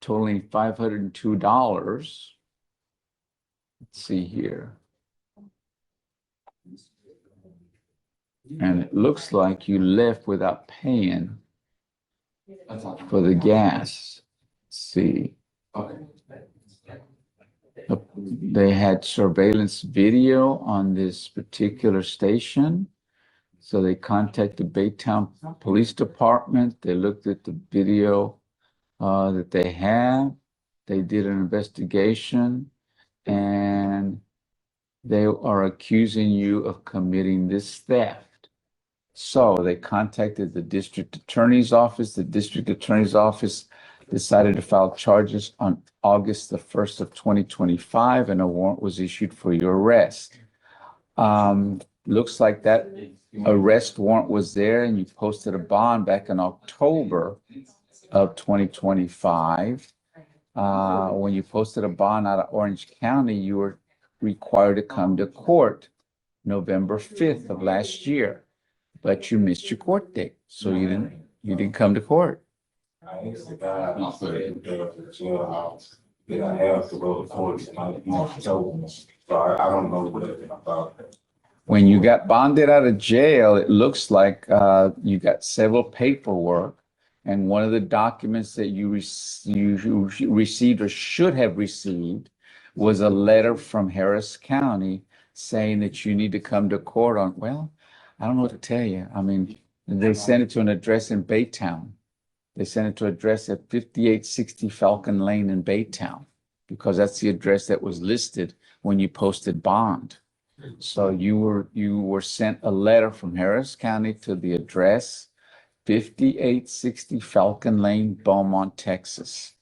totaling $502. Let's see here. And it looks like you left without paying for the gas. Let's see. They had surveillance video on this particular station. So they contacted Baytown Police Department. They looked at the video that they have. They did an investigation, and they are accusing you of committing this theft. So they contacted the district attorney's office. The district attorney's office decided to file charges on August the 1st of 2025, and a warrant was issued for your arrest. Looks like that arrest warrant was there, and you posted a bond back in October of 2025. When you posted a bond out of Orange County, you were required to come to court November 5th of last year, but you missed your court date, so you didn't come to court. I asked the guy, he said, the jailhouse, that I have to go to court, and I don't know what about that. When you got bonded out of jail, it looks like you got several paperwork, and one of the documents that you received or should have received was a letter from Harris County saying that you need to come to court on, well, I don't know what to tell you. I mean, they sent it to an address in Baytown. They sent it to an address at 5860 Falcon Lane in Baytown, because that's the address that was listed when you posted bond. So you were sent a letter from Harris County to the address 5860 Falcon Lane, Beaumont, Texas,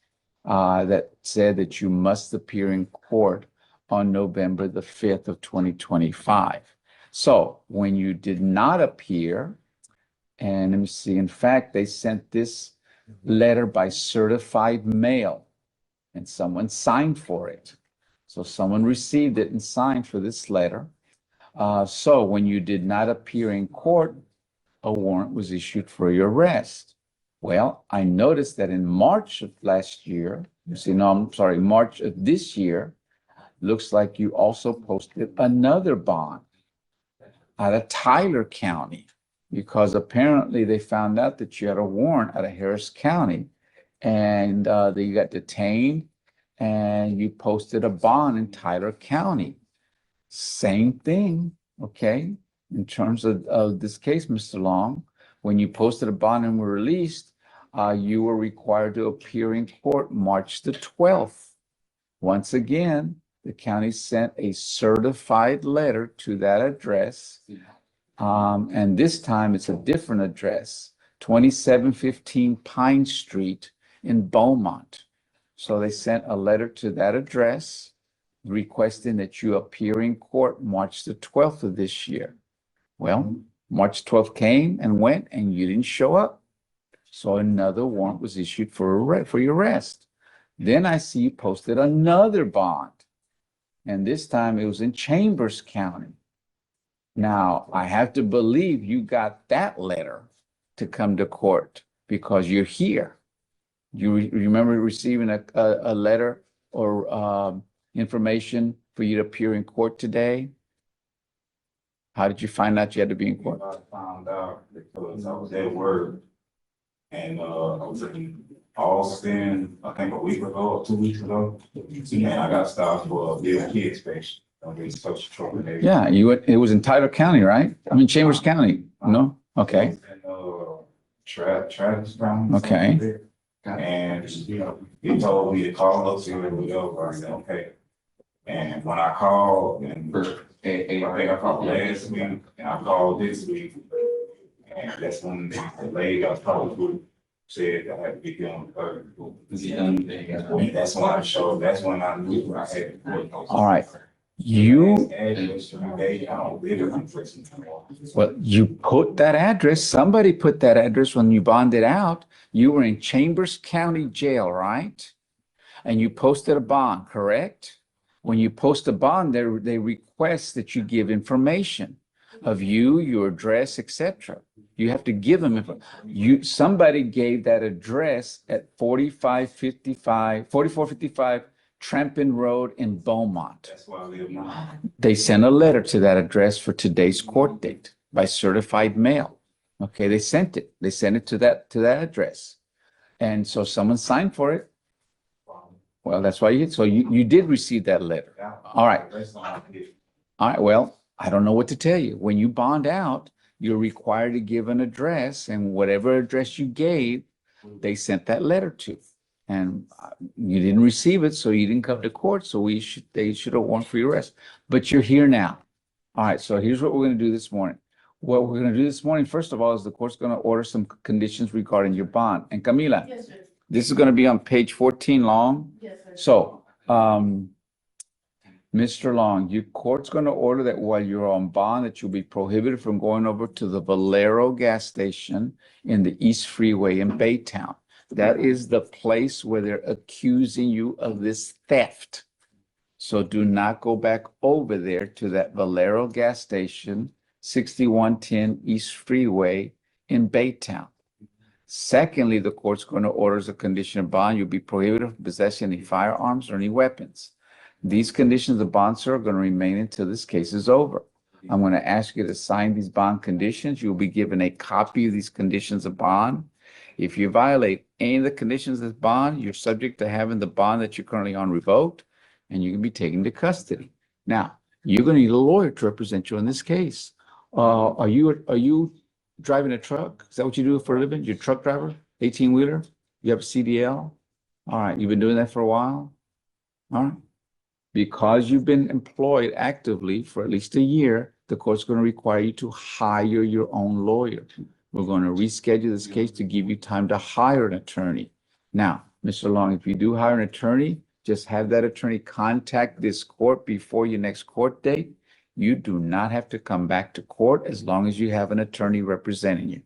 that said that you must appear in court on November the 5th of 2025. So when you did not appear, and let me see, in fact, they sent this letter by certified mail, and someone signed for it. So someone received it and signed for this letter. So when you did not appear in court, a warrant was issued for your arrest. Well, I noticed that in March of last year, March of this year, looks like you also posted another bond out of Tyler County, because apparently they found out that you had a warrant out of Harris County, and you got detained, and you posted a bond in Tyler County. Same thing, okay? In terms of this case, Mr. Long, when you posted a bond and were released, you were required to appear in court March the 12th. Once again, the county sent a certified letter to that address, and this time it's a different address, 2715 Pine Street in Beaumont. So they sent a letter to that address requesting that you appear in court March the 12th of this year. Well, March 12th came and went, and you didn't show up. So another warrant was issued for your arrest. Then I see you posted another bond, and this time it was in Chambers County. Now, I have to believe you got that letter to come to court because you're here. You remember receiving a letter or information for you to appear in court today? How did you find out you had to be in court? I found out because I was at work, and I was in Austin, I think a week ago or 2 weeks ago, and I got stopped for a big kid inspection. Yeah, it was in Tyler County, right? I mean, Chambers County, no? Okay. Travis County. Okay. And he told me to call up to him and whatever. I said, okay. And when I called, and I think I called last week, and I called this week, and that's when the lady I talked to said I had to be here on the 3rd. And that's when I showed, that's when I knew I had to. All right. Well, you put that address, somebody put that address when you bonded out. You were in Chambers County Jail, right? And you posted a bond, correct? When you post a bond, they request that you give information. of you, your address, etc. You have to give them somebody gave that address at 4455 Trampin Road in Beaumont. That's why I live now. They sent a letter to that address for today's court date by certified mail. Okay, they sent it. They sent it to that address. And so someone signed for it. Well, that's why you did receive that letter. All right. All right. Well, I don't know what to tell you. When you bond out, you're required to give an address, and whatever address you gave, they sent that letter to. And you didn't receive it, so you didn't come to court. So they should have warned for your arrest. But you're here now. All right. So here's what we're going to do this morning. What we're going to do this morning, first of all, is the court's going to order some conditions regarding your bond. And Camila, Yes, sir. this is going to be on page 14 long. Yes, sir. So, Mr. Long, your court's going to order that while you're on bond, that you'll be prohibited from going over to the Valero gas station in the East Freeway in Baytown. That is the place where they're accusing you of this theft. So do not go back over there to that Valero gas station, 6110 East Freeway in Baytown. Secondly, the court's going to order as a condition of bond, you'll be prohibited from possessing any firearms or any weapons. These conditions of bond, sir, are going to remain until this case is over. I'm going to ask you to sign these bond conditions. You'll be given a copy of these conditions of bond. If you violate any of the conditions of bond, you're subject to having the bond that you're currently on revoked, and you can be taken to custody. Now, you're going to need a lawyer to represent you in this case. Are you driving a truck? Is that what you do for a living? You're a truck driver, 18-wheeler? You have a CDL? All right, you've been doing that for a while? All right. Because you've been employed actively for at least a year, the court's going to require you to hire your own lawyer. We're going to reschedule this case to give you time to hire an attorney. Now, Mr. Long, if you do hire an attorney, just have that attorney contact this court before your next court date. You do not have to come back to court as long as you have an attorney representing you.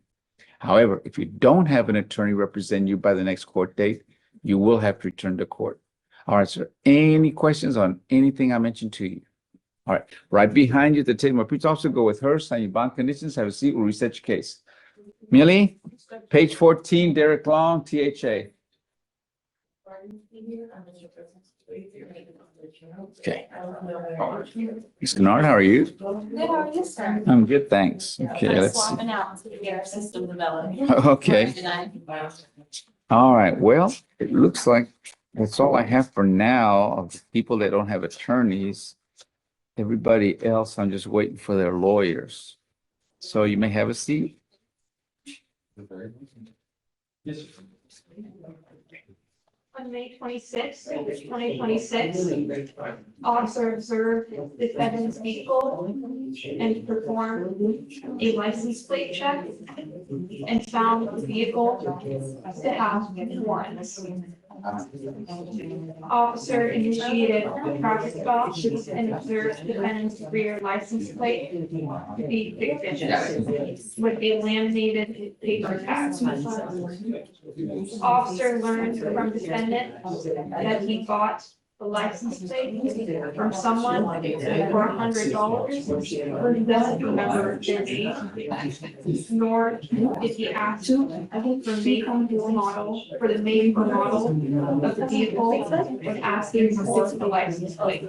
However, if you don't have an attorney representing you by the next court date, you will have to return to court. All right, sir. Any questions on anything I mentioned to you? All right. Right behind you at the table, my police officer, go with her, sign your bond conditions, have a seat, we'll reset your case. Millie, page 14, Derek Long, THA. Okay. Ms. Kennard, how are you? Good, how are you, sir? I'm good, thanks. Okay, I'm let's see. swapping out to get our system developed. Okay. All right. Well, it looks like that's all I have for now of the people that don't have attorneys. Everybody else, I'm just waiting for their lawyers. So you may have a seat. Yes. On May 26, 2026, officer observed defendant's vehicle and performed a license plate check and found the vehicle to have warrants. Officer initiated a traffic stop and observed defendant's rear license plate to be fictitious with a laminated paper tag. Officer learned from defendant that he bought the license plate from someone for $100, but he doesn't remember their name, nor did he ask for the make or model of the vehicle when asking for the license plate.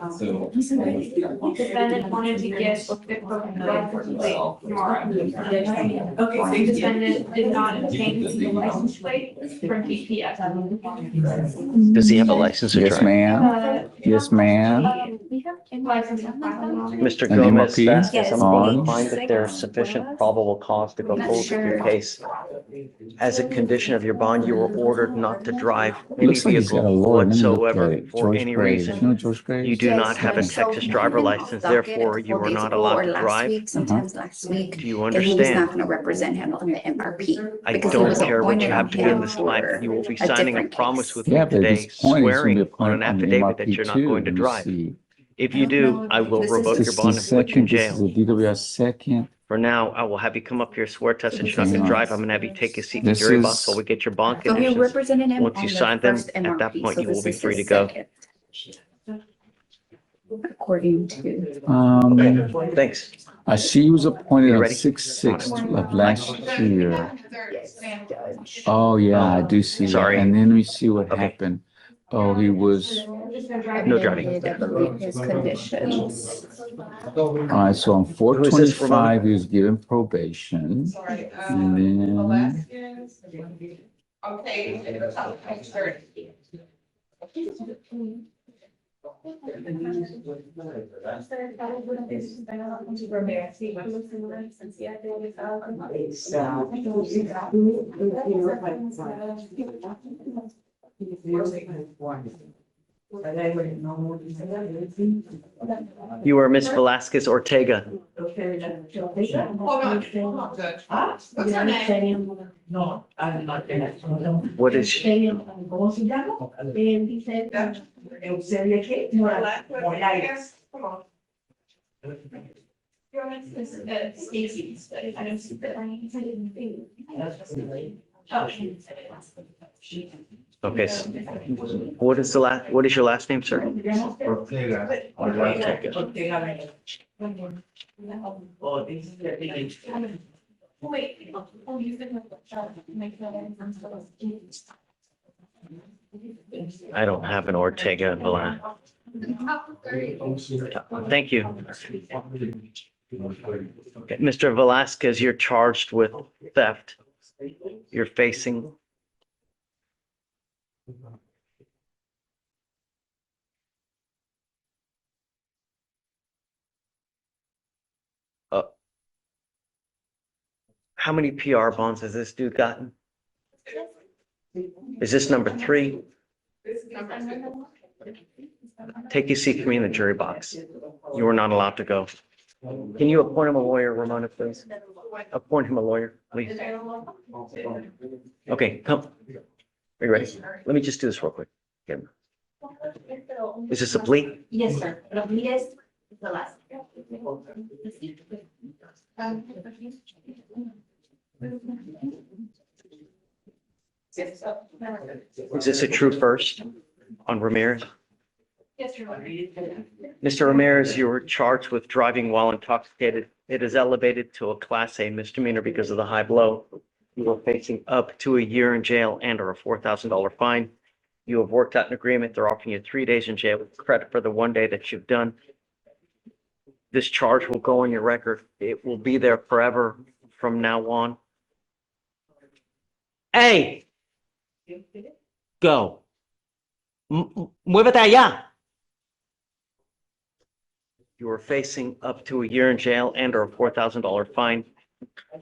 Defendant wanted to get the license plate tomorrow. Defendant did not obtain the license plate from DPS. Does he have a license to Yes, drive? ma'am. Yes, ma'am. License and filing. Mr. An Gomez, MRP? Vasquez, I'm On. going to find that there's sufficient probable cause to go forward with your case. As a condition of your bond, you were ordered not to drive any Looks like he's got a vehicle lawyer. Let me look at whatsoever it. for George any Graves. You know reason. George Graves? You do not have a Texas driver license, therefore you are not allowed to drive. Sometimes last week. Do you And he was not understand? going to represent him on the MRP. I because he don't was care what you appointed have on to do in him this life. for You will be a signing a different promise case. with me Yeah, but today, this point is going to be swearing on appointed an on the affidavit that you're MRP not too. going to Let me drive. see. If you do, I will This is revoke This your is bond the and put you in second, this is jail. the DWS second. For now, I will have you come up here, swear test that you're not Okay, gonna no. drive. I'm gonna have you take a seat in the This jury is- box while we get your bond So he conditions. represented him Once on you the sign them, first at that MRP. point, So you will this be is free his to go. second. according to. Okay, thanks. I see he was appointed You on ready? 6/6 of last year. Yes, Judge. Oh, yeah, I do see that. Sorry. And then we see what Okay. happened. Oh, he was, No driving. Amended, I believe, his conditions. all right, so on four Who is this, Ramona? 25, he was given probation. Sorry. And then, You are Miss Velasquez Ortega. Hold on, Judge. What's her name? No, I'm not in it. What is, ¿Cómo se llama? Eusebia, ¿qué? Morales. Come on. This is Stacy's, but I don't see that. okay, what is what is your last name, sir? Ortega. Ortega. Oh, this is the. Wait, oh, you can make that. I don't have an Ortega Velasquez. Thank you. Okay, Mr. Velasquez, you're charged with theft. You're facing. How many PR bonds has this dude gotten? Is this number 3? This is number 2. Take your seat for me in the jury box. You are not allowed to go. Can you appoint him a lawyer, Ramona, please? Appoint him a lawyer, please. Okay, come. Are you ready? Let me just do this real quick. Get him. Is this a plea? Yes, sir. Ramirez, the last. Is this a true first on Ramirez? Yes, Your Honor. Mr. Ramirez, you were charged with driving while intoxicated. It is elevated to a Class A misdemeanor because of the high blow. You are facing up to a year in jail and or a $4,000 fine. You have worked out an agreement. They're offering you 3 days in jail with credit for the 1 day that you've done. This charge will go on your record. It will be there forever from now on. Hey! Go. Muévete allá. You are facing up to a year in jail and or a $4,000 fine.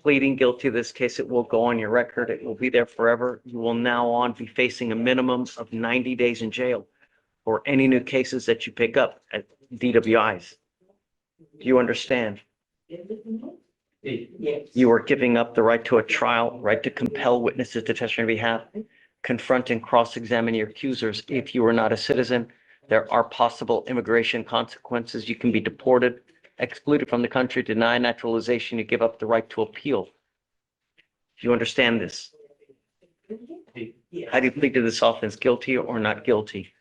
Pleading guilty to this case, it will go on your record. It will be there forever. You will now on be facing a minimum of 90 days in jail for any new cases that you pick up at DWIs. Do you understand? You are giving up the right to a trial, right to compel witnesses to testify on your behalf, confront and cross-examine your accusers. If you are not a citizen, there are possible immigration consequences. You can be deported, excluded from the country, denied naturalization. You give up the right to appeal. Do you understand this? How do you plead to this offense, guilty or not guilty?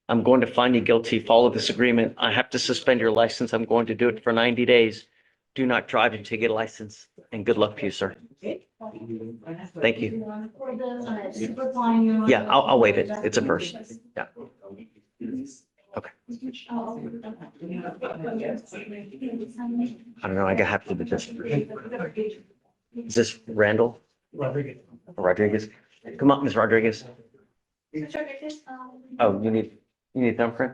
I'm going to find you guilty. Follow this agreement. I have to suspend your license. I'm going to do it for 90 days. Do not drive until you get a license. And good luck to you, sir. Thank you. Yeah, I'll waive it. It's a first. Yeah. Okay. I don't know. I have to do this. Is this Randall? Rodriguez? Come on, Ms. Rodriguez. Oh, you need thumbprint?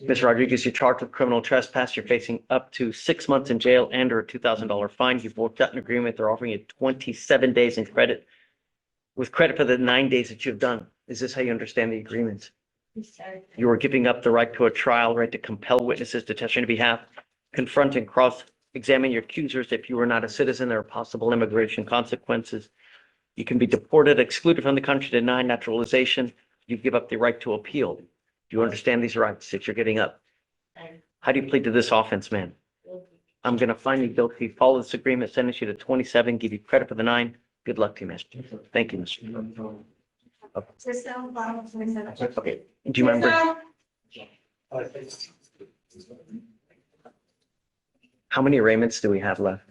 Ms. Rodriguez, you're charged with criminal trespass. You're facing up to 6 months in jail and or a $2,000 fine. You've worked out an agreement. They're offering you 27 days in credit with credit for the 9 days that you've done. Is this how you understand the agreement? You are giving up the right to a trial, right to compel witnesses to testify on your behalf, confront and cross-examine your accusers. If you are not a citizen, there are possible immigration consequences. You can be deported, excluded from the country, denied naturalization. You give up the right to appeal. Do you understand these rights that you're giving up? How do you plead to this offense, man? I'm going to find you guilty. Follow this agreement, sentence you to 27, give you credit for the 9. Good luck to you, man. Thank you, Mr. System, bottom, 27. Okay, do you remember how many arraignments do we have left?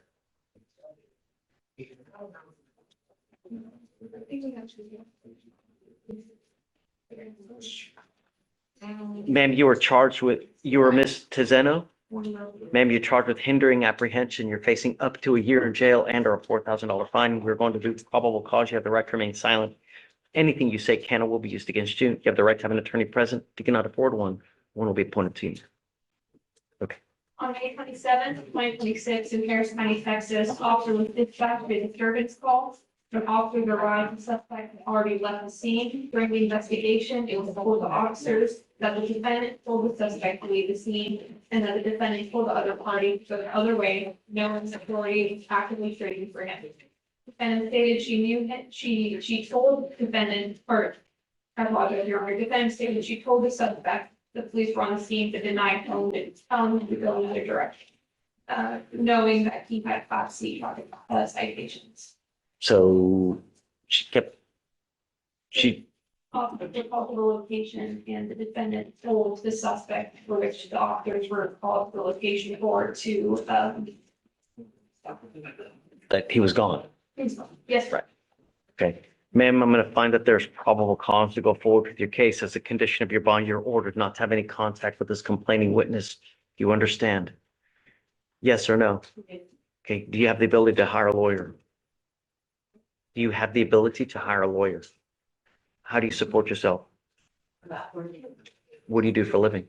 Ma'am, you were charged with, you were Miss Tizeno? Ma'am, you're charged with hindering apprehension. You're facing up to a year in jail and or a $4,000 fine. We're going to do probable cause. You have the right to remain silent. Anything you say can or will be used against you. You have the right to have an attorney present. If you cannot afford one, one will be appointed to you. On May 27th, 2026, in Harris County, Texas, officer was dispatched with a disturbance call. An officer arrived, the suspect had already left the scene. During the investigation, it was told the officers that the defendant told the suspect to leave the scene and that the defendant told the other party to go the other way, knowing the authority was actively searching for him. Defendant stated she knew him, she told defendant, or I apologize, Your Honor, defendant stated she told the suspect the police were on the scene but denied telling him to go in another direction. Knowing that he had Class C citations. So she kept, she, Officer called to the location and the defendant told the suspect, for which the officers were called to the location for to, that he was gone. yes, Right. Okay. Ma'am, I'm going to find that there's probable cause to go forward with your case. As a condition of your bond, you're ordered not to have any contact with this complaining witness. Do you understand? Yes or no? Okay. Do you have the ability to hire a lawyer? Do you have the ability to hire a lawyer? How do you support yourself? What do you do for a living?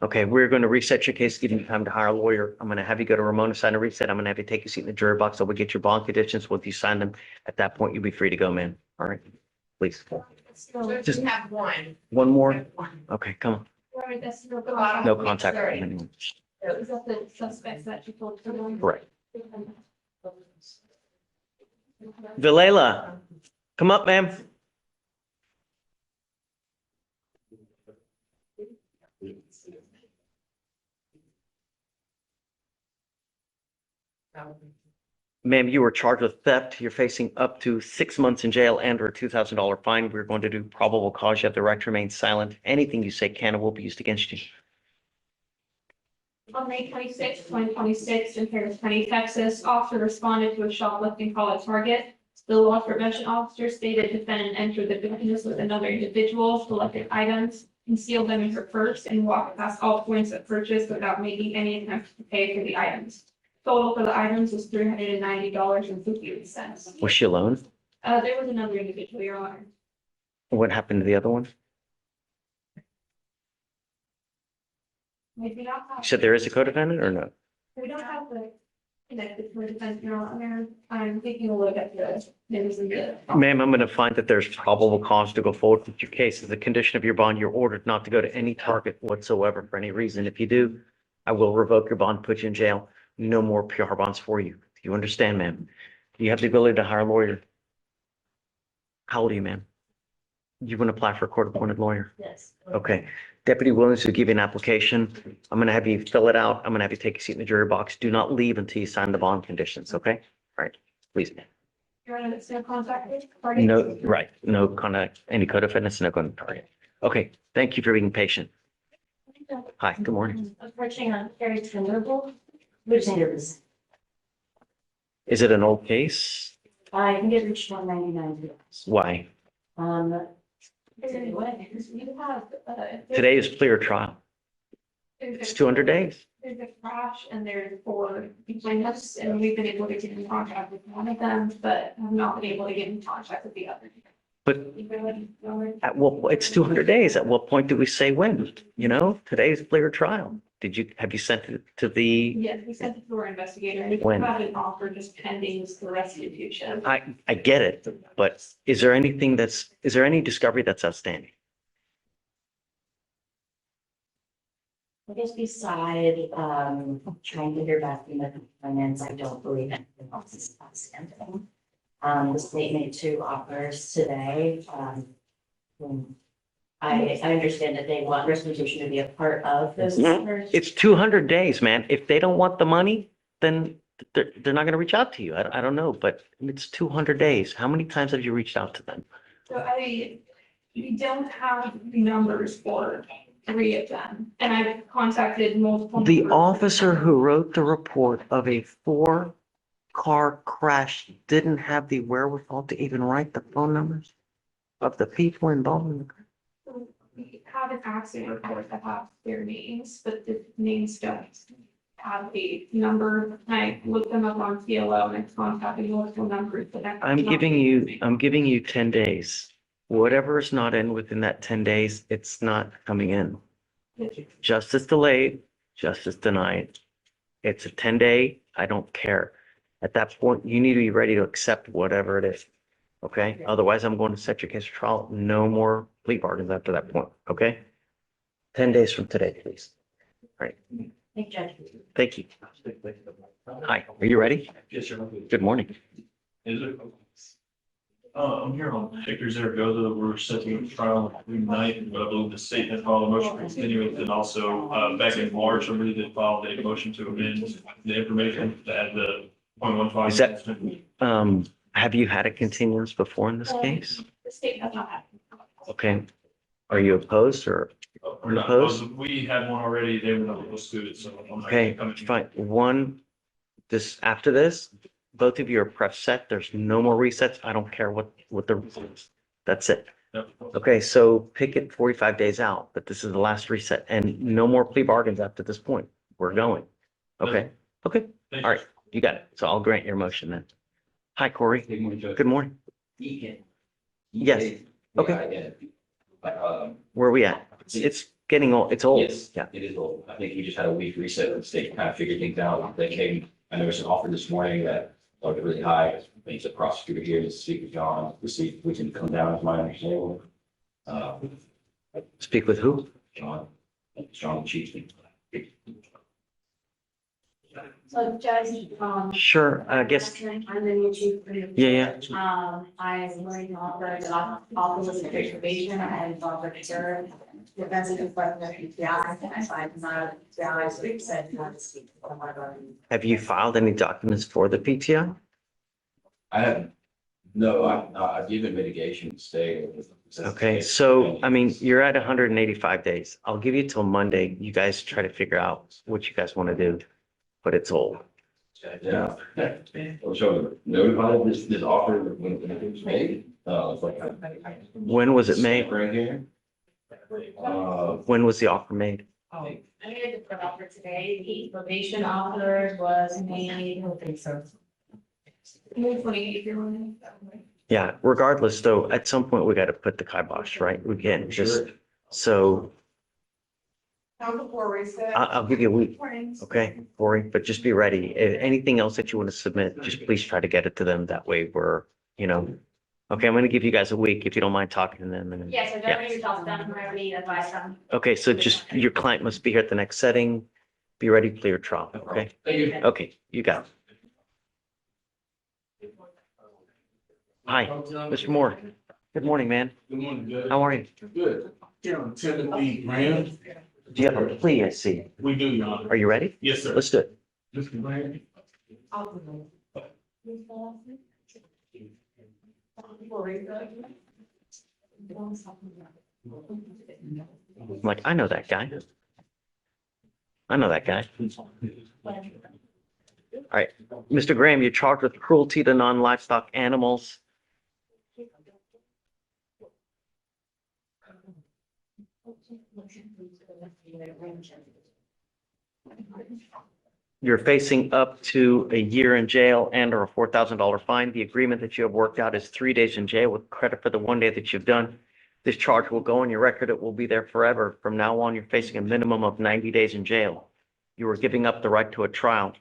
Okay, we're going to reset your case, give you time to hire a lawyer. I'm going to have you go to Ramona, sign a reset. I'm going to have you take a seat in the jury box. I will get your bond conditions. Once you sign them, at that point, you'll be free to go, man. All right, please. Just have one. One more? Okay, come on. No No contact with anyone. Is that the suspects that you told? Correct. Vilela, come up, ma'am. Ma'am, you were charged with theft. You're facing up to 6 months in jail and or a $2,000 fine. We're going to do probable cause. You have the right to remain silent. Anything you say can and will be used against you. On May 26, 2026, in Harris County, Texas, officer responded to a shoplifting call at Target. The loss prevention officer stated defendant entered the business with another individual, collected items, concealed them in her purse, and walked past all points of purchase without making any attempt to pay for the items. Total for the items was $390.58. Was she alone? There was another individual, Your Honor. What happened to the other one? We do not You have, said there is a co-defendant or no? we don't have the connected to the defense, Your Honor. I'm taking a look at the names and the. Ma'am, I'm going to find that there's probable cause to go forward with your case. As a condition of your bond, you're ordered not to go to any Target whatsoever for any reason. If you do, I will revoke your bond, put you in jail. No more PR bonds for you. Do you understand, ma'am? Do you have the ability to hire a lawyer? How old are you, ma'am? You want to apply for a court-appointed lawyer? Yes. Okay. Deputy Williams will give you an application. I'm going to have you fill it out. I'm going to have you take a seat in the jury box. Do not leave until you sign the bond conditions, okay? All right, please. Your Honor, that's no contact with party? No, right, no contact, any co-defendants, no going to target. Okay, thank you for being patient. Hi, good morning. Approaching on Harry Tenderable, which neighbors? Is it an old case? I can get reached 199. Why? Anyway, you have, Today is clear trial. It's 200 days. There's a crash and there's 4 plaintiffs, and we've been able to get in contact with one of them, but have not been able to get in contact with the other. But at what, it's 200 days. At what point do we say when? You know, today's clear trial. Have you sent it to the, Yes, we sent it to our investigator, and we When? have an offer just pending the restitution. I get it, but is there any discovery that's outstanding? I guess beside, trying to hear back from the defendants, I don't believe anything else is outstanding. The state made 2 offers today. I understand that they want restitution to be a part of those Mhm. offers. It's 200 days, man. If they don't want the money, then they're not gonna reach out to you. I don't know, but it's 200 days. How many times have you reached out to them? So we don't have the numbers for 3 of them, and I've contacted multiple. The numbers. officer who wrote the report of a 4-car crash didn't have the wherewithal to even write the phone numbers of the people involved in the crash. So we have an accident report that have their names, but the names don't have the number. And I looked them up on TLO and I contacted multiple numbers, but that's I'm not giving anything. you 10 days. Whatever is not in within that 10 days, it's not coming in. Justice delayed, justice denied. It's a 10-day, I don't care. At that point, you need to be ready to accept whatever it is. Okay? Otherwise, I'm going to set your case for trial. No more plea bargains after that point. Okay? 10 days from today, please. All right. Thank you, Judge. Thank you. Hi, are you ready? Yes, sir. Good morning. Is it? I'm here on Hector Zaragoza. We're setting a trial on June 9th, but I believe the state has filed a motion for continuance, and also, back in March, I believe they filed a motion to amend the information to add the 0.15. Is that- Have you had a continuance before in this case? The state has not had. Okay. Are you opposed or? We're not opposed. We had one already. They were not opposed to it, so. I'm not Okay, coming. fine. After this, both of you are prep set. There's no more resets. I don't care what the result is. That's it. Yep. Okay, so pick it 45 days out, but this is the last reset and no more plea bargains after this point. We're going. Okay, okay, Thank all you. right, you got it. So I'll grant your motion then. Hi, Corey. Good morning. Yes, okay. Where are we at? It's getting old. It's old. Yes, Yeah. it is old. I think we just had a week reset and the state kind of figured things out. They came, I know there's an offer this morning that looked really high. I think the prosecutor here to speak with John to see if we can come down, is my understanding. Speak with who? John Chief. So Judge, Sure, I guess. I'm the new chief. Yeah. I'm learning offer, office of probation and offer to serve. Defense of PCI, and I not PCI, so it said not to speak. Have you filed any documents for the PTI? I have, no, I've given mitigation stay. Okay, so I mean, you're at 185 days. I'll give you till Monday. You guys try to figure out what you guys want to do, but it's old. Yeah. So notified this offer when it was made, it's like. When was it made? Right here. When was the offer made? I made the offer today, the probation offer was made, I don't think so. May 28th, you're on. Yeah, regardless, though, at some point we got to put the kibosh, right? We can't just, so Now before reset. I'll give you a week. Okay, Corey, but just be ready. Anything else that you want to submit, just please try to get it to them. That way we're, okay, I'm going to give you guys a week if you don't mind talking to them. And Yes, I've already talked to them, I already advised them. okay, so just your client must be here at the next setting. Be ready to play your trial. Okay, Thank you. okay, you got it. Hi, Mr. Moore. Good morning, man. Good morning, Judge. How are you? Good. Here on Timothy Graham. Do you have a plea? I see. We do, Your Honor. Are you ready? Yes, sir. Let's do it. Mr. Graham. I'm like, I know that guy. I know that guy. All right, Mr. Graham, you're charged with cruelty to non-livestock animals. You're facing up to a year in jail and or a $4,000 fine. The agreement that you have worked out is 3 days in jail with credit for the 1 day that you've done. This charge will go on your record. It will be there forever. From now on, you're facing a minimum of 90 days in jail. You are giving up the right to a trial,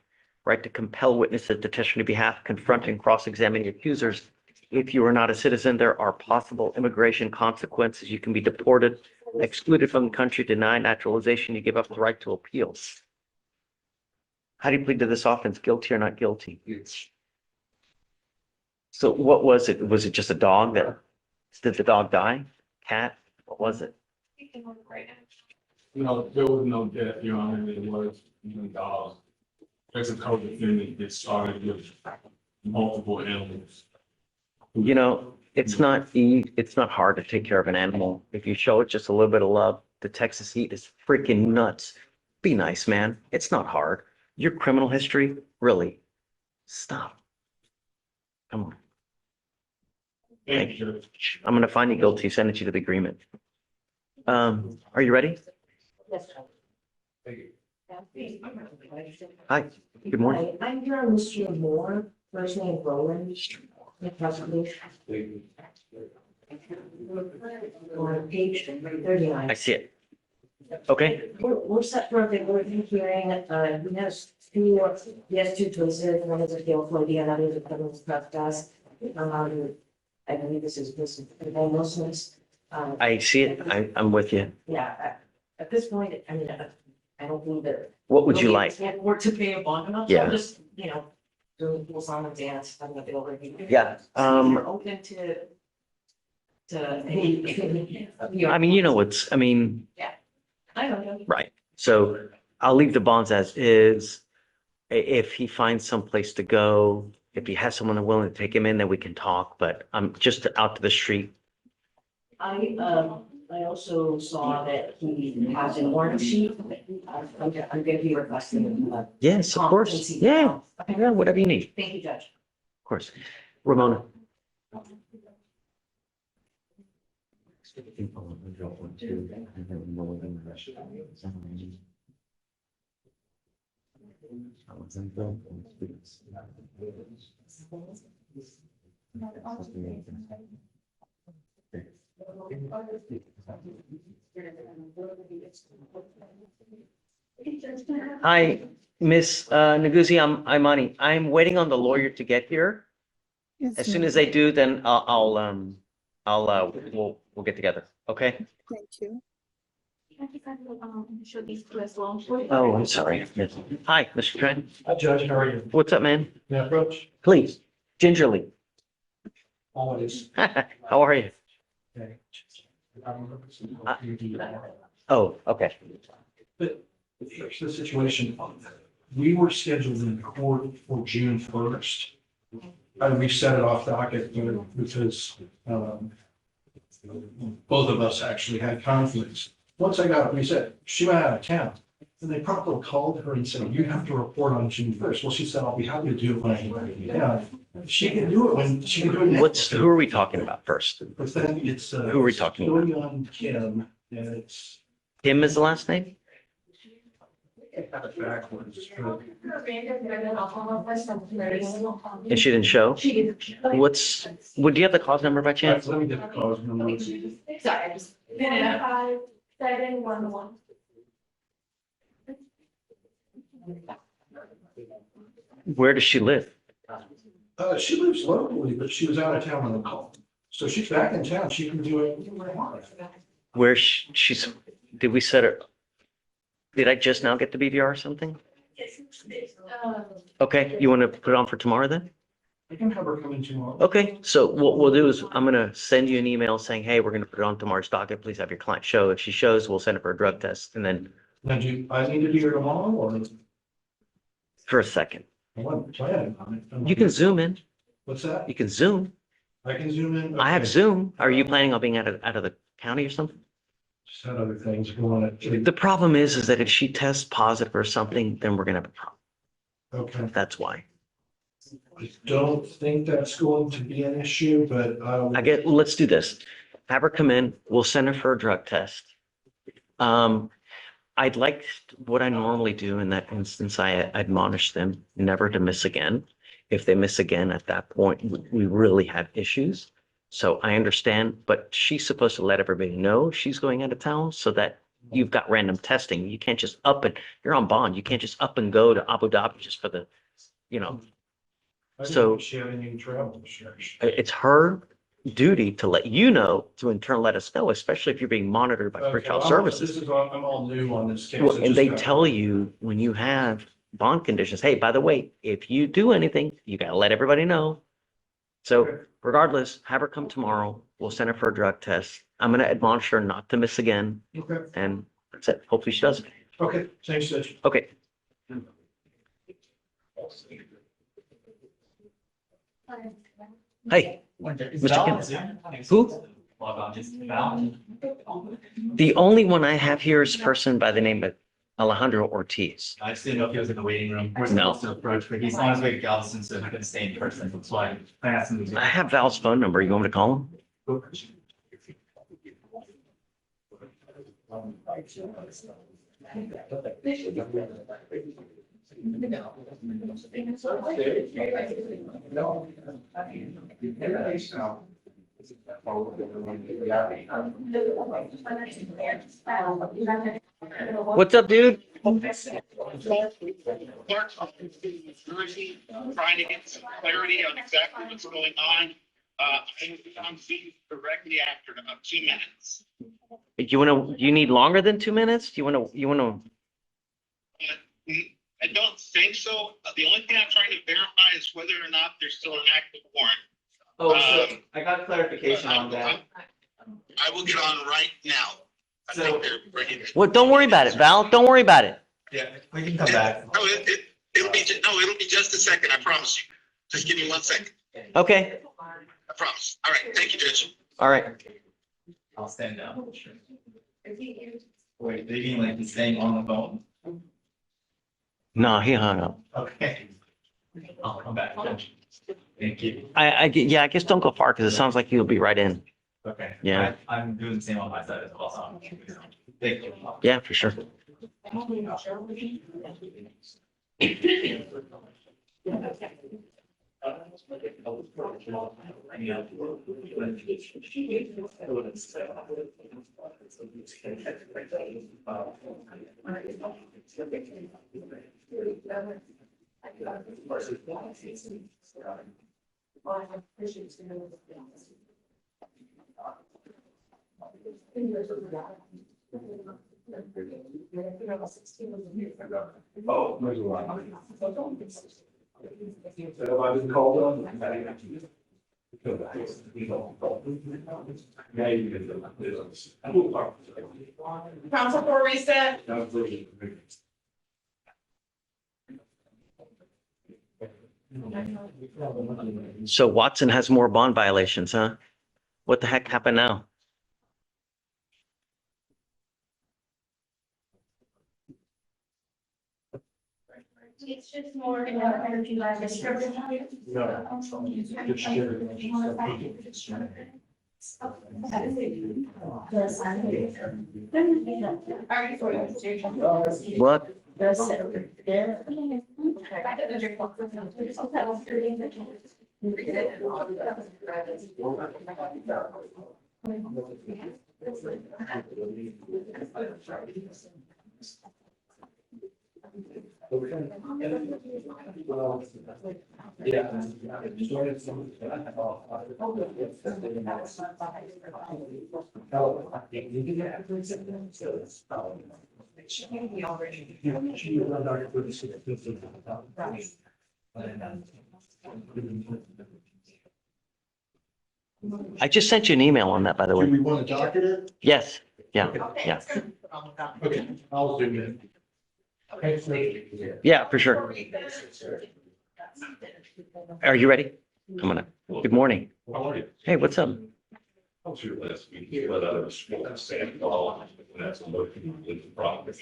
right to compel witnesses to testify on your behalf, confront and cross-examine your accusers. If you are not a citizen, there are possible immigration consequences. You can be deported, excluded from the country, denied naturalization. You give up the right to appeal. How do you plead to this offense? Guilty or not guilty? So what was it? Was it just a dog did the dog die? Cat? What was it? You can look right now. No, there was no death, Your Honor. It was dogs. That's a common thing that gets started with multiple animals. You know, it's not hard to take care of an animal. If you show it just a little bit of love, the Texas heat is freaking nuts. Be nice, man. It's not hard. Your criminal history, really, stop. Come on. Thank you, Judge. I'm gonna find you guilty, send it to you to the agreement. Are you ready? Yes. Hi, good morning. Hi, I'm here on Mr. Moore, first name Roland. Possibly. On page 39. I see it. Okay, We're set for a big hearing. He has two choices. One is a field for the other is a criminal process. I believe this is homelessness. I see it. I'm with you. Yeah, at this point, I mean, I don't believe that. What would you like? Can't afford to pay a bond amount. So Yeah. I'm just, doing full song and dance, having a bill review. Yeah, You're open to. I mean, you know, I mean, I don't know. right. So I'll leave the bonds as is. If he finds someplace to go, if he has someone willing to take him in, then we can talk, but I'm just out to the street. I also saw that he has an orange sheet. I'm gonna be requesting. Yes, of course. competency. Yeah, Okay. yeah, whatever you need, Thank you, Judge. of course. Ramona. Hi, Miss Neguzzi, I'm Ani. I'm waiting on the lawyer to get here. As soon as they do, then we'll get together, okay? Thank you. Show these two as well. Oh, I'm sorry. Yes. Hi, Mr. Trent. Hi, Judge, how are you? What's up, man? May I approach? Please, gingerly. Always. How are you? Okay. Oh, okay. But here's the situation. We were scheduled in court for June 1st. We set it off docket because both of us actually had conflicts. Once I got it reset, she went out of town. And they promptly called her and said, you have to report on June 1st. Well, she said, I'll be happy to do it when I get ready. Yeah, she can do it when she can do it. Next. Who are we talking about first? But then it's. Who are we talking about? On Kim, and it's. Kim is the last name? Backwards. And she didn't show? She did. Do you have the cause number by chance? Let me get the cause number. Sorry, I just. 5711. Where does she live? She lives locally, but she was out of town when I called. So she's back in town. She can do it. Where she's, did we set her? Did I just now get the BVR or something? Okay, you want to put it on for tomorrow then? I can have her come in tomorrow. Okay, so what we'll do is I'm gonna send you an email saying, hey, we're gonna put it on tomorrow's docket. Please have your client show. If she shows, we'll send it for a drug test and then Now, do I need to be here tomorrow or? for a second. I wasn't planning on it. You can zoom in. What's that? You can zoom. I can zoom in? I have Okay. Zoom. Are you planning on being out of the county or something? Just had other things going on. The problem is that if she tests positive or something, then we're gonna have a problem. Okay. That's why. I don't think that's going to be an issue, but Let's do this. Have her come in. We'll send her for a drug test. I'd like, what I normally do in that instance, I admonish them never to miss again. If they miss again at that point, we really have issues. So I understand, but she's supposed to let everybody know she's going out of town so that you've got random testing. You can't just you're on bond. You can't just up and go to Abu Dhabi just for the, I didn't so- know she had any travel restrictions. it's her duty to let you know, to in turn let us know, especially if you're being monitored by Okay, Child I'm- Services. I'm all new on this case. Well, It and they just got- tell you when you have bond conditions, hey, by the way, if you do anything, you gotta let everybody know. So regardless, have her come tomorrow. We'll send her for a drug test. I'm gonna admonish her not to miss again, Okay, and that's it. Hopefully she doesn't. okay, thanks, Judge. Okay. Hey, Mr. Kim. Who? The only one I have here is a person by the name of Alejandro Ortiz. I just didn't know if he was in the waiting room. We're No. supposed to approach, but he's on his way to Galveston, so he couldn't stay in person. That's why I asked him. I have Val's phone number. You want me to call him? What's up, dude? Trying to get some clarity on exactly what's going on. I'm seeing directly after about 2 minutes. You need longer than 2 minutes? Do you wanna? I don't think so. The only thing I'm trying to verify is whether or not there's still an active warrant. Oh, so I got clarification on that. I will get on right now. I think they're ready to. Well, don't worry about it, Val. Don't worry about it. Yeah, we can come back. No, it'll be just a second. I promise you. Just give me 1 second. Okay. I promise. All right. Thank you, Judge. All right. I'll stand down. Wait, they mean like he's staying on the phone? No, he hung up. Okay. I'll come back. Thank you. I guess don't go far because it sounds like you'll be right in. Okay. Yeah. I'm doing the same on my side as well. So thank you. Yeah, for sure. Council for reset. So Watson has more bond violations, huh? What the heck happened now? It's just more energy like description. What? I just sent you an email on that, by the Do way. we want to docket it? Yes, yeah, yeah, Okay, I'll zoom in. Okay. yeah, for sure. Are you ready? Come on up. Good morning. How are you? Hey, what's up? I was here last week, but I was saying, oh, that's a look at the progress.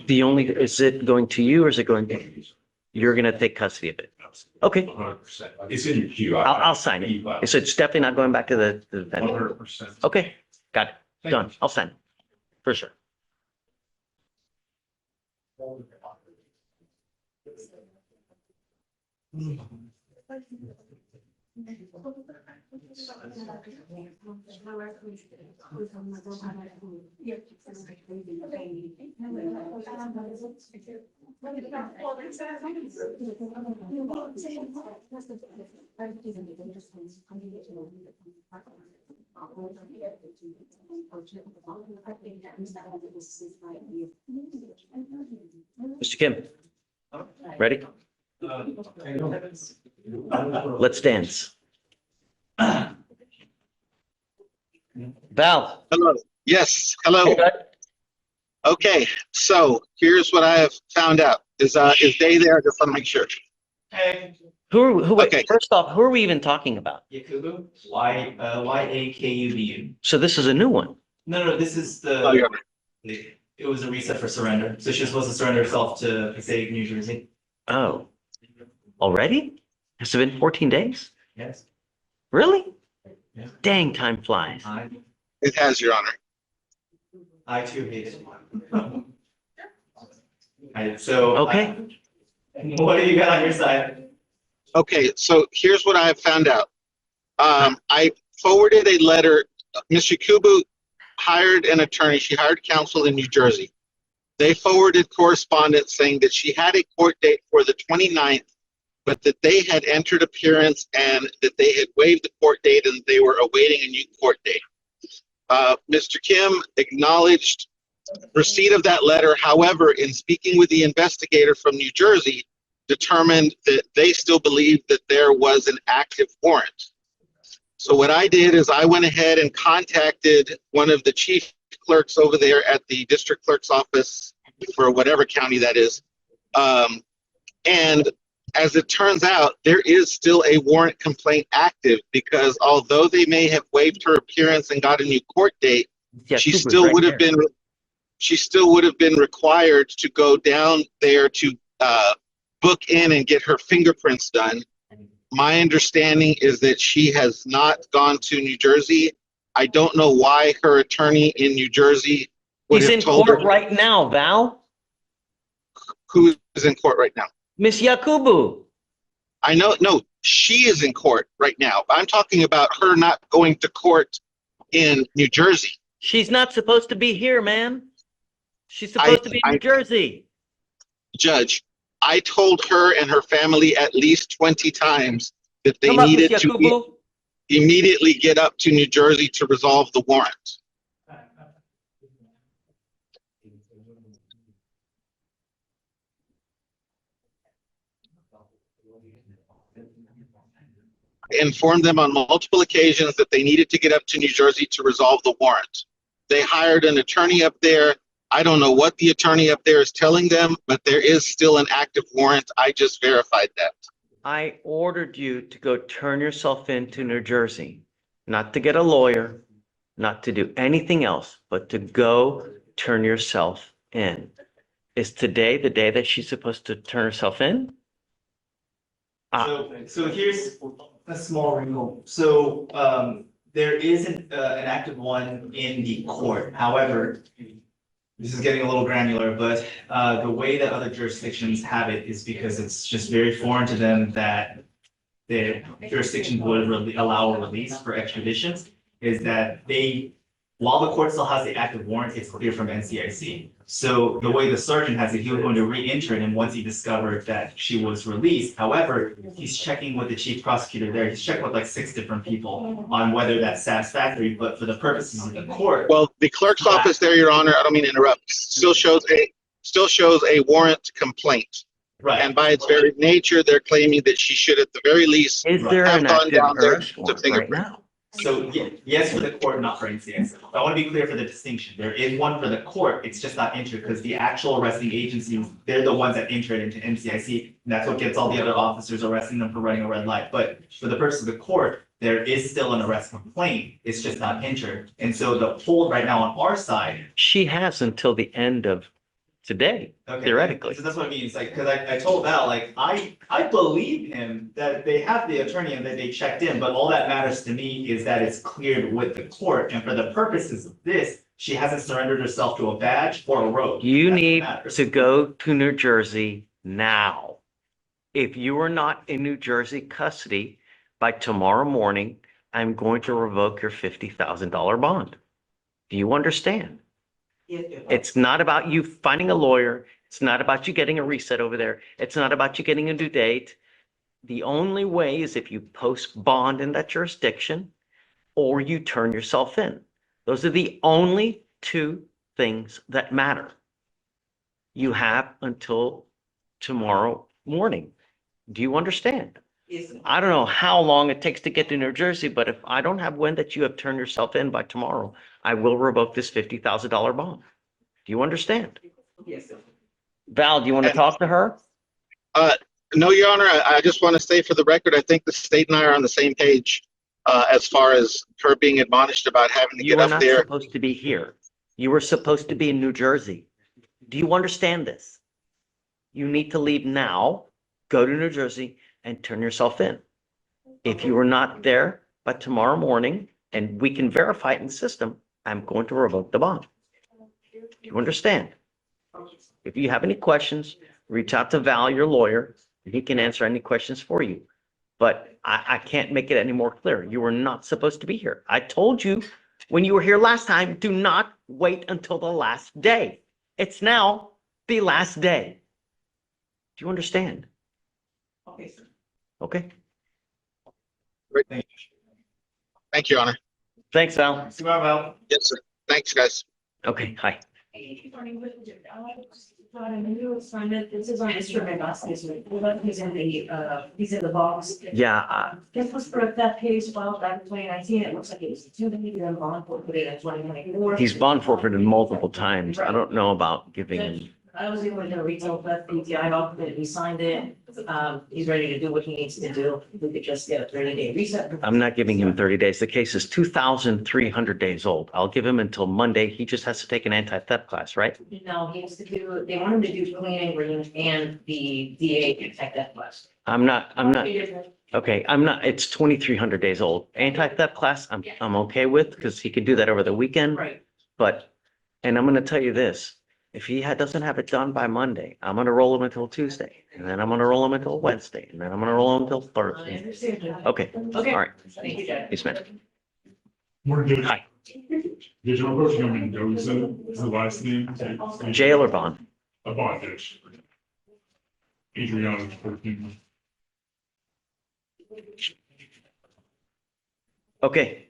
The only, is it going to you or is it going to, you're gonna take custody of it? Okay, 100%. It's in your queue. I'll sign it. So it's definitely not going back to the vendor. 100%. Okay, got it. Done. I'll sign it. For sure. Mr. Kim, ready? Let's dance. Val. Hello. Yes. Hello. Hey, bud. Okay. So here's what I have found out. Is Day there? I just want to make sure. Hey, Wait, Okay. first off, who are we even talking about? Yakubu, Yakubu. So this is a new one. No, this is Oh, yeah. it was a reset for surrender. So she was supposed to surrender herself to Passaic, New Jersey. Oh, already? Has it been 14 days? Yes. Really? Yeah. Dang, time flies. It has, Your Honor. I too hate it. Okay. What do you got on your side? Okay, so here's what I have found out. I forwarded a letter. Ms. Yakubu hired an attorney. She hired counsel in New Jersey. They forwarded correspondence saying that she had a court date for the 29th, but that they had entered appearance and that they had waived the court date and they were awaiting a new court date. Mr. Kim acknowledged receipt of that letter. However, in speaking with the investigator from New Jersey, determined that they still believed that there was an active warrant. So what I did is I went ahead and contacted one of the chief clerks over there at the district clerk's office for whatever county that is. And as it turns out, there is still a warrant complaint active because although they may have waived her appearance and got a new court date, she still would have been required to go down there to book in and get her fingerprints done. My understanding is that she has not gone to New Jersey. I don't know why her attorney in New Jersey would He's have in told court her. right now, Val. Who is in court right now? Miss Yakubu. I know, no, she is in court right now. I'm talking about her not going to court in New Jersey. She's not supposed to be here, man. She's supposed to be in New Jersey. Judge, I told her and her family at least 20 times that they Come up, Miss needed to Yakubu. immediately get up to New Jersey to resolve the warrant. Informed them on multiple occasions that they needed to get up to New Jersey to resolve the warrant. They hired an attorney up there. I don't know what the attorney up there is telling them, but there is still an active warrant. I just verified that. I ordered you to go turn yourself into New Jersey, not to get a lawyer, not to do anything else, but to go turn yourself in. Is today the day that she's supposed to turn herself in? So here's a small wrinkle. So there is an active one in the court. However, this is getting a little granular, but the way that other jurisdictions have it is because it's just very foreign to them that their jurisdiction would allow a release for extradition, is that while the court still has the active warrant, it's clear from NCIC. So the way the sergeant has it, he was going to re-enter it, and once he discovered that she was released, however, he's checking with the chief prosecutor there. He's checking with like 6 different people on whether that's satisfactory, but for the purposes of the court. Well, the clerk's office there, Your Honor, I don't mean to interrupt, still shows a warrant complaint. Right. And by its very nature, they're claiming that she should at the very least Is there have an gone active down there arrest to warrant right fingerprint. now? So yes, for the court, not for NCIC. I want to be clear for the distinction. There is one for the court. It's just not entered because the actual arresting agencies, they're the ones that enter it into NCIC. And that's what gets all the other officers arresting them for running a red light. But for the purpose of the court, there is still an arrest complaint. It's just not entered. And so the hold right now on our side. She has until the end of today, Okay, theoretically. so that's what I mean. It's like, because I told Val, like, I believe him that they have the attorney and that they checked in, but all that matters to me is that it's cleared with the court. And for the purposes of this, she hasn't surrendered herself to a badge or a robe. You That's what need matters. to go to New Jersey now. If you are not in New Jersey custody by tomorrow morning, I'm going to revoke your $50,000 bond. Do you understand? It's not about you finding a lawyer. It's not about you getting a reset over there. It's not about you getting a due date. The only way is if you post bond in that jurisdiction or you turn yourself in. Those are the only 2 things that matter. You have until tomorrow morning. Do you understand? I don't know how long it takes to get to New Jersey, but if I don't have when that you have turned yourself in by tomorrow, I will revoke this $50,000 bond. Do you understand? Yes, sir. Val, do you want to And- talk to her? No, Your Honor, I just want to say for the record, I think the state and I are on the same page as far as her being admonished about having to You get were up not there. supposed to be here. You were supposed to be in New Jersey. Do you understand this? You need to leave now, go to New Jersey and turn yourself in. If you are not there by tomorrow morning and we can verify it in the system, I'm going to revoke the bond. Do you understand? If you have any questions, reach out to Val, your lawyer, and he can answer any questions for you. But I can't make it any more clear. You were not supposed to be here. I told you when you were here last time, do not wait until the last day. It's now the last day. Do you understand? Okay, sir. Okay. Thank you, Your Honor. Thanks, Val. See you, Val. Yes, sir. Thanks, guys. Okay, hi. Got a new assignment. This is on instrument us this week. He's in the box. Yeah, This was for that page filed back in 2019. It looks like it was 2 million in bond forfeited in 2024. he's bond forfeited multiple times. I don't know about giving him. I was able to get a retail theft PTI off of it. He signed it. He's ready to do what he needs to do. We could just get a 30-day reset. I'm not giving him 30 days. The case is 2,300 days old. I'll give him until Monday. He just has to take an anti-theft class, right? No, he has to do, they want him to do cleaning, green, and the DA anti-theft class. I'm not, okay, it's 2,300 days old. Anti-theft class, I'm okay with because he can do that over the weekend. Right. But, and I'm gonna tell you this, if he doesn't have it done by Monday, I'm gonna roll him until Tuesday, and then I'm gonna roll him until Wednesday, and then I'm gonna roll him until I Thursday. understand that. Okay, Okay. all right. Thank you, Judge. Yes, ma'am. We're good. Hi. Did you approach him in Mendoza, is the last name? Jail or bond? A bond judge. Adrian, 14. Okay,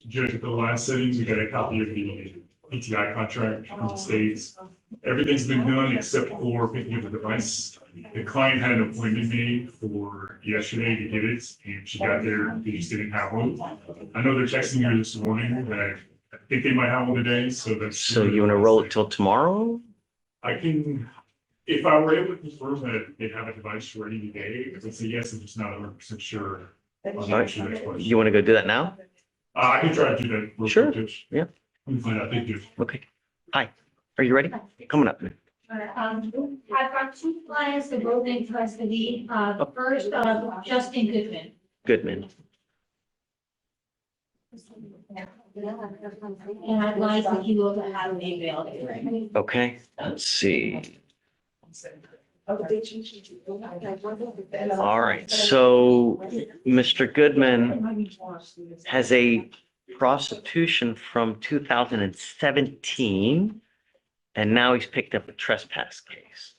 Judge, at the last setting, we got a copy of the PTI contract from the states. Everything's been done except for picking up the device. The client had an appointment made for yesterday to get it, and she got there, they just didn't have one. I know they're texting her this morning, but I think they might have one today, so that's. so you wanna roll it till tomorrow? I can, if I were able to confirm that they have a device ready today, I would say yes, I'm just not 100% sure. on the All answer to that right, question. you wanna go do that now? I can try to do that. real Sure. quick, Judge. Yeah. Let me find out, thank you. Okay. Hi, are you ready? Coming up. I've got 2 clients that both in custody. First, Justin Goodman. Goodman. And I'd like if you will have an email. Okay, let's see. All right, so Mr. Goodman has a prosecution from 2017, and now he's picked up a trespass case.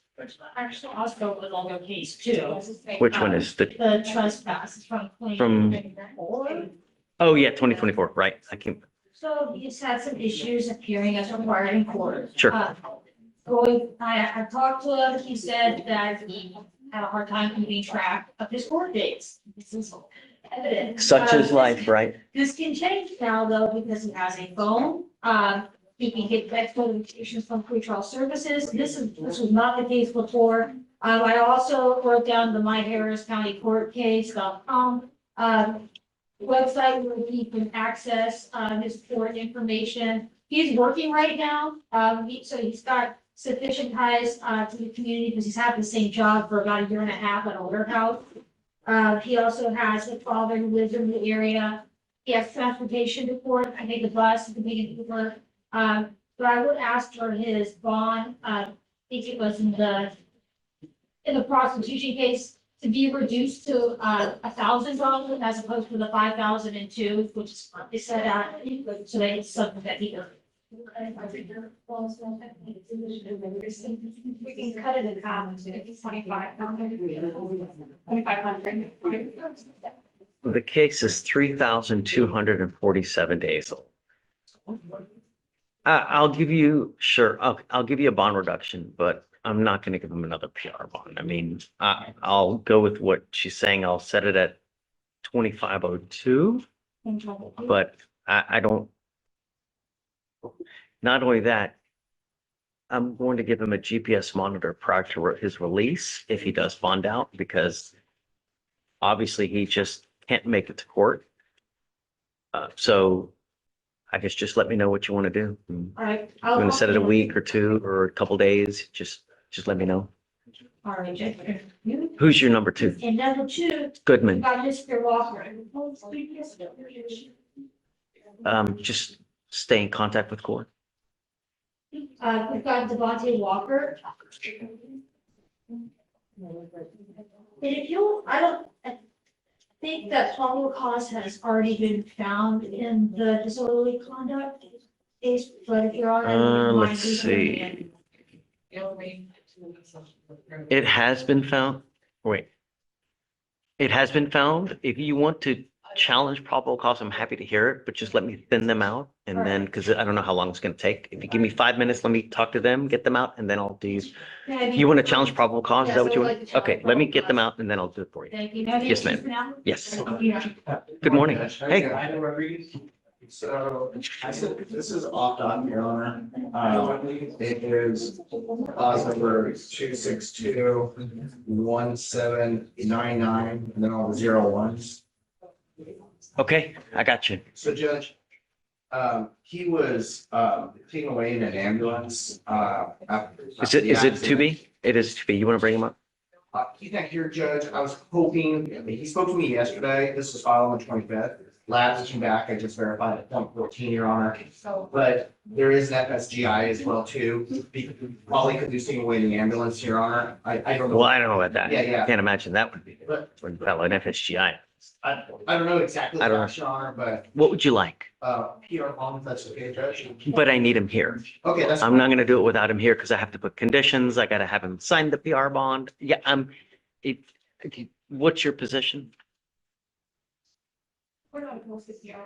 Actually, also with all their case too. Which one is the, The trespass from. From- 2024. oh yeah, 2024, right? I can, So he's had some issues appearing as required in court. Sure. I talked to him, he said that he had a hard time keeping track of his court dates. This is evident. such is life, right? This can change now though, because he has a phone, he can get text notifications from pretrial services. This was not the case before. I also wrote down the myharriscountycourtcase.com website where he can access, his court information. He's working right now, so he's got sufficient ties, to the community because he's had the same job for about 1.5 years at a warehouse. He also has a father who lives in the area. He has transportation to court. I think the bus to make it to work. But I would ask for his bond, I think it was in the prostitution case to be reduced to $1,000 as opposed to the 5,002, which is what they said so that it's something that he does. We can cut it in half to 2,500. The case is 3,247 days old. I'll give you, sure, I'll give you a bond reduction, but I'm not gonna give him another PR bond. I mean, I'll go with what she's saying. I'll set it at 2,502, but I don't. Not only that, I'm going to give him a GPS monitor prior to his release if he does bond out, because obviously he just can't make it to court. So I guess just let me know what you want to do. All right. I'm going to set it a week or two or a couple days. Just let me know. All right, Judge. Who's your number two? And number two, we Goodman. got Mr. Walker. Just stay in contact with court. We've got Devontae Walker. And if you, I think that probable cause has already been found in the disorderly conduct case, but if you're on. Let's see. It has been found. Wait. It has been found. If you want to challenge probable cause, I'm happy to hear it, but just let me thin them out. And then, because I don't know how long it's going to take. If you give me 5 minutes, let me talk to them, get them out, and then I'll do. You want to challenge probable cause? Is that what you want? Okay, let me get them out and then I'll do it for you. Thank you. Yes, ma'am. Yes. Good morning. Hey. So this is off on Your Honor. It is clause number 262-1799, and then all the 0 1s. Okay, I got you. So Judge, he was taken away in an ambulance. Is it to be? It is to be. You want to bring him up? He's not here, Judge. I was hoping, he spoke to me yesterday. This was filed on the 25th. Labs came back. I just verified at 14, Your Honor. But there is an FSGI as well too. Probably because he's taken away in the ambulance, Your Honor. I don't know. Well, I don't know about that. Yeah. Can't imagine that would be for an FSGI. I don't know exactly, I don't know. Your Honor, but What would you like? PR bond, if that's okay, Judge. But I need him here. Okay, that's. I'm not gonna do it without him here because I have to put conditions. I gotta have him sign the PR bond. Yeah, what's your position?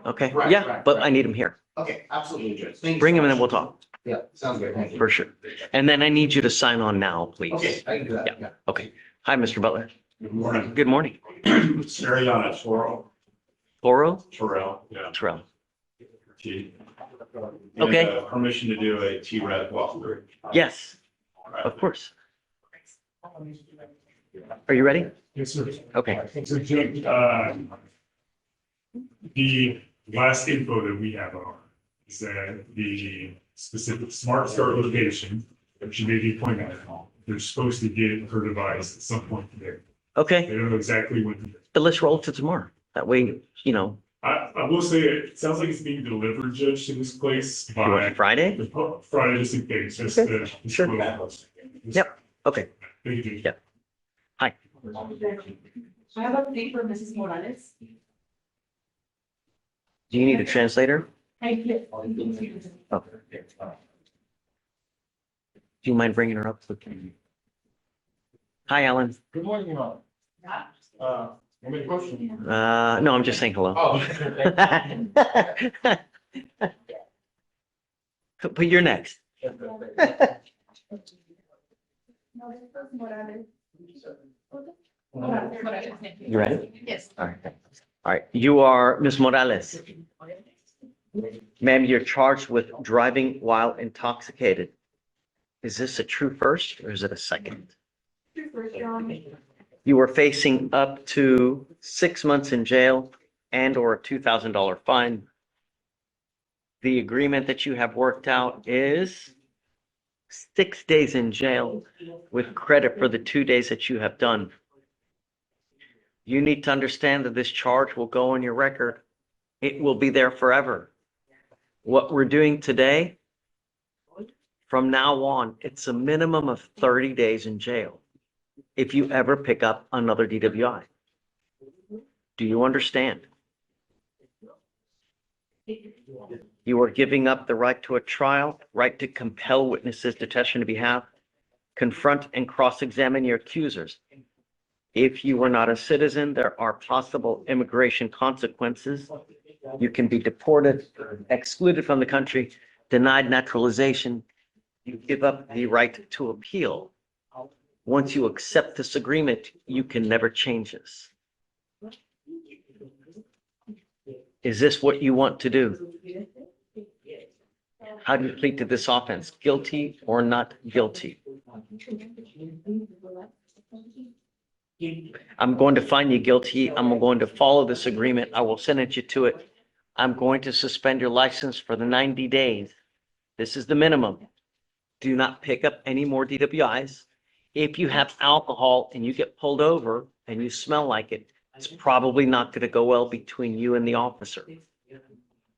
Okay, Right, yeah, right, but right. I need him here. Okay, absolutely, Judge. Thank you Bring so him and then much. we'll talk, Yeah, sounds good. Thank you. for sure. And then I need you to sign on now, please. Okay, I can do that. Yeah. Okay. Hi, Mr. Butler. Good morning. Good morning. Ariana Toro? Terrell, yeah. Terrell. T. Okay. And, permission to do a T-Red walkthrough. Yes, of course. Are you ready? Yes, sir. Okay. So, Judge, the last info that we have on is that the specific Smart Start location that she made the appointment at, they're supposed to get her device at some point today. Okay, They don't know exactly when. but let's roll to tomorrow. That way, I will say, it sounds like it's being delivered, Judge, to this place you want by Friday? Friday, just in case. Just, Okay, sure. Yep. Okay. Thank you, Judge. Yep. Hi. I have a thing for Mrs. Morales. Do you need a translator? Thank you. Oh. Do you mind bringing her up? Hi, Alan. Good morning, Your Honor. Any question? No, I'm just saying hello. Oh. But you're next. You ready? Yes. All right. All right. You are Ms. Morales. Ma'am, you're charged with driving while intoxicated. Is this a true first or is it a second? You are facing up to 6 months in jail and or a $2,000 fine. The agreement that you have worked out is 6 days in jail with credit for the 2 days that you have done. You need to understand that this charge will go on your record. It will be there forever. What we're doing today, from now on, it's a minimum of 30 days in jail if you ever pick up another DWI. Do you understand? You are giving up the right to a trial, right to compel witnesses to testify on behalf, confront and cross-examine your accusers. If you are not a citizen, there are possible immigration consequences. You can be deported, excluded from the country, denied naturalization. You give up the right to appeal. Once you accept this agreement, you can never change this. Is this what you want to do? How do you plead to this offense? Guilty or not guilty? I'm going to find you guilty. I'm going to follow this agreement. I will sentence you to it. I'm going to suspend your license for the 90 days. This is the minimum. Do not pick up any more DWIs. If you have alcohol and you get pulled over and you smell like it, it's probably not going to go well between you and the officer.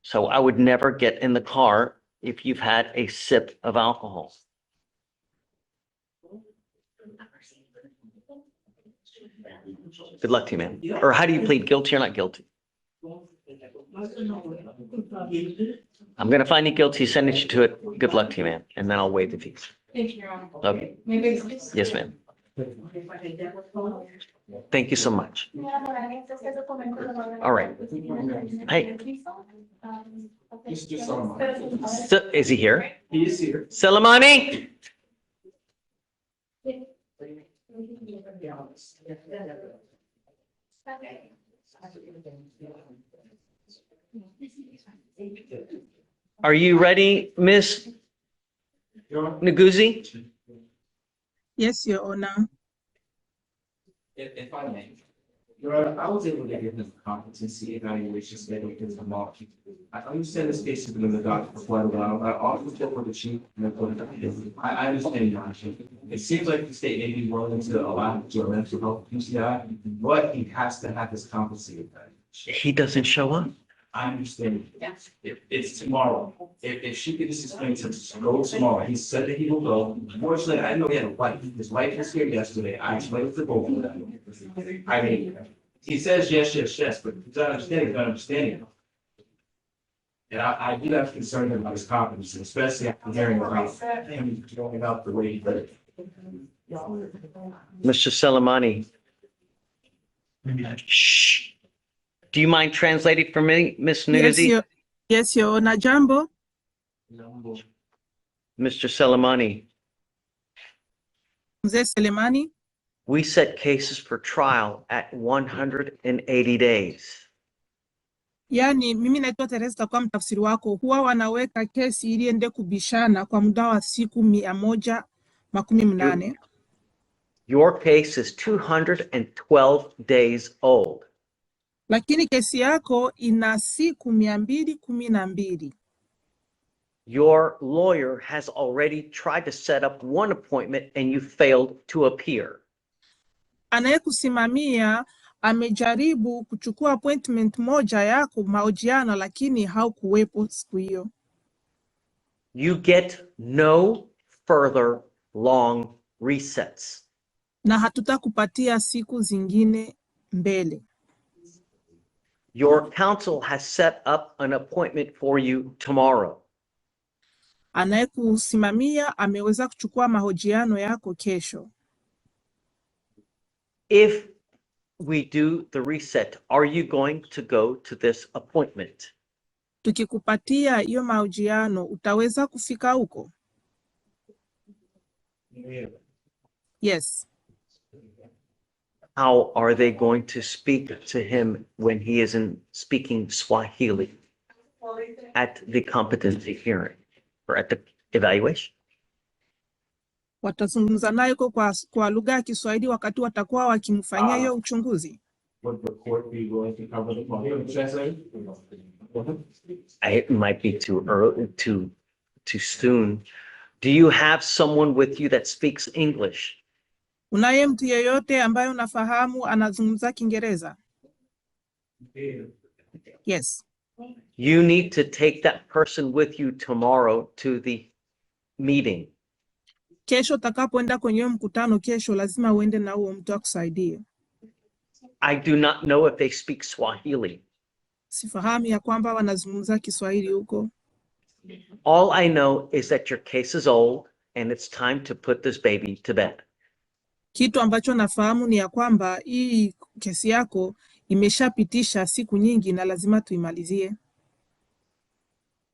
So I would never get in the car if you've had a sip of alcohol. Good luck to you, man. Or how do you plead, guilty or not guilty? I'm going to find you guilty, sentence you to it. Good luck to you, man. And then I'll waive the fees. Thank you, Your Honor. Okay. Yes, ma'am. Thank you so much. All right. Hey. So, is he here? He is here. Salamani? Are you ready, Miss Nguzi? Yes, Your Honor. If I may, Your Honor, I was able to get his competency evaluation schedule because I'm off. I understand this case has been in the docket for quite a while. I often spoke with the chief and I understand your Honor. It seems like the state may be willing to allow him to do a mental health PCI, but he has to have his competency evaluation. He doesn't show up. I understand. It's tomorrow. If she could just explain to him, go tomorrow. He said that he will go. Unfortunately, I know he had a wife. His wife was here yesterday. I explained to both of them. I mean, he says yes, yes, yes, but he's not understanding, he's not understanding. And I do have concern about his competence, especially after hearing about him going out the way he did. Mr. Salamani. Shh. Do you mind translating for me, Miss Nguzi? Yes, Your Honor. Jambo. Mr. Salamani. Mzee Selemani. We set cases for trial at 180 days. Yani, mimi naitwa Teresa kwa mtafsiri wako. Huwa wanaweka kesi ili ende kubishana kwa muda wa siku 180. Your case is 212 days old. Lakini kesi yako ina siku 212. Your lawyer has already tried to set up one appointment and you failed to appear. Anayekusimamia amejaribu kuchukua appointment moja yako mahojiano lakini haukuwepo siku hiyo. You get no further long resets. Na hatutakupatia siku zingine mbele. Your counsel has set up an appointment for you tomorrow. Anayekusimamia ameweza kuchukua mahojiano yako kesho. If we do the reset, are you going to go to this appointment? Tukikupatia hiyo mahojiano, utaweza kufika huko? Yes. How are they going to speak to him when he isn't speaking Swahili at the competency hearing or at the evaluation? Watazungumza naye kwa lugha ya Kiswahili wakati watakuwa wakimfanyia hiyo uchunguzi. Would the court be willing to cover the translator? It might be too early, too soon. Do you have someone with you that speaks English? Unaye mtu yeyote ambaye unafahamu anazungumza Kiingereza? Yes. You need to take that person with you tomorrow to the meeting. Kesho utakapoenda kwenye mkutano kesho lazima uende na huo mtu akusaidie. I do not know if they speak Swahili. Sifahamu ya kwamba wanazungumza Kiswahili huko. All I know is that your case is old and it's time to put this baby to bed. Kitu ambacho nafahamu ni ya kwamba hii kesi yako imeshapitisha siku nyingi na lazima tuimalizie.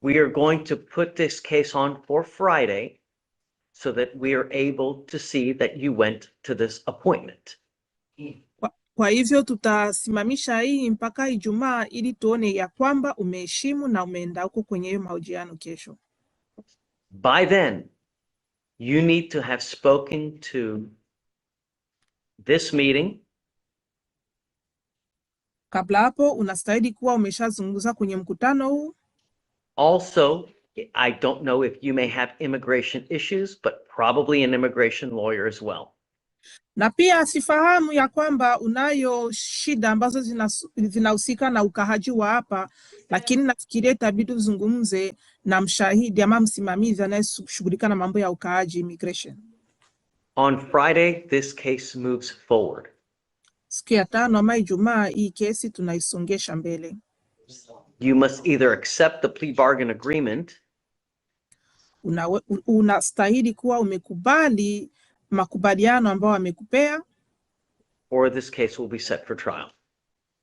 We are going to put this case on for Friday so that we are able to see that you went to this appointment. Kwa hivyo tutasimamisha hii mpaka Ijumaa ili tuone ya kwamba umeheshimu na umeenda huko kwenye hiyo mahojiano kesho. By then, you need to have spoken to this meeting, Kabla hapo unastahili kuwa umeshazungumza kwenye mkutano huu. also, I don't know if you may have immigration issues, but probably an immigration lawyer as well. Na pia sifahamu ya kwamba unayo shida ambazo zinahusika na ukahaji wa hapa, lakini nafikiria itabidi uzungumze na mshahidi ama msimamizi anayeshughulika na mambo ya ukahaji immigration. On Friday, this case moves forward. Siku ya tano ama Ijumaa hii kesi tunaisongesha mbele. You must either accept the plea bargain agreement Unastahili kuwa umekubali makubaliano ambao wamekupea, or this case will be set for trial.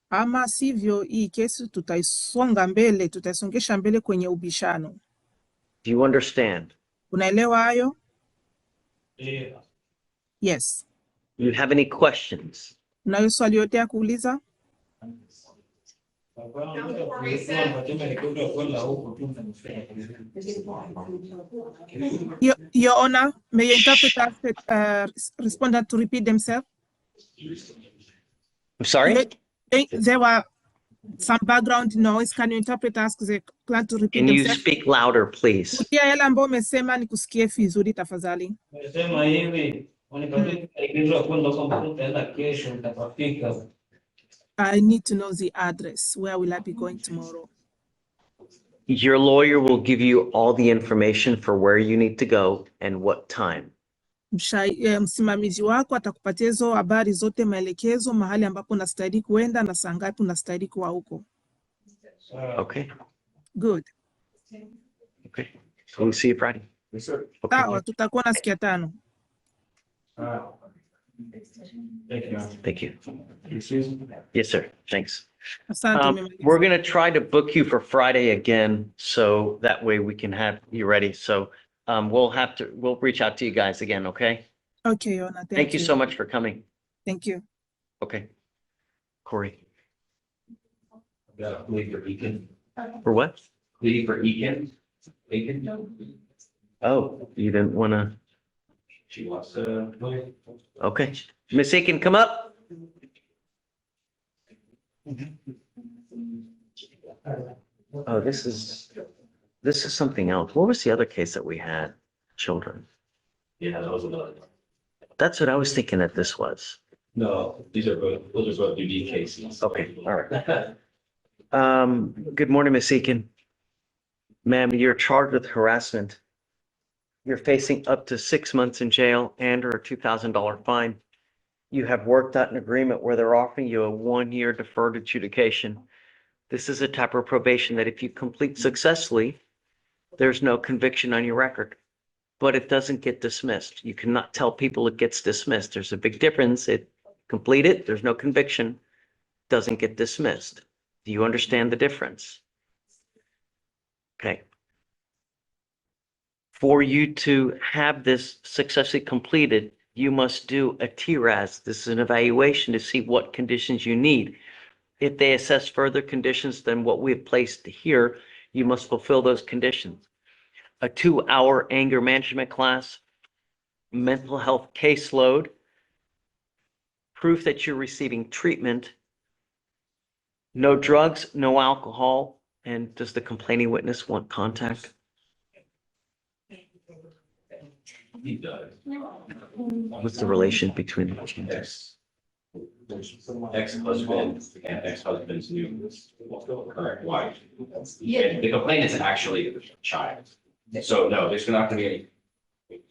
ama sivyo hii kesi tutaisongesha mbele kwenye ubishano. Do you understand? Unaelewa hayo? Yeah. Yes. Do you have any questions? Unayo swali yote ya kuuliza? Your Honor, may your interpreter respondent to repeat themselves? I'm sorry? There were some background noise. Can you interpret ask the client to repeat Can you themselves? speak louder, please? Kutia yale ambayo umesema nikusikie vizuri tafadhali. I need to know the address. Where will I be going tomorrow? Your lawyer will give you all the information for where you need to go and what time. Msimamizi wako atakupatia hizo habari zote, maelekezo, mahali ambapo unastahili kuenda na saa ngapi unastahili kuwa huko. Okay. Good. Okay. So we'll see you Friday. Yes, sir. Okay. Sawa, tutakuwa na siku ya tano. Thank you. Thank you. Yes, sir. Thanks. Asante. We're going to try to book you for Friday again, so that way we can have you ready. So we'll reach out to you guys again, okay? Okay, Your Honor. Thank you so much for coming. Thank you. Okay. Corey. Got a plea for Eakin. For what? Plea for Eakin. Eakin? Oh, you didn't want to. She wants to. Okay. Miss Aiken, come up. Oh, this is something else. What was the other case that we had? Children. Yeah, that was another. That's what I was thinking that this was. No, those are both unique cases. Okay, all right. Good morning, Miss Aiken. Ma'am, you're charged with harassment. You're facing up to 6 months in jail and or a $2,000 fine. You have worked out an agreement where they're offering you a 1-year deferred adjudication. This is a type of probation that if you complete successfully, there's no conviction on your record, but it doesn't get dismissed. You cannot tell people it gets dismissed. There's a big difference. It complete it, there's no conviction, doesn't get dismissed. Do you understand the difference? Okay. For you to have this successfully completed, you must do a TRAS. This is an evaluation to see what conditions you need. If they assess further conditions than what we have placed here, you must fulfill those conditions. A 2-hour anger management class, mental health caseload, proof that you're receiving treatment, no drugs, no alcohol, and does the complaining witness want contact? He does. What's the relation between the two? Ex-husband and ex-husband's new current wife. And the complaint is actually a child. So no, there's not gonna be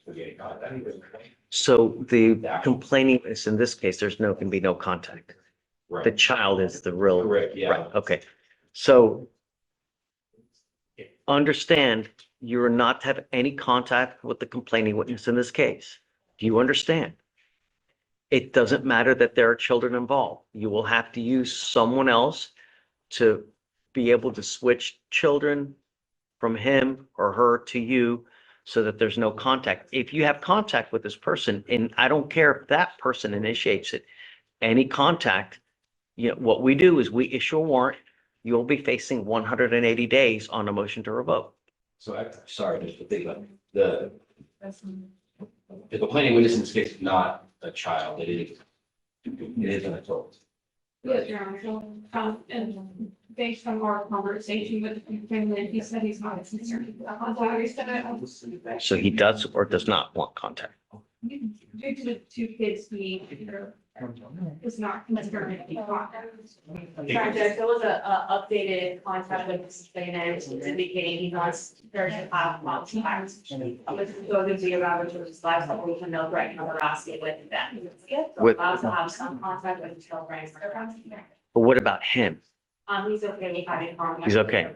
any contact. So the complaining witness, in this case, there's can be no contact. Right. The child is the real. Correct, yeah. Right, okay. So understand you're not to have any contact with the complaining witness in this case. Do you understand? It doesn't matter that there are children involved. You will have to use someone else to be able to switch children from him or her to you so that there's no contact. If you have contact with this person, and I don't care if that person initiates it, any contact, what we do is we issue a warrant. You'll be facing 180 days on a motion to revoke. So sorry, just to think about the complaining witness in this case is not a child, it is an adult. Yes, Your Honor, so, and based on our conversation with the complainant, he said he's not concerned about contact. So he does or does not want contact. Due to the two kids being here, is not concerned about contact. Judge, there was a updated contract with the complainant indicating he wants there to have contact. Which is going to be around his life, so we can know right now we're asking with them. So With- allows to have some contact with his girlfriend. But what about him? He's okay with having contact. He's okay.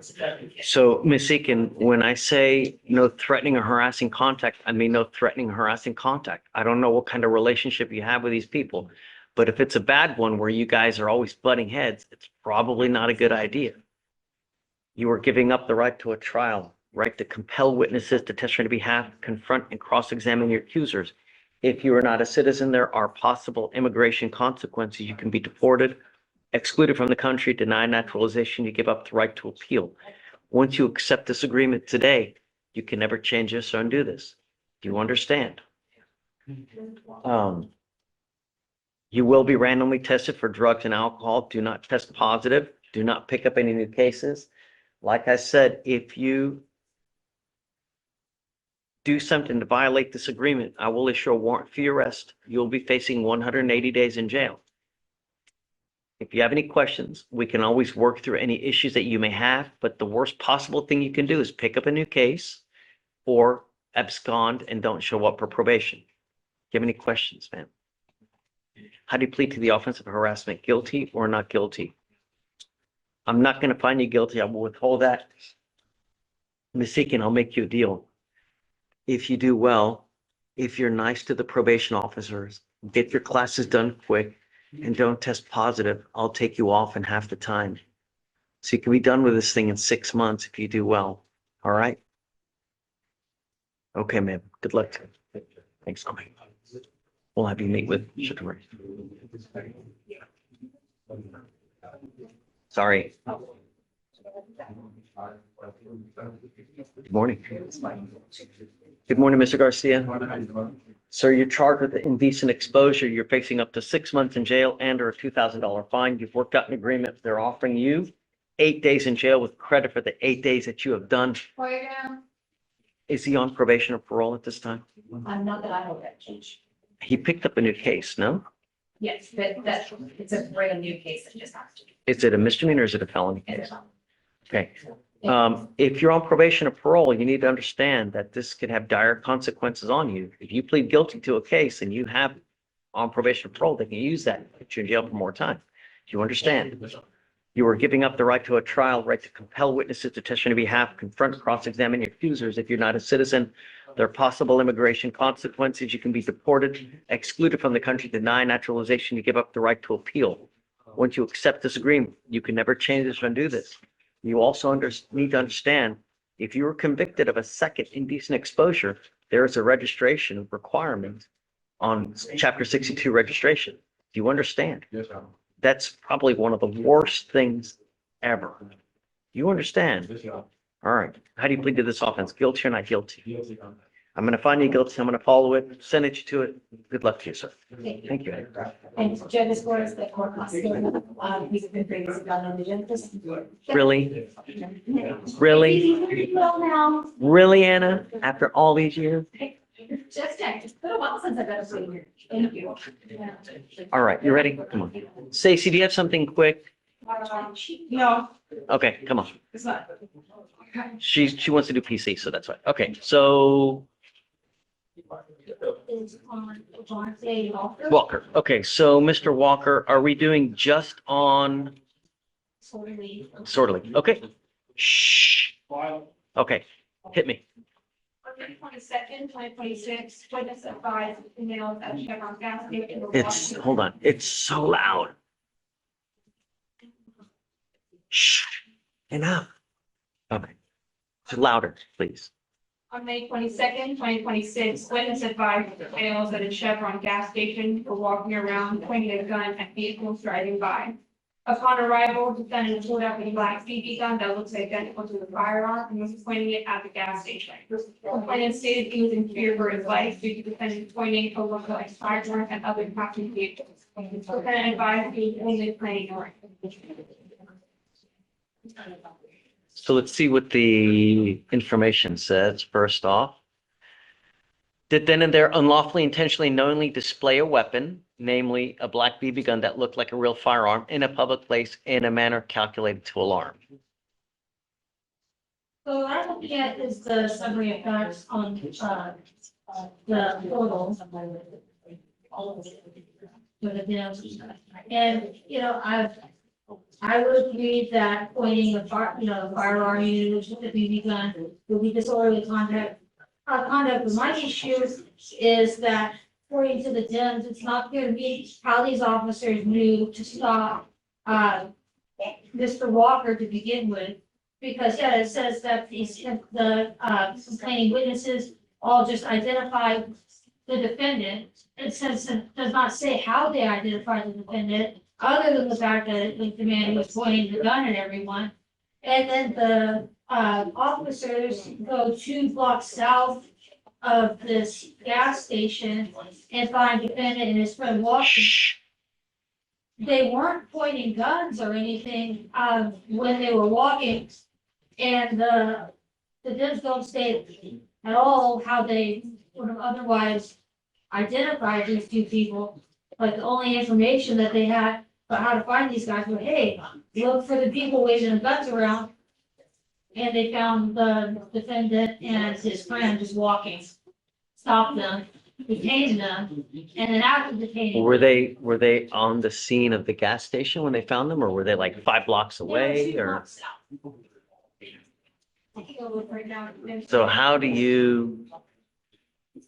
So, Ms. Eakin, when I say no threatening or harassing contact, I mean no threatening or harassing contact. I don't know what kind of relationship you have with these people, but if it's a bad one where you guys are always butting heads, it's probably not a good idea. You are giving up the right to a trial, right to compel witnesses to testify on your behalf, confront and cross-examine your accusers. If you are not a citizen, there are possible immigration consequences. You can be deported, excluded from the country, denied naturalization, you give up the right to appeal. Once you accept this agreement today, you can never change this or undo this. Do you understand? You will be randomly tested for drugs and alcohol. Do not test positive. Do not pick up any new cases. Like I said, if you do something to violate this agreement, I will issue a warrant for your arrest. You'll be facing 180 days in jail. If you have any questions, we can always work through any issues that you may have, but the worst possible thing you can do is pick up a new case or abscond and don't show up for probation. Do you have any questions, ma'am? How do you plead to the offense of harassment? Guilty or not guilty? I'm not going to find you guilty. I will withhold that. Ms. Eakin, I'll make you a deal. If you do well, if you're nice to the probation officers, get your classes done quick, and don't test positive, I'll take you off in half the time. So you can be done with this thing in 6 months if you do well. All right? Okay, ma'am. Good luck to you. Thanks. We'll have you meet with Shatori. Sorry. Good morning. Good morning, Mr. Garcia. Sir, you're charged with indecent exposure. You're facing up to 6 months in jail and or a $2,000 fine. You've worked out an agreement. They're offering you 8 days in jail with credit for the 8 days that you have done. Quiet down. Is he on probation or parole at this time? I'm not that I know that, Judge. He picked up a new case, no? Yes, but it's a brand new case that just happened. Is it a misdemeanor or is it a felony case? Okay. If you're on probation or parole, you need to understand that this could have dire consequences on you. If you plead guilty to a case and you have on probation or parole, they can use that, put you in jail for more time. Do you understand? You are giving up the right to a trial, right to compel witnesses to testify on your behalf, confront, cross-examine your accusers. If you're not a citizen, there are possible immigration consequences. You can be deported, excluded from the country, denied naturalization. You give up the right to appeal. Once you accept this agreement, you can never change this or undo this. You also need to understand, if you were convicted of a second indecent exposure, there is a registration requirement on Chapter 62 registration. Do you understand? Yes, sir. That's probably one of the worst things ever. You understand? Yes, sir. All right. How do you plead to this offense? Guilty or not guilty? Guilty. I'm going to find you guilty. I'm going to follow it, send it to it. Good luck to you, sir. Thank you. And Judge, as far as the court custodian, he's been previously done indigent. Really? Really? Well, now, Really, Anna? After all these years? just check, it's been a while since I've been a senior. Thank you. All right, you ready? Come on. Stacy, do you have something quick? No, Okay, come on. it's not. She wants to do PC, so that's why. Okay, so Is on a Walker. Okay, so Mr. Walker, are we doing just on Sortley? Okay. Shh. Okay, hit me. On May 22nd, 2026, witness advised females at Chevron gas station. Hold on, it's so loud. Shh, enough. Okay, just louder, please. On May 22nd, 2026, witness advised females at a Chevron gas station were walking around pointing a gun at vehicles driving by. Upon arrival, defendant pulled out a black BB gun that looks identical to the firearm and was pointing it at the gas station. Complainant stated he was in fear for his life due to defendant pointing a lookalike firearm at other passing vehicles. Defendant advised he was only planning on. So let's see what the information says. First off, did then and there unlawfully, intentionally, knowingly display a weapon, namely a black BB gun that looked like a real firearm in a public place in a manner calculated to alarm. So what I'm looking at is the summary of facts on, the portal. And, I would read that pointing a firearm used with a BB gun would be disorderly conduct. Conduct, but my issue is that according to the DIMS, it's not clear to me how these officers knew to stop, Mr. Walker to begin with. Because, yeah, it says that the complaining witnesses all just identified the defendant. It says, it does not say how they identified the defendant, other than the fact that the man was pointing the gun at everyone. And then the officers go 2 blocks south of this gas station and find defendant and his friend walking. They weren't pointing guns or anything when they were walking. And the DIMS don't state at all how they would have otherwise identified these 2 people. Like the only information that they had about how to find these guys was, hey, look for the people waving the guns around. And they found the defendant and his friend just walking. Stopped them, detained them, and then after detaining. Were they on the scene of the gas station when they found them, or were they like 5 blocks away, or? So how do you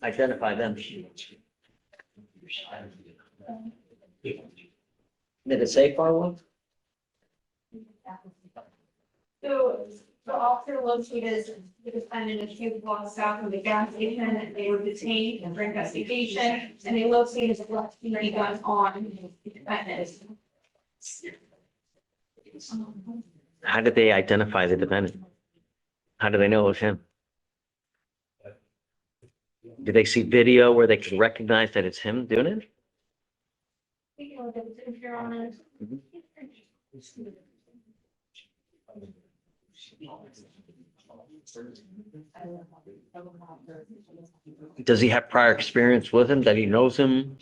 identify them? Did it say far one? So the officer located the defendant a few blocks south of the gas station, and they were detained for investigation, and they located the black BB gun on the defendant. How did they identify the defendant? How do they know it was him? Did they see video where they could recognize that it's him doing it? Does he have prior experience with him, that he knows him?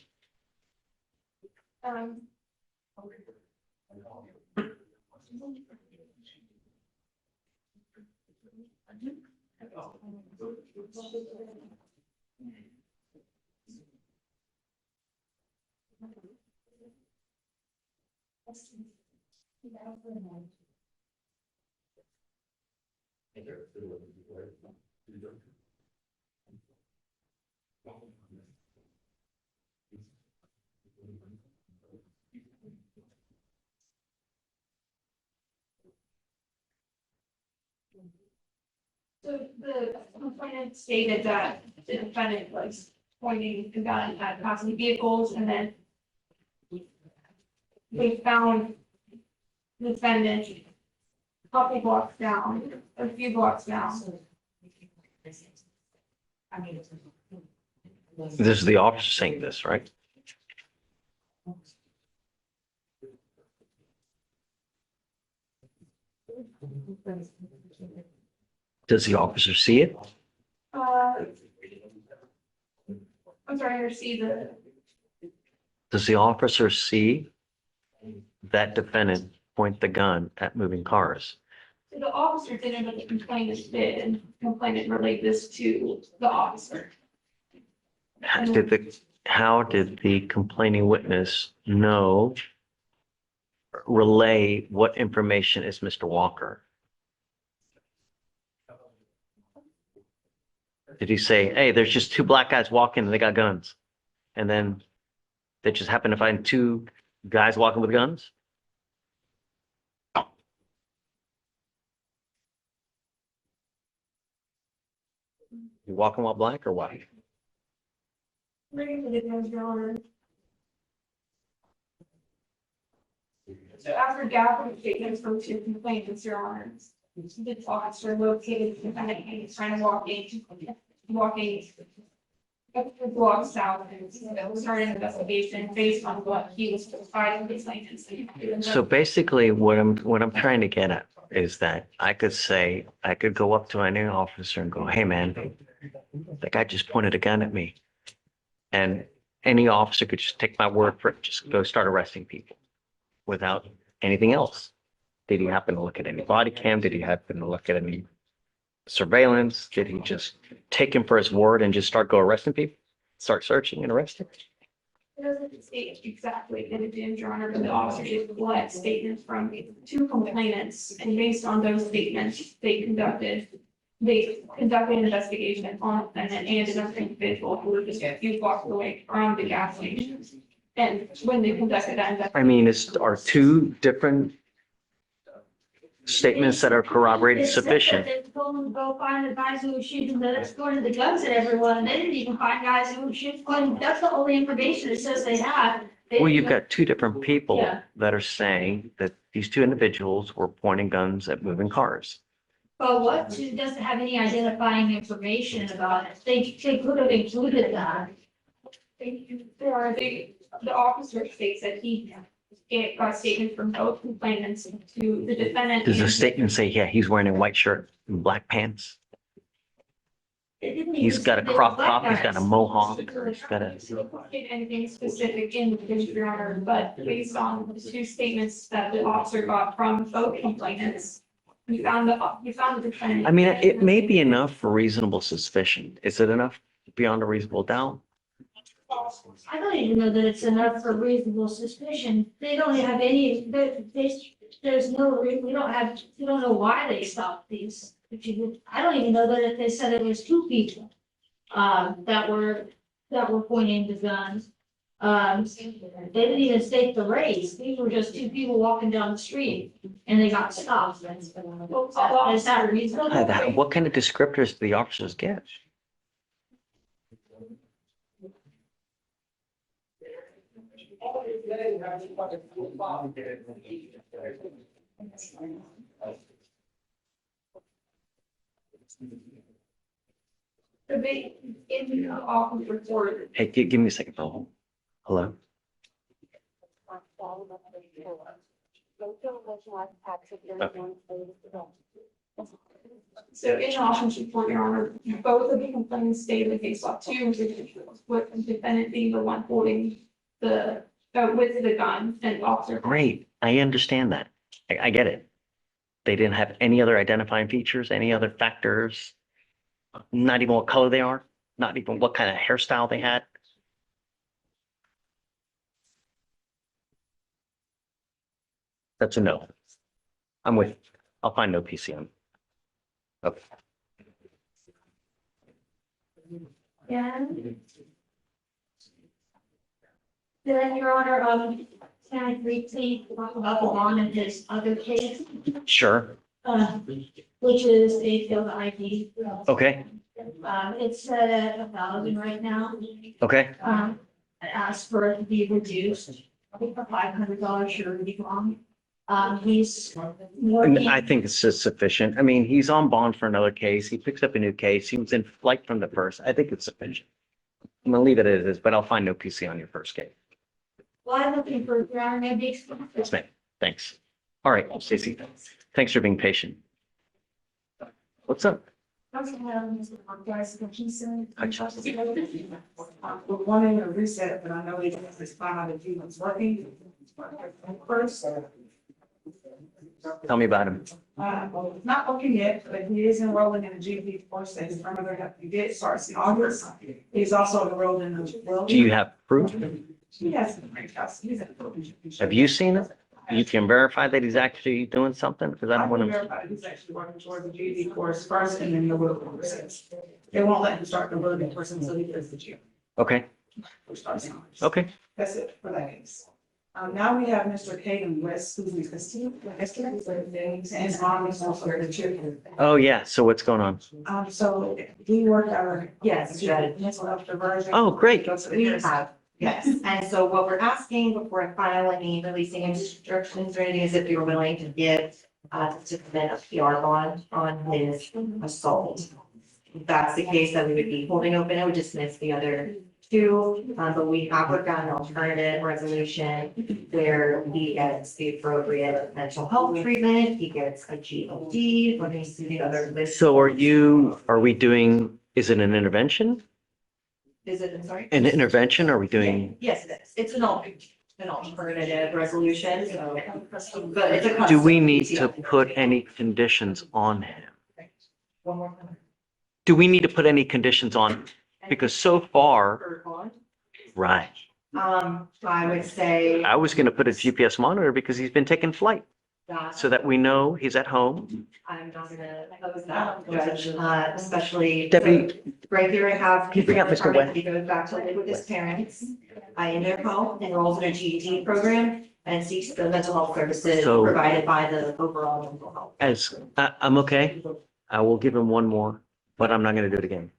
So the complainant stated that the defendant was pointing the gun at passing vehicles, and then they found the defendant a couple blocks down, a few blocks down. This is the officer saying this, right? Does the officer see it? I'm sorry, I see the. Does the officer see that defendant point the gun at moving cars? So the officer didn't, but the complainant did, and complainant relayed this to the officer. How did the complaining witness relay what information is Mr. Walker? Did he say, hey, there's just 2 black guys walking and they got guns? And then they just happen to find 2 guys walking with guns? You walking while black or what? So after gathering statements from two complainants, Your Honor, the officer located the defendant and he's trying to walking a few blocks south and started an investigation based on what he was providing the complainants. So basically, what I'm trying to get at is that I could go up to any officer and go, hey, man, that guy just pointed a gun at me. And any officer could just take my word for it, just go start arresting people without anything else. Did he happen to look at any body cam? Did he happen to look at any surveillance? Did he just take him for his word and just start arresting people? Start searching and arresting? It doesn't state exactly that it did, Your Honor, but the officer did collect statements from two complainants, and based on those statements, they conducted an investigation on an another individual who was just a few blocks away from the gas station. And when they conducted that investigation. I mean, are two different statements that are corroborated sufficient? They told them to go find the guys who were shooting the guns at everyone, and they didn't even find guys who were shooting, that's the only information it says they had. Well, you've got two different people Yeah. that are saying that these two individuals were pointing guns at moving cars. But what doesn't have any identifying information about it, they could have included that. The officer states that he got statements from both complainants to the defendant. Does the statement say, yeah, he's wearing a white shirt and black pants? It didn't He's even got a say they crop were top, black he's got a guys. mohawk, or he's got a. Anything specific in the Your Honor, but based on the two statements that the officer got from both complainants, you found the defendant. I mean, it may be enough for reasonable suspicion. Is it enough beyond a reasonable doubt? I don't even know that it's enough for reasonable suspicion. They don't have any, there's no, we don't know why they stopped these. I don't even know that if they said it was two people, that were pointing the guns. They didn't even state the race. These were just two people walking down the street and they got stopped. Is that reasonable? What kind of descriptors do the officers get? In the office report. Hey, give me a second, bro. Hello? So in the office report, Your Honor, both of the complainants stated that they saw two individuals, with the defendant being the one holding with the gun and officer. Great, I understand that. I get it. They didn't have any other identifying features, any other factors, not even what color they are, not even what kind of hairstyle they had. That's a no. I'm with, I'll find no PCM. Okay. Yeah. Then, Your Honor, can I briefly talk about the bond in his other case? Sure. Which is a field ID. Okay. It's set at 1,000 right now. Okay. I asked for it to be reduced, I think for $500 surety bond. He's And working. I think it's just sufficient. I mean, he's on bond for another case. He picks up a new case. He was in flight from the first. I think it's sufficient. I'm gonna leave it as is, but I'll find no PC on your first case. Well, I'm looking for ground maybe. Yes, ma'am. Thanks. All right, Stacy. Thanks for being patient. What's up? We're wanting a reset, but I know they just find out if he was working. First, Tell me about him. not working yet, but he is enrolling in the GP course that his grandmother, he did start in August. He's also enrolled in the. Do you have proof? He has some great house. He's at. Have you seen it? You can verify that he's actually doing something? Because I I don't want can him. verify he's actually working toward the GD course first and then the will course. They won't let him start the will course until he does the GD. Okay, Which starts in August. okay. That's it for that case. Now we have Mr. Caden West, who's in custody, and his mom is also the children. Oh, yeah. So what's going on? So we work our, yes, mental health diversion. Oh, great. We have Yes, and so what we're asking before filing, releasing instructions or anything is if you're willing to give, to submit a PR bond on his assault. If that's the case, then we would be holding open, I would dismiss the other two, but we have worked on an alternative resolution where he gets the appropriate mental health treatment, he gets a GOD, when he's to the other list. So are we doing, is it an intervention? Is it, I'm sorry? An intervention? Are we doing, Yes, it is. It's an alternative resolution, so, but it's a. do we need to put any conditions on him? One more time. Do we need to put any conditions on? Because so far, right, I would say. I was gonna put a GPS monitor because he's been taking flight so that we know he's at home. I'm not gonna oppose that, Judge, especially. Deputy, Right here I have. Can you bring up Mr. West? He goes back to live with his parents, in their home, enrolls in a GED program, and seeks the mental health services So- provided by the overall mental health. I'm okay. I will give him one more, but I'm not gonna do it again.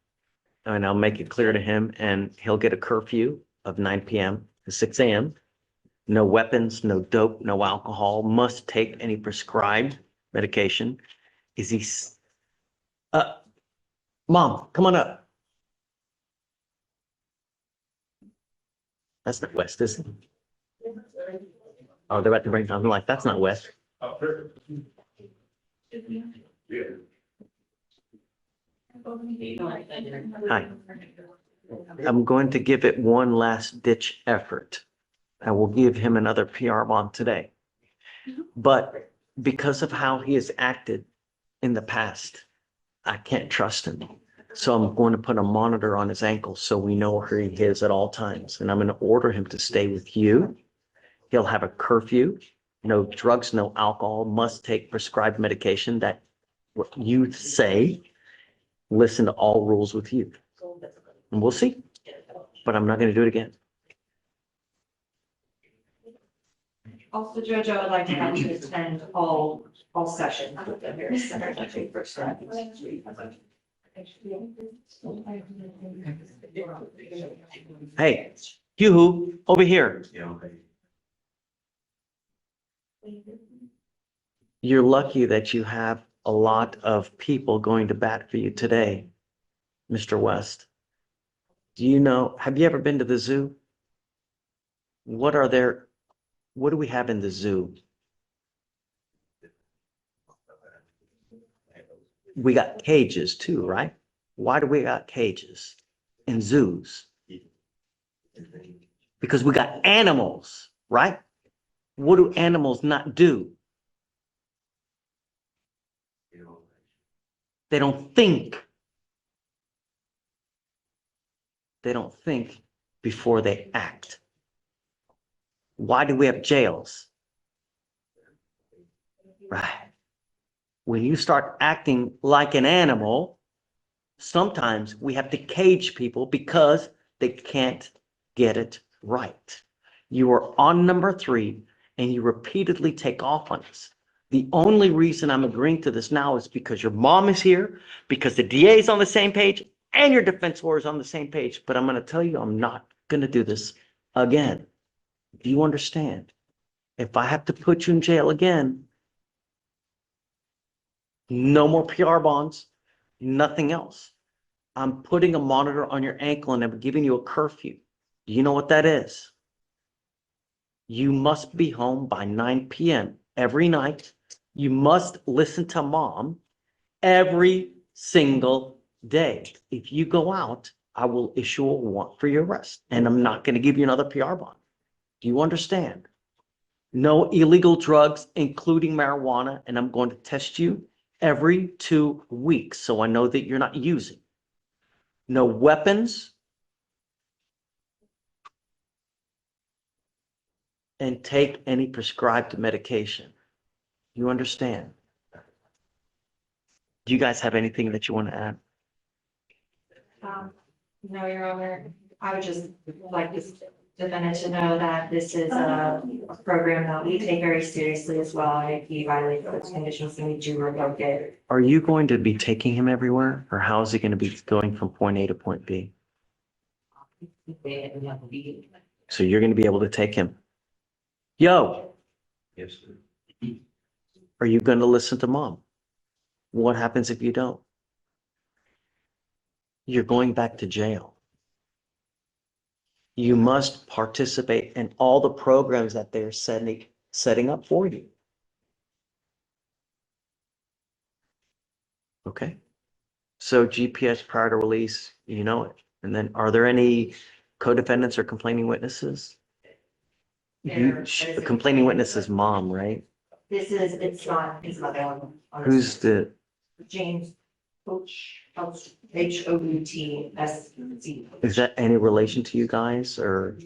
And I'll make it clear to him and he'll get a curfew of 9 PM to 6 AM. No weapons, no dope, no alcohol, must take any prescribed medication. Is he, Mom, come on up. That's not West, is it? Oh, they're about to bring, I'm like, that's not West. Hi. I'm going to give it one last ditch effort. I will give him another PR bond today. But because of how he has acted in the past, I can't trust him. So I'm going to put a monitor on his ankle so we know where he is at all times. And I'm going to order him to stay with you. He'll have a curfew, no drugs, no alcohol, must take prescribed medication that what you say, listen to all rules with you. And we'll see. But I'm not going to do it again. Also, Judge, I would like to have you attend all sessions with the various centers, I think, first. Hey, you over here. You're lucky that you have a lot of people going to bat for you today, Mr. West. Do you know, have you ever been to the zoo? What do we have in the zoo? We got cages too, right? Why do we got cages in zoos? Because we got animals, right? What do animals not do? They don't think. They don't think before they act. Why do we have jails? Right. When you start acting like an animal, sometimes we have to cage people because they can't get it right. You are on number 3 and you repeatedly take off on us. The only reason I'm agreeing to this now is because your mom is here, because the DA is on the same page, and your defense lawyer is on the same page. But I'm going to tell you, I'm not going to do this again. Do you understand? If I have to put you in jail again, no more PR bonds, nothing else. I'm putting a monitor on your ankle and I'm giving you a curfew. Do you know what that is? You must be home by 9 PM every night. You must listen to mom every single day. If you go out, I will issue a warrant for your arrest and I'm not going to give you another PR bond. Do you understand? No illegal drugs, including marijuana, and I'm going to test you every 2 weeks so I know that you're not using. No weapons. And take any prescribed medication. You understand? Do you guys have anything that you want to add? No, Your Honor, I would just like this defendant to know that this is a program that we take very seriously as well. If he violates those conditions, then we do revoke it. Are you going to be taking him everywhere, or how is he going to be going from point A to point B? So you're going to be able to take him. Yo, Yes. are you going to listen to mom? What happens if you don't? You're going back to jail. You must participate in all the programs that they're setting up for you. Okay? So GPS prior to release, you know it. And then are there any co-defendants or complaining witnesses? The complaining witness is mom, right? It's not there. Who's the, James Houtsc. is that any relation to you guys or?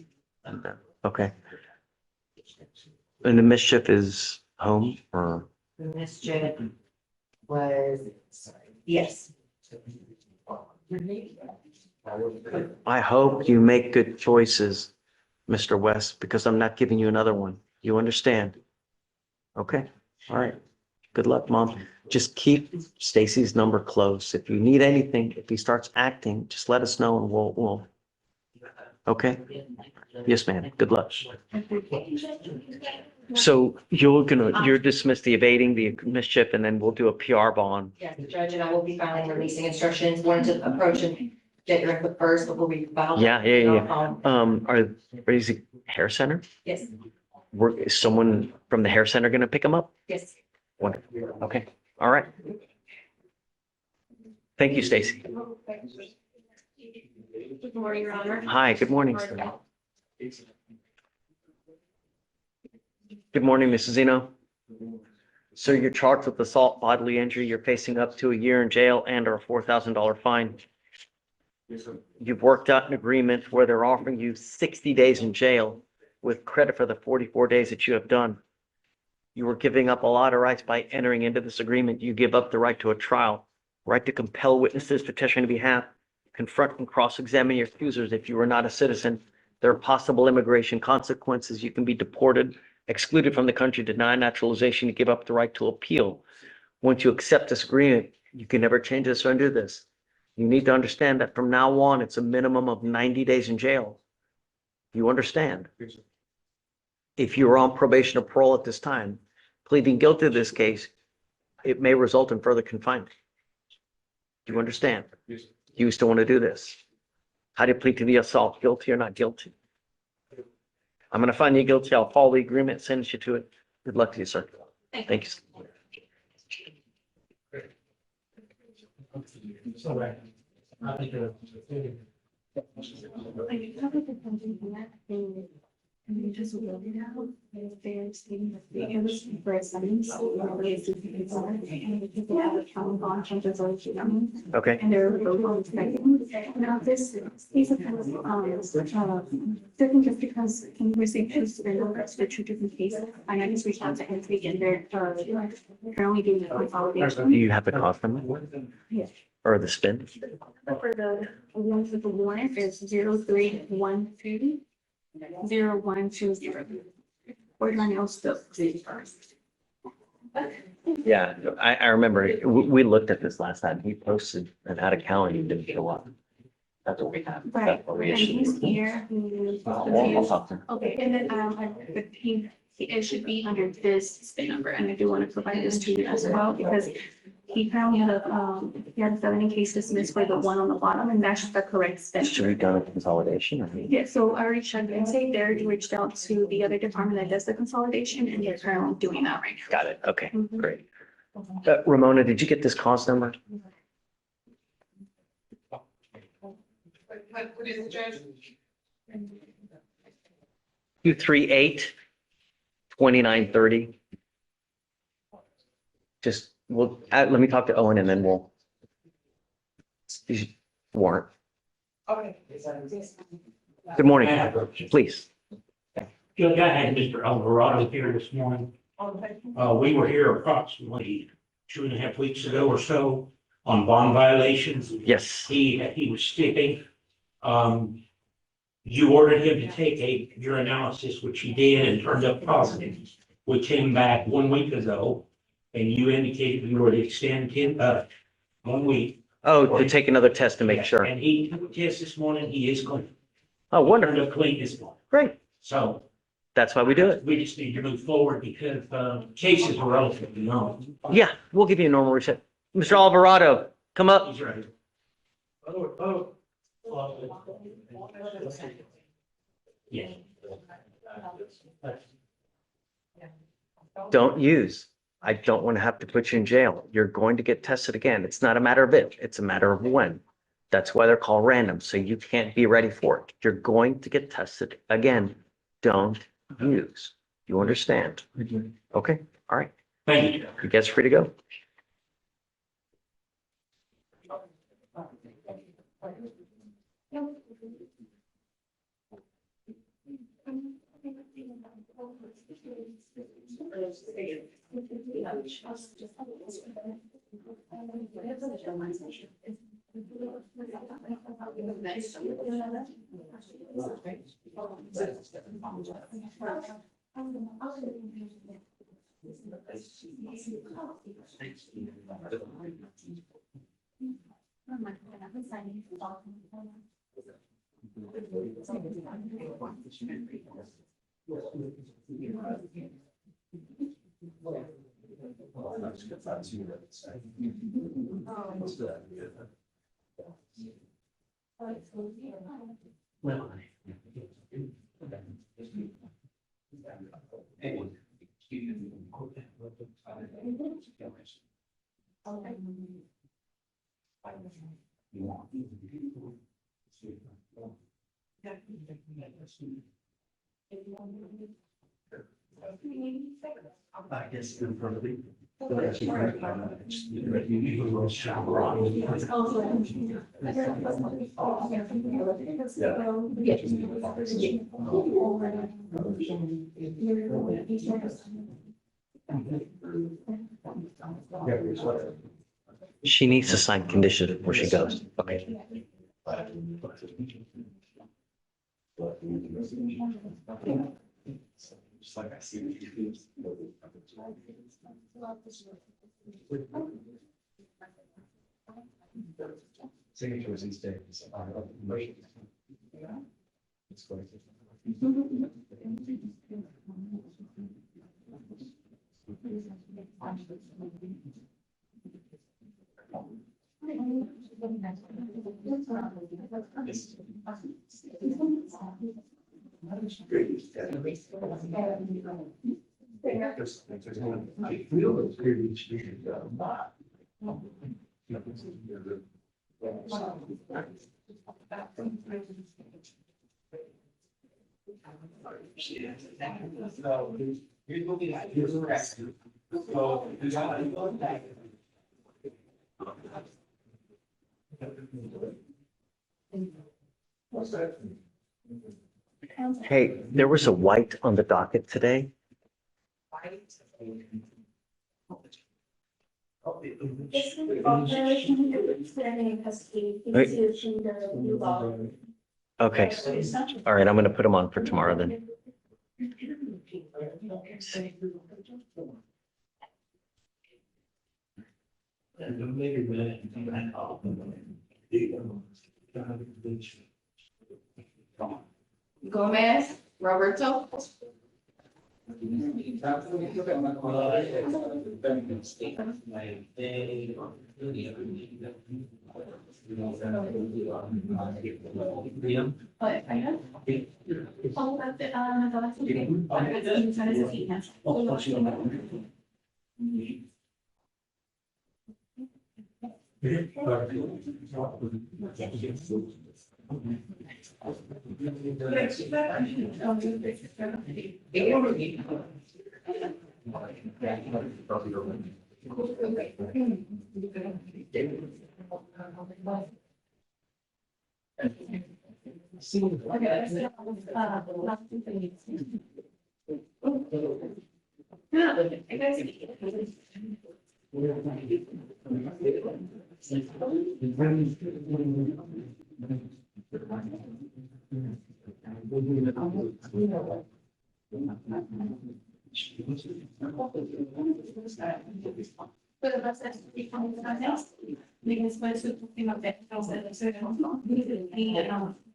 Okay. And the mischief is home or? The mischief was, yes. I hope you make good choices, Mr. West, because I'm not giving you another one. You understand? Okay, all right. Good luck, Mom. Just keep Stacy's number close. If you need anything, if he starts acting, just let us know and we'll, okay? Yes, ma'am. Good luck. So you're dismissed the evading, the mischief, and then we'll do a PR bond. Yes, the judge and I will be filing releasing instructions, wanted to approach and get your input first before we file. Yeah. Is it hair center? Yes, Is someone from the hair center gonna pick him up? yes. Wonderful. Okay, all right. Thank you, Stacy. Good morning, Your Honor. Hi, good morning, sir. Good morning, Mrs. Zeno. So you're charged with assault, bodily injury. You're facing up to a year in jail and or a $4,000 fine. You've worked out an agreement where they're offering you 60 days in jail with credit for the 44 days that you have done. You were giving up a lot of rights by entering into this agreement. You give up the right to a trial, right to compel witnesses to testify on behalf, confront and cross-examine your accusers. If you are not a citizen, there are possible immigration consequences. You can be deported, excluded from the country, denied naturalization. You give up the right to appeal. Once you accept this agreement, you can never change this or undo this. You need to understand that from now on, it's a minimum of 90 days in jail. You understand? If you're on probation or parole at this time, pleading guilty to this case, it may result in further confinement. Do you understand? You still want to do this? How do you plead to the assault? Guilty or not guilty? I'm going to find you guilty. I'll follow the agreement, send you to it. Good luck to you, sir. Thank you. And you just will it out, if they're stating that they can for a sentence, or ways to be concerned, and because they have a county bond changes or Okay. and they're both on expecting. Now, this is a kind of, different just because can you receive the two different cases? I know just reached out to him to begin their, currently doing the consolidation. Do you have the cost number Yes. or the spin? For the ones with the warrant is 0312. 0120. Borderline else the first. Yeah, I remember, we looked at this last time. He posted an out of county and didn't show up. That's what we have. Right, That's what we and issued. he's here. I'll talk to him. Okay, and then, but it should be under this spin number, and I do want to provide this to you as well, because he currently had a felony case dismissed for the one on the bottom, and that's the correct spin. Should we done a consolidation or? Yeah, so I already checked and say there, reached out to the other department that does the consolidation, and they're currently doing that right now. Got it. Okay, great. Ramona, did you get this cost number? What is it, Judge? 238-2930. Just, let me talk to Owen and then we'll. Warrant. Okay. Good morning, please. Judge, I had Mr. Alvarado here this morning. We were here approximately 2.5 weeks ago or so on bond violations. Yes. He was skipping. You ordered him to take a urinalysis, which he did and turned up positive. We came back 1 week ago and you indicated you were to extend him 1 week. Oh, to take another test to make sure. And he took a test this morning. He is clean. Oh, wonderful. To clean this one. Great. So That's why we do it. we just need to move forward because, cases are relatively long. Yeah, we'll give you a normal reset. Mr. Alvarado, come up. He's right. Yeah. Don't use. I don't want to have to put you in jail. You're going to get tested again. It's not a matter of if, it's a matter of when. That's why they're called random, so you can't be ready for it. You're going to get tested again. Don't use. You understand? Okay, all right. Thank you. You guys free to go. I guess in front of me. She needs to sign conditions before she goes. Okay. Just like I see what you do. Signatures these days are motion. It's going Hey, there was a white on the docket today. Okay, all right, I'm gonna put them on for tomorrow then. Gomez, Roberto.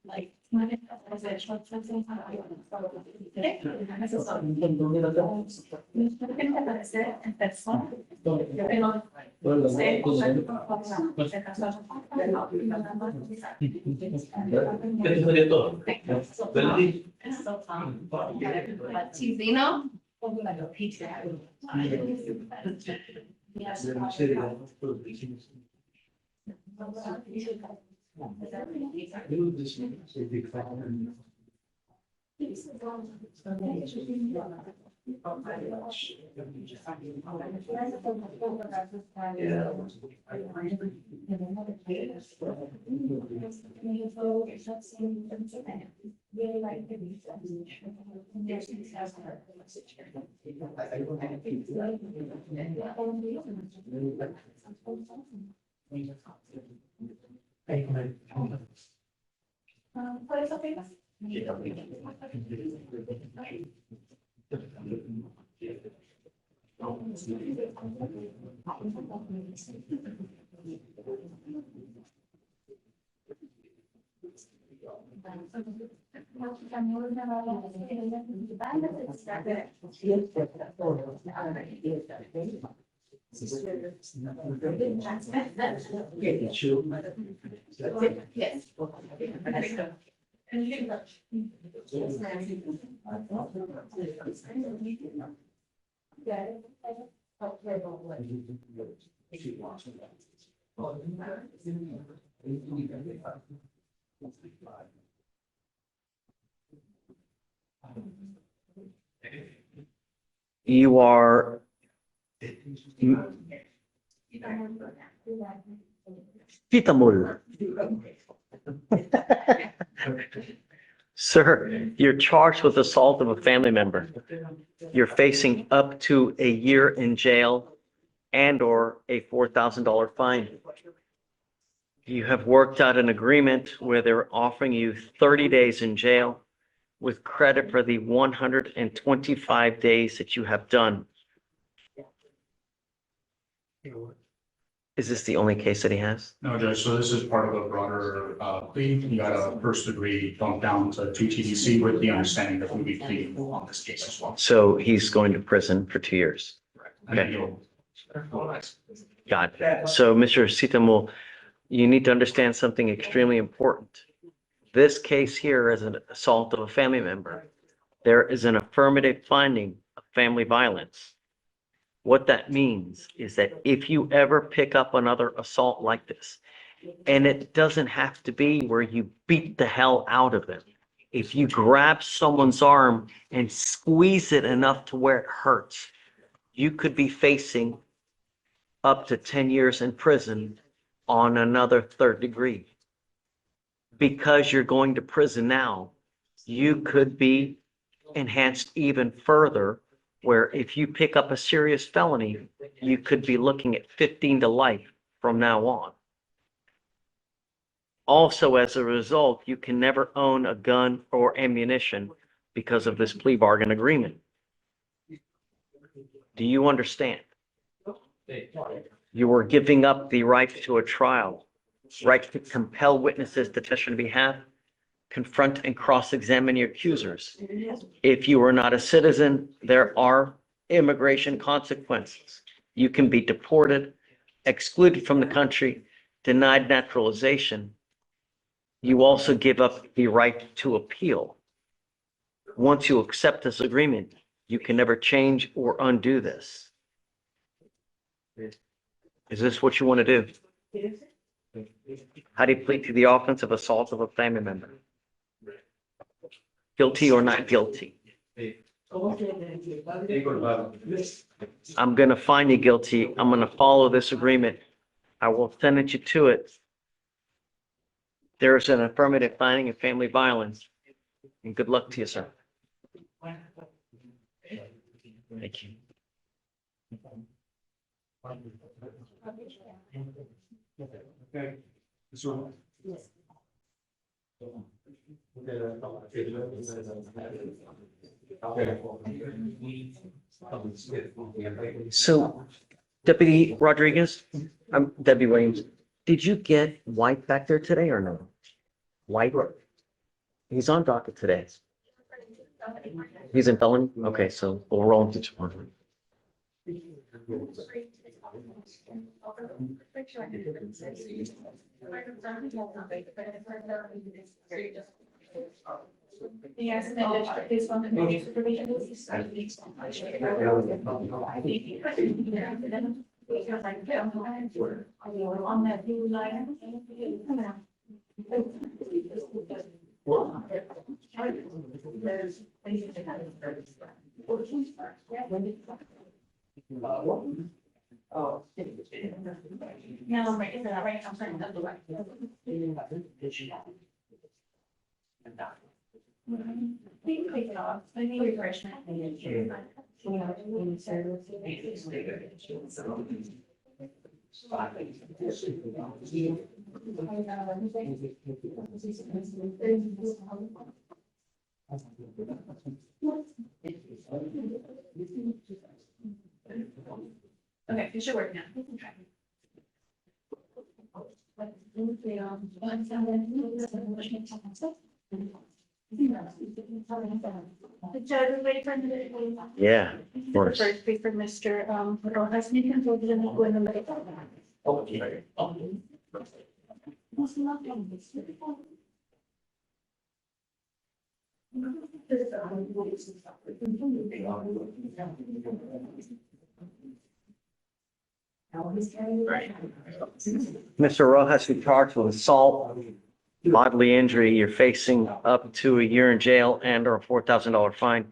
Like. Tizino? Yes. You are Pitamul. Sir, you're charged with assault of a family member. You're facing up to a year in jail and or a $4,000 fine. You have worked out an agreement where they're offering you 30 days in jail with credit for the 125 days that you have done. Is this the only case that he has? No, Judge, so this is part of a broader plea. You got a first degree bumped down to 2 TDC with the understanding that we'll be pleading on this case as well. So he's going to prison for 2 years. Okay. Got it. So Mr. Sitamul, you need to understand something extremely important. This case here is an assault of a family member. There is an affirmative finding of family violence. What that means is that if you ever pick up another assault like this, and it doesn't have to be where you beat the hell out of them. If you grab someone's arm and squeeze it enough to where it hurts, you could be facing up to 10 years in prison on another third degree. Because you're going to prison now, you could be enhanced even further, where if you pick up a serious felony, you could be looking at 15 to life from now on. Also, as a result, you can never own a gun or ammunition because of this plea bargain agreement. Do you understand? You are giving up the right to a trial, right to compel witnesses to testify on behalf, confront and cross-examine your accusers. If you are not a citizen, there are immigration consequences. You can be deported, excluded from the country, denied naturalization. You also give up the right to appeal. Once you accept this agreement, you can never change or undo this. Is this what you want to do? How do you plead to the offense of assault of a family member? Guilty or not guilty? I'm going to find you guilty. I'm going to follow this agreement. I will sentence you to it. There is an affirmative finding of family violence. And good luck to you, sir. Thank you. Okay. So. So, Deputy Rodriguez, I'm Debbie Williams. Did you get White back there today or no? White? He's on docket today. He's in felony? Okay, so we'll roll him to tomorrow. Yes, and then this one, community supervision. On that blue line. No, right, is that right? I'm sorry. Take it off. I need refreshment. Okay, it should work now. Yeah, of course. First paper, Mr. Rojas, you can vote in the middle. Mr. Rojas, you're charged with assault, bodily injury. You're facing up to a year in jail and or a $4,000 fine.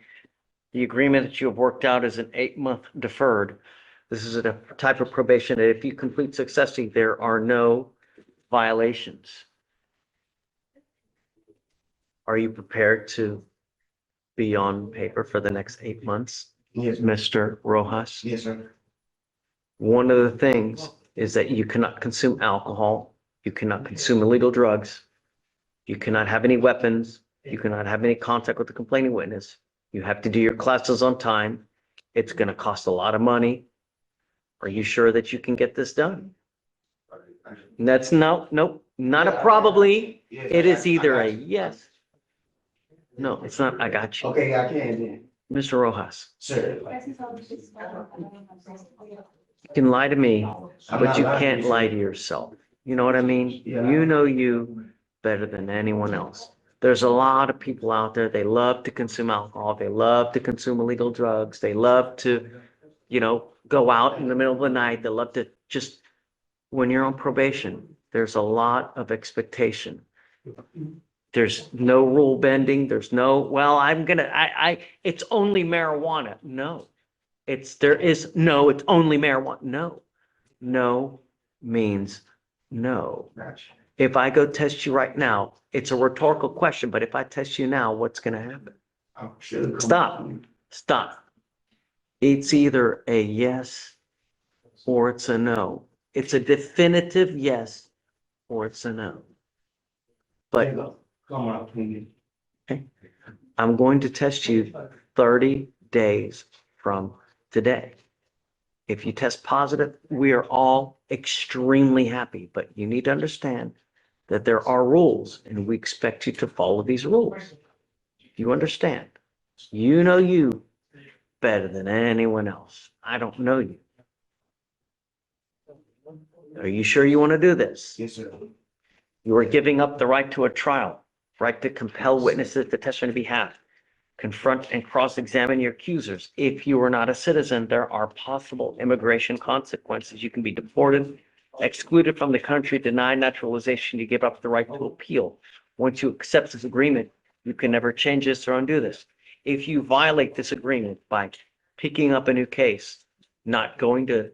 The agreement that you have worked out is an 8-month deferred. This is a type of probation that if you complete successfully, there are no violations. Are you prepared to be on paper for the next 8 months? Yes. Mr. Rojas? Yes, sir. One of the things is that you cannot consume alcohol, you cannot consume illegal drugs, you cannot have any weapons, you cannot have any contact with the complaining witness. You have to do your classes on time. It's going to cost a lot of money. Are you sure that you can get this done? That's nope, not a probably. It is either a yes. No, it's not. I got you. Okay, I can then. Mr. Rojas, Sir. you can lie to me, I'm but not you lying to can't you, lie sir. to yourself. You know what I mean? Yeah. You know you better than anyone else. There's a lot of people out there. They love to consume alcohol. They love to consume illegal drugs. They love to, go out in the middle of the night. They love to just, when you're on probation, there's a lot of expectation. There's no rule bending. There's no, well, it's only marijuana. No, it's only marijuana. No, no means no. If I go test you right now, it's a rhetorical question, but if I test you now, what's going to happen? Stop. It's either a yes or it's a no. It's a definitive yes or it's a no. But I'm going to test you 30 days from today. If you test positive, we are all extremely happy, but you need to understand that there are rules and we expect you to follow these rules. You understand? You know you better than anyone else. I don't know you. Are you sure you want to do this? Yes, sir. You are giving up the right to a trial, right to compel witnesses to testify on your behalf, confront and cross-examine your accusers. If you are not a citizen, there are possible immigration consequences. You can be deported, excluded from the country, denied naturalization. You give up the right to appeal. Once you accept this agreement, you can never change this or undo this. If you violate this agreement by picking up a new case, not going to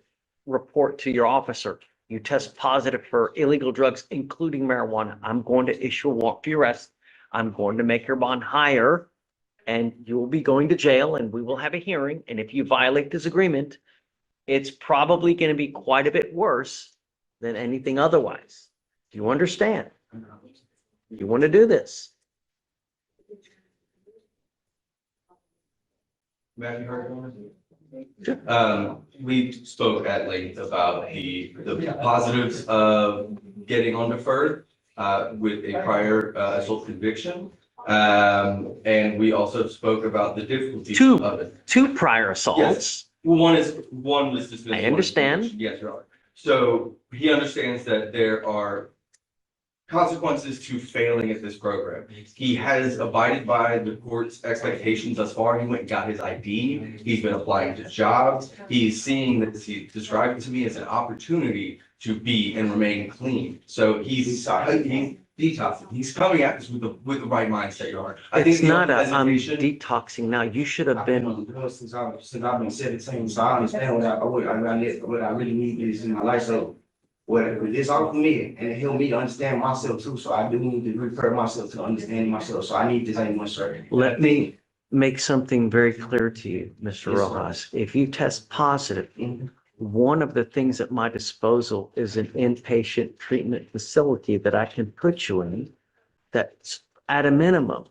report to your officer, you test positive for illegal drugs, including marijuana, I'm going to issue a warrant for your arrest. I'm going to make your bond higher and you will be going to jail and we will have a hearing. And if you violate this agreement, it's probably going to be quite a bit worse than anything otherwise. Do you understand? You want to do this? We spoke at length about the positives of getting on deferred with a prior assault conviction. And we also spoke about the difficulties of it. Two prior assaults. Yes. One was dismissed. I understand. Yes, Your Honor. So he understands that there are consequences to failing at this program. He has abided by the court's expectations thus far. He went and got his ID. He's been applying to jobs. He's seeing this, he described it to me as an opportunity to be and remain clean. So he's detoxing. He's coming at this with the right mindset, Your Honor. I think It's not a, I'm hesitation- detoxing now. You should have been, Since I've been 17, so I understand what I really need is in my life. So what it's all for me and it helped me to understand myself too. So I do need to prepare myself to understand myself. So I need this ain't much certain. let me make something very clear to you, Mr. Rojas. If you test positive, one of the things at my disposal is an inpatient treatment facility that I can put you in that's at a minimum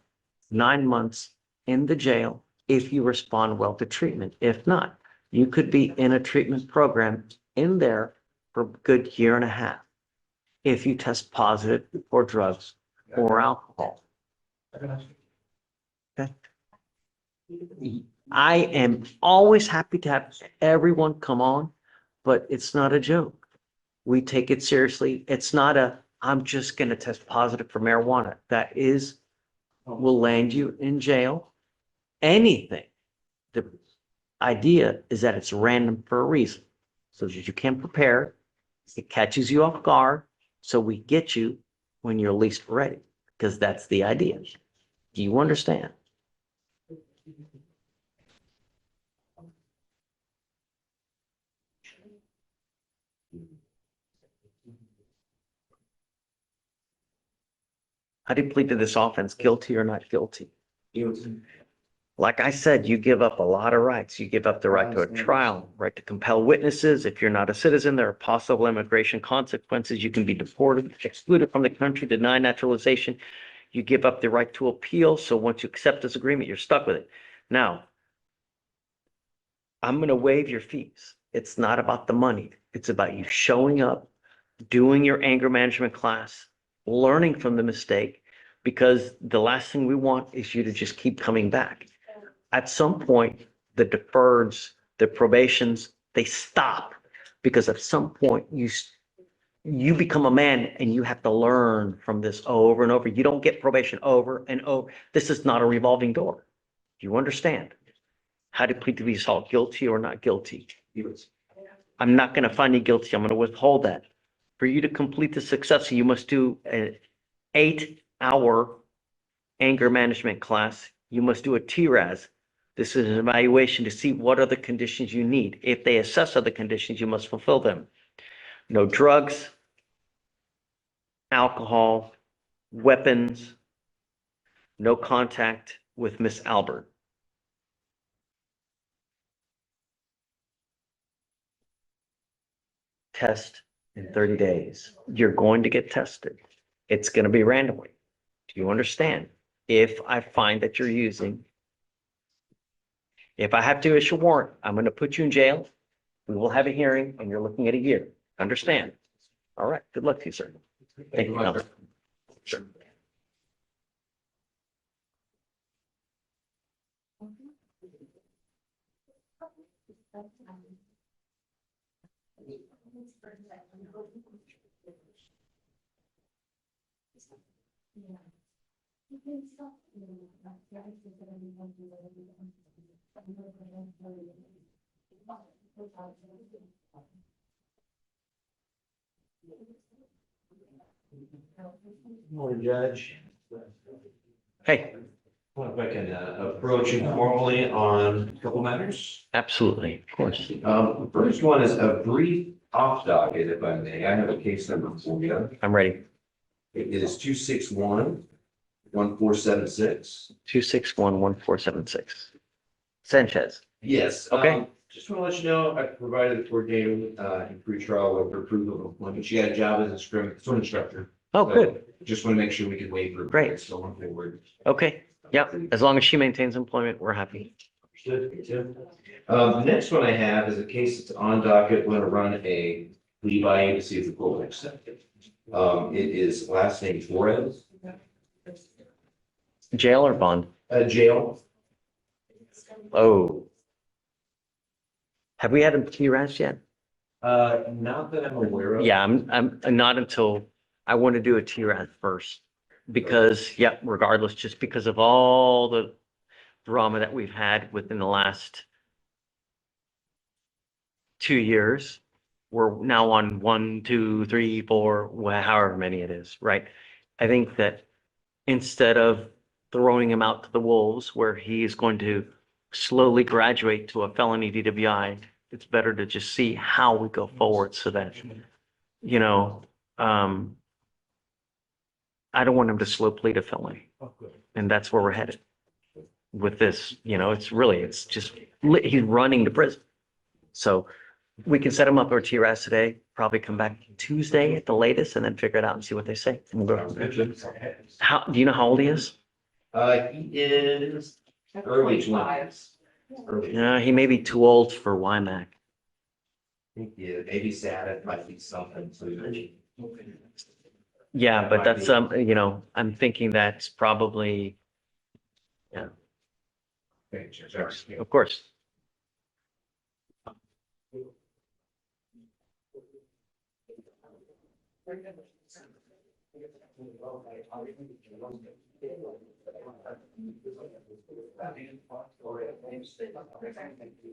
9 months in the jail if you respond well to treatment. If not, you could be in a treatment program in there for a good year and a half if you test positive for drugs or alcohol. Okay. I am always happy to have everyone come on, but it's not a joke. We take it seriously. It's not a, I'm just going to test positive for marijuana. That will land you in jail. Anything. The idea is that it's random for a reason, so that you can prepare. It catches you off guard, so we get you when you're least ready, because that's the idea. Do you understand? How do you plead to this offense, guilty or not guilty? Guilty. Like I said, you give up a lot of rights. You give up the right to a trial, right to compel witnesses. If you're not a citizen, there are possible immigration consequences. You can be deported, excluded from the country, denied naturalization. You give up the right to appeal. So once you accept this agreement, you're stuck with it. Now, I'm going to waive your fees. It's not about the money. It's about you showing up, doing your anger management class, learning from the mistake, because the last thing we want is you to just keep coming back. At some point, the deferreds, the probations, they stop, because at some point you become a man and you have to learn from this over and over. You don't get probation over and over. This is not a revolving door. Do you understand? How to plead to the assault, guilty or not guilty? I'm not going to find you guilty. I'm going to withhold that. For you to complete the success, you must do an 8-hour anger management class. You must do a TRAS. This is an evaluation to see what other conditions you need. If they assess other conditions, you must fulfill them. No drugs, alcohol, weapons, no contact with Miss Albert. Test in 30 days. You're going to get tested. It's going to be randomly. Do you understand? If I find that you're using, if I have to issue a warrant, I'm going to put you in jail. We will have a hearing and you're looking at a year. Understand? All right. Good luck to you, sir. Thank you. Counsel. Sure. Morning, Judge. Hey. If I can approach you formally on a couple matters. Absolutely, of course. The first one is a brief off docket, if I may. I have a case number for you. I'm ready. It is 261-1476. 261-1476. Sanchez. Yes. Okay. Just want to let you know, I provided the court data in pre-trial with approval of employment. She had a job as a swim instructor. Oh, good. Just want to make sure we can waive her. Great. So on forward. Okay. Yep. As long as she maintains employment, we're happy. Good, Tim. The next one I have is a case that's on docket. We're gonna run a plea by you to see if the court will accept it. It is last name Torres, Jail or bond? jail. Oh. Have we had a TRAS yet? Not that I'm aware of. Yeah, I'm not until I want to do a TRAS first. Because, yeah, regardless, just because of all the drama that we've had within the last 2 years, we're now on 1, 2, 3, 4, however many it is, right? I think that instead of throwing him out to the wolves where he is going to slowly graduate to a felony DWI, it's better to just see how we go forward so that, you know, I don't want him to slow plead a felony. And that's where we're headed with this, you know, it's just, he's running to prison. So we can set him up for TRAS today, probably come back Tuesday at the latest and then figure it out and see what they say. And we'll go from there. How, do you know how old he is? He is early 20s. Yeah, he may be too old for YMAC. Yeah, maybe sad, might be something too. Yeah, but that's, you know, I'm thinking that's probably, yeah, of course.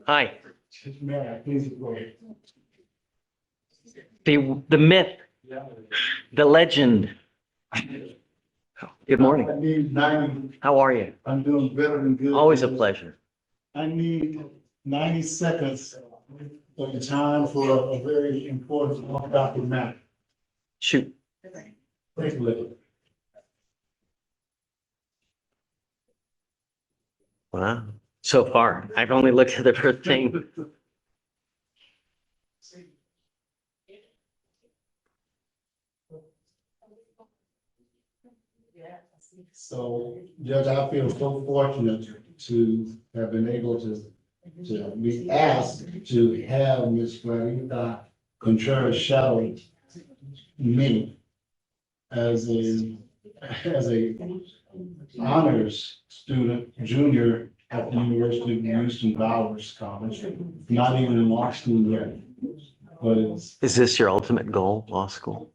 Hi. The myth, the legend. Good morning. I need 90. How are you? I'm doing better than good. Always a pleasure. I need 90 seconds of the time for a very important document. Shoot. Thank you. Wow. So far, I've only looked at the first thing. So, Judge, I feel so fortunate to have been able to be asked to have Ms. Clarita Contreras shadow me as a honors student, junior at the University of Houston Bowers College, not even in law school yet. But it's. Is this your ultimate goal, law school?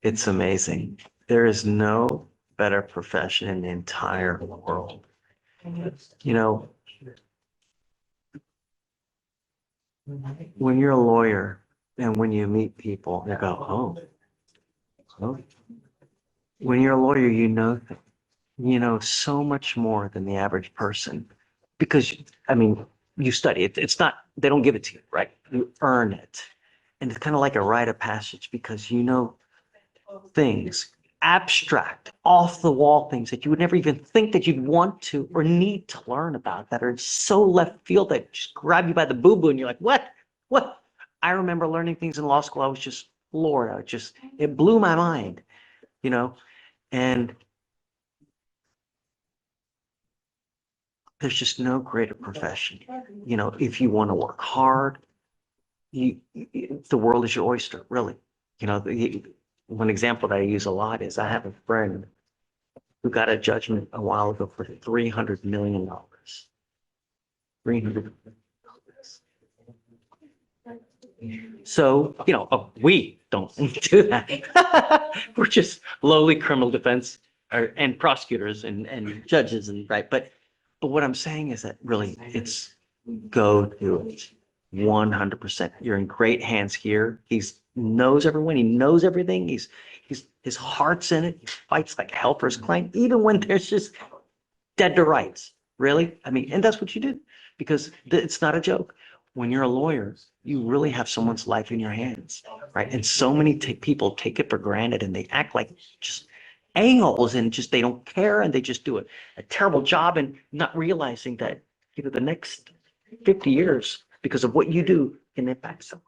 It's amazing. There is no better profession in the entire world. You know, when you're a lawyer and when you meet people, they go, oh. When you're a lawyer, you know so much more than the average person because, I mean, you study it. It's not, they don't give it to you, right? You earn it. And it's kind of like a rite of passage because you know things, abstract, off the wall things that you would never even think that you'd want to or need to learn about that are so left field that just grab you by the boo-boo and you're like, what? I remember learning things in law school. I was just floored. It blew my mind, you know, and there's just no greater profession. You know, if you want to work hard, the world is your oyster, really. You know, one example that I use a lot is I have a friend who got a judgment a while ago for $300 million. $300 million. So, you know, we don't do that. We're just lowly criminal defense and prosecutors and judges and right. But what I'm saying is that really it's go do it 100%. You're in great hands here. He's knows everyone. He knows everything. His heart's in it. He fights like hell for his client, even when there's just dead to rights. Really? I mean, and that's what you do because it's not a joke. When you're a lawyer, you really have someone's life in your hands, right? And so many people take it for granted and they act like just a-holes and just they don't care and they just do a terrible job and not realizing that the next 50 years because of what you do can impact someone.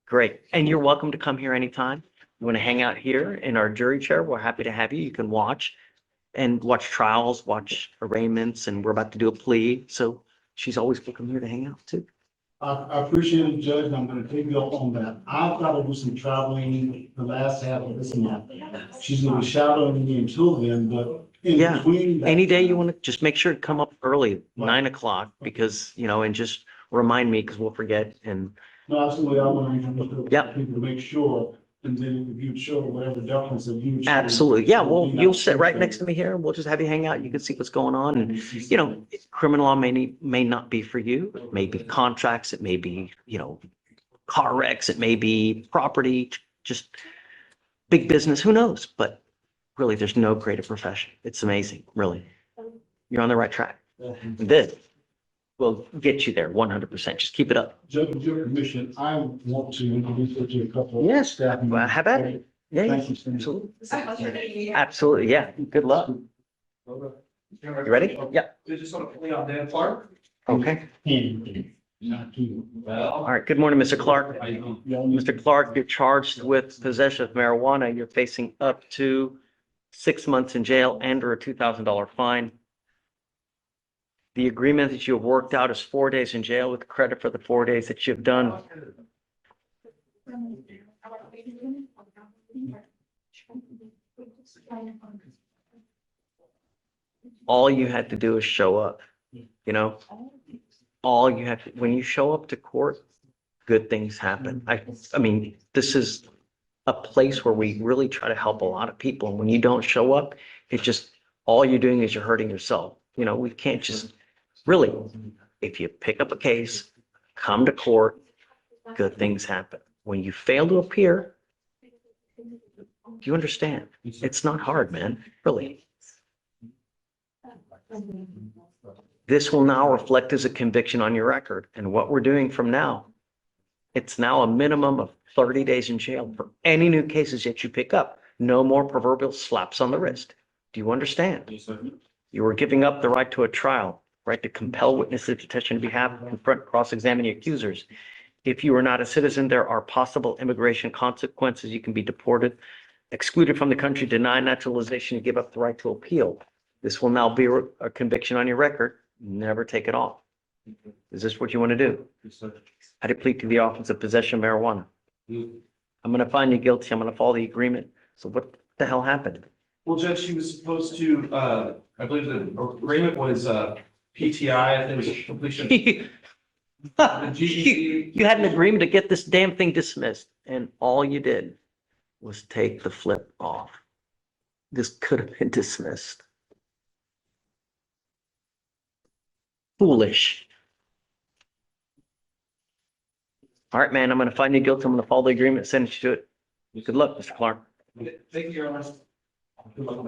Great. And you're welcome to come here anytime. You want to hang out here in our jury chair, we're happy to have you. You can watch. and watch trials, watch arraignments, and we're about to do a plea. So she's always welcome here to hang out too. I appreciate it, Judge, and I'm gonna take you up on that. I've got to do some traveling the last half of this month. She's gonna be shadowing me until then, but in Yeah, between. that any day you time- want to, just make sure to come up early, 9 o'clock, because, and just remind me, because we'll forget. And No, absolutely, I want to Yep. people to make sure, and then if you show whatever deference that you. show- absolutely, yeah, well, you'll sit right next to me here, and we'll just have you hang out. You can see what's going on. And, criminal law may not be for you. It may be contracts, it may be, car wrecks, it may be property, just big business, who knows? But really, there's no greater profession. It's amazing, really. You're on the right track. This will get you there 100%. Just keep it up. Judge, with your permission, I want to introduce you to a couple. of Yes, staff members. how about it? Yeah, Thank you, absolutely. Cindy. Absolutely, yeah. Good luck. You ready? Yeah. We just want to play on Dan Clark. Okay. Well. All right. Good morning, Mr. Clark. Mr. Clark, you're charged with possession of marijuana. You're facing up to 6 months in jail and or a $2,000 fine. The agreement that you have worked out is 4 days in jail with credit for the 4 days that you've done. All you had to do is show up, all you have to, when you show up to court, good things happen. I mean, this is a place where we really try to help a lot of people. And when you don't show up, it just, all you're doing is you're hurting yourself. We can't just really, if you pick up a case, come to court, good things happen. When you fail to appear, you understand. It's not hard, man, really. This will now reflect as a conviction on your record. And what we're doing from now, it's now a minimum of 30 days in jail for any new cases that you pick up. No more proverbial slaps on the wrist. Do you understand? You are giving up the right to a trial, right to compel witnesses to testify on behalf, confront, cross-examine the accusers. If you are not a citizen, there are possible immigration consequences. You can be deported, excluded from the country, denied naturalization, you give up the right to appeal. This will now be a conviction on your record. Never take it off. Is this what you want to do? How do you plead to the offense of possession of marijuana? I'm going to find you guilty. I'm going to follow the agreement. So what the hell happened? Well, Judge, she was supposed to, I believe the agreement was, PTI, I think it was completion. The GED. You had an agreement to get this damn thing dismissed, and all you did was take the flip off. This could have been dismissed. Foolish. All right, man, I'm going to find you guilty. I'm going to follow the agreement, send you to it. Good luck, Mr. Clark. Thank you, Your Honor. Good luck.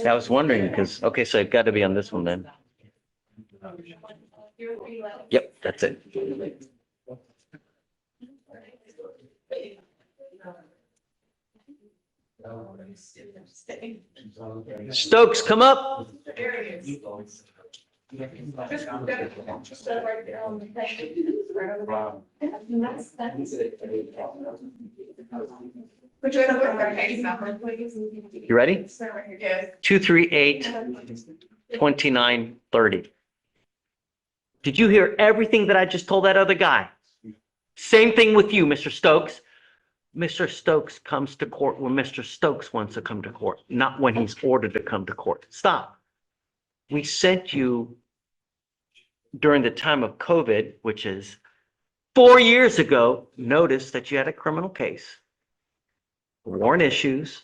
I was wondering because, okay, so it's got to be on this one then. Yep, that's it. Stokes, come up. You ready? 238-2930. Did you hear everything that I just told that other guy? Same thing with you, Mr. Stokes. Mr. Stokes comes to court when Mr. Stokes wants to come to court, not when he's ordered to come to court. Stop. We sent you during the time of COVID, which is 4 years ago, notice that you had a criminal case, warrant issues,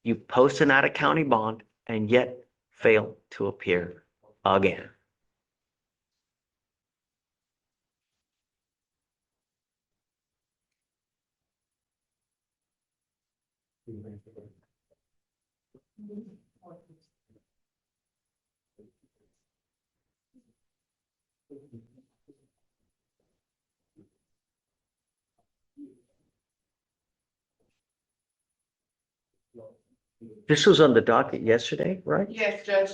you post an out-of-county bond, and yet fail to appear again. This was on the docket yesterday, right? Yes, Judge.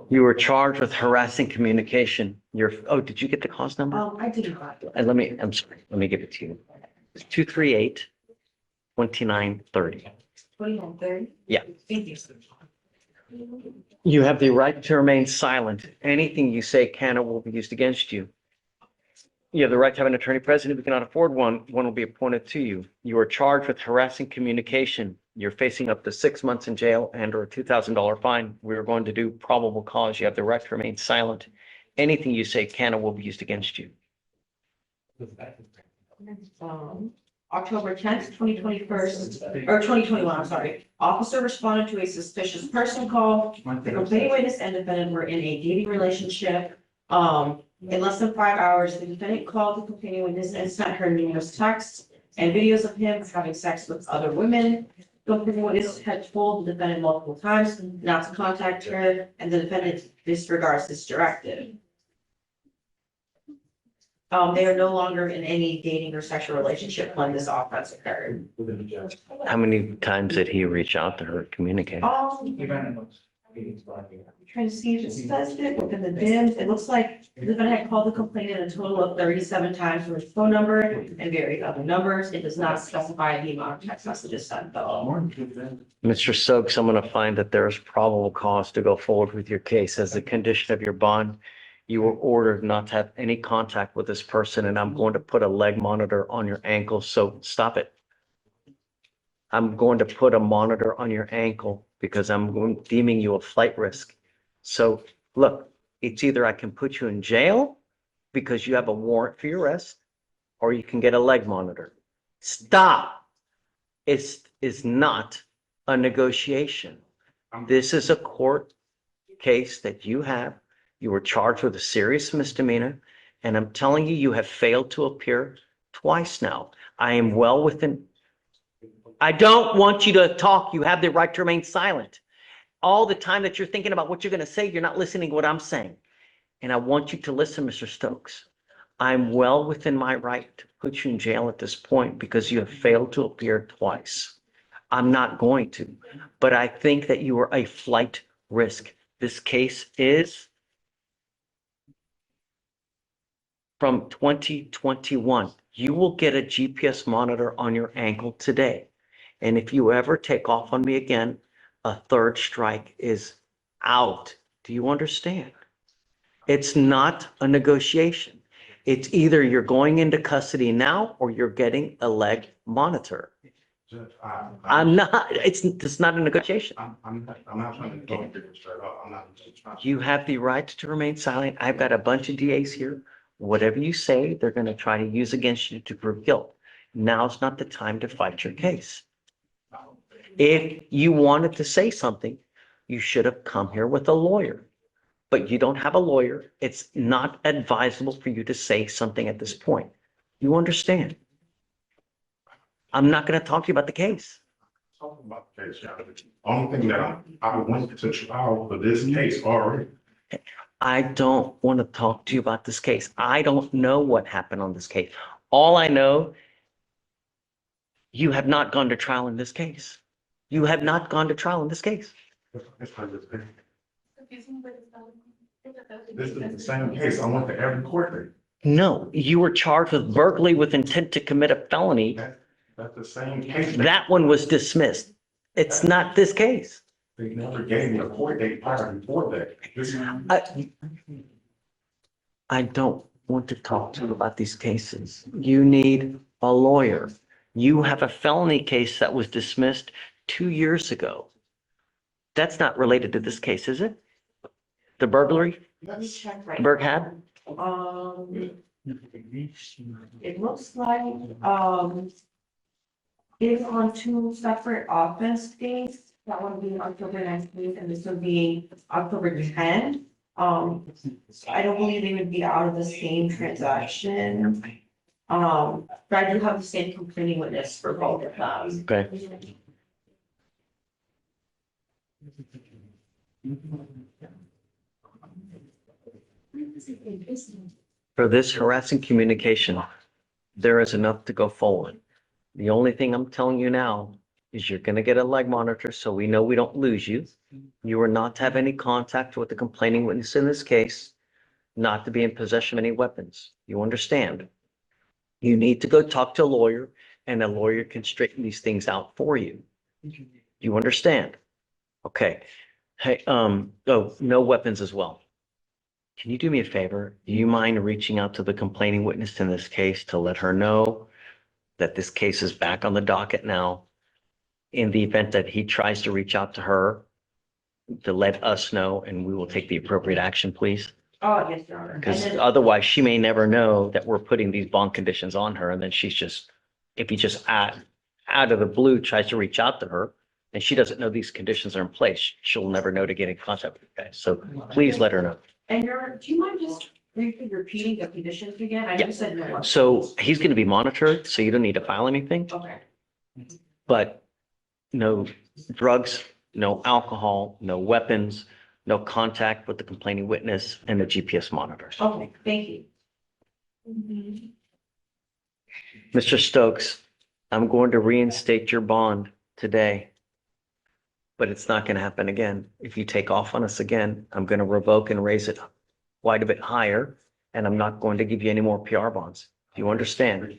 You were charged with harassing communication. Oh, did you get the cause number? I did not. And I'm sorry, let me give it to you. It's 238-2930. 2130? Yeah. Thank you. You have the right to remain silent. Anything you say can or will be used against you. You have the right to have an attorney present. If you cannot afford one, one will be appointed to you. You are charged with harassing communication. You're facing up to 6 months in jail and or a $2,000 fine. We are going to do probable cause. You have the right to remain silent. Anything you say can or will be used against you. October 10th, 2021, I'm sorry. Officer responded to a suspicious person call. The complaining witness and defendant were in a dating relationship. In less than 5 hours, the defendant called the complaining witness and sent her numerous texts and videos of him having sex with other women. The complaining witness had told the defendant multiple times not to contact her, and the defendant disregards this directive. They are no longer in any dating or sexual relationship when this offense occurred. How many times did he reach out to her, communicate? I'm trying to see if it says it within the DIMS. It looks like the defendant had called the complainant a total of 37 times from his phone number and various other numbers. It does not specify the amount of text messages sent though. Mr. Stokes, I'm going to find that there is probable cause to go forward with your case. As a condition of your bond, you were ordered not to have any contact with this person, and I'm going to put a leg monitor on your ankle. So stop it. I'm going to put a monitor on your ankle because I'm deeming you a flight risk. So look, it's either I can put you in jail because you have a warrant for your arrest, or you can get a leg monitor. Stop. It's not a negotiation. This is a court case that you have. You were charged with a serious misdemeanor, and I'm telling you, you have failed to appear twice now. I am well within. I don't want you to talk. You have the right to remain silent. All the time that you're thinking about what you're going to say, you're not listening to what I'm saying. And I want you to listen, Mr. Stokes. I'm well within my right to put you in jail at this point because you have failed to appear twice. I'm not going to, but I think that you are a flight risk. This case is from 2021. You will get a GPS monitor on your ankle today. And if you ever take off on me again, a third strike is out. Do you understand? It's not a negotiation. It's either you're going into custody now or you're getting a leg monitor. I'm not, it's not a negotiation. I'm not trying to get it straight up. I'm not trying. You have the right to remain silent. I've got a bunch of DAs here. Whatever you say, they're going to try to use against you to prove guilt. Now's not the time to fight your case. If you wanted to say something, you should have come here with a lawyer. But you don't have a lawyer. It's not advisable for you to say something at this point. You understand? I'm not going to talk to you about the case. Talking about the case, only thing that I went to trial for this case already. I don't want to talk to you about this case. I don't know what happened on this case. All I know, you have not gone to trial in this case. You have not gone to trial in this case. This is the same case. I went to every court date. No, you were charged with burglary with intent to commit a felony. That's the same case. That one was dismissed. It's not this case. They never gave me a court date prior before that. I don't want to talk to you about these cases. You need a lawyer. You have a felony case that was dismissed 2 years ago. That's not related to this case, is it? The burglary? Let me check right. Burghab? It looks like, it's on two separate offense days. That one being October 19th and this one being October 10th. I don't believe they would be out of the same transaction. But I do have the same complaining witness for both of them. Okay. For this harassing communication, there is enough to go forward. The only thing I'm telling you now is you're gonna get a leg monitor, so we know we don't lose you. You are not to have any contact with the complaining witness in this case, not to be in possession of any weapons. You understand? You need to go talk to a lawyer, and a lawyer can straighten these things out for you. You understand? Okay. Hey, no weapons as well. Can you do me a favor? Do you mind reaching out to the complaining witness in this case to let her know that this case is back on the docket now? In the event that he tries to reach out to her, to let us know, and we will take the appropriate action, please. Oh, yes, Your Honor. Because otherwise she may never know that we're putting these bond conditions on her, and then she's just, if he just out of the blue tries to reach out to her, and she doesn't know these conditions are in place, she'll never know to get in contact with you guys. So please let her know. And do you mind just briefly repeating the conditions again? I just said no. So he's going to be monitored, so you don't need to file anything, Okay. but no drugs, no alcohol, no weapons, no contact with the complaining witness, and the GPS monitors. Okay, thank you. Mr. Stokes, I'm going to reinstate your bond today, but it's not going to happen again. If you take off on us again, I'm going to revoke and raise it quite a bit higher, and I'm not going to give you any more PR bonds. Do you understand?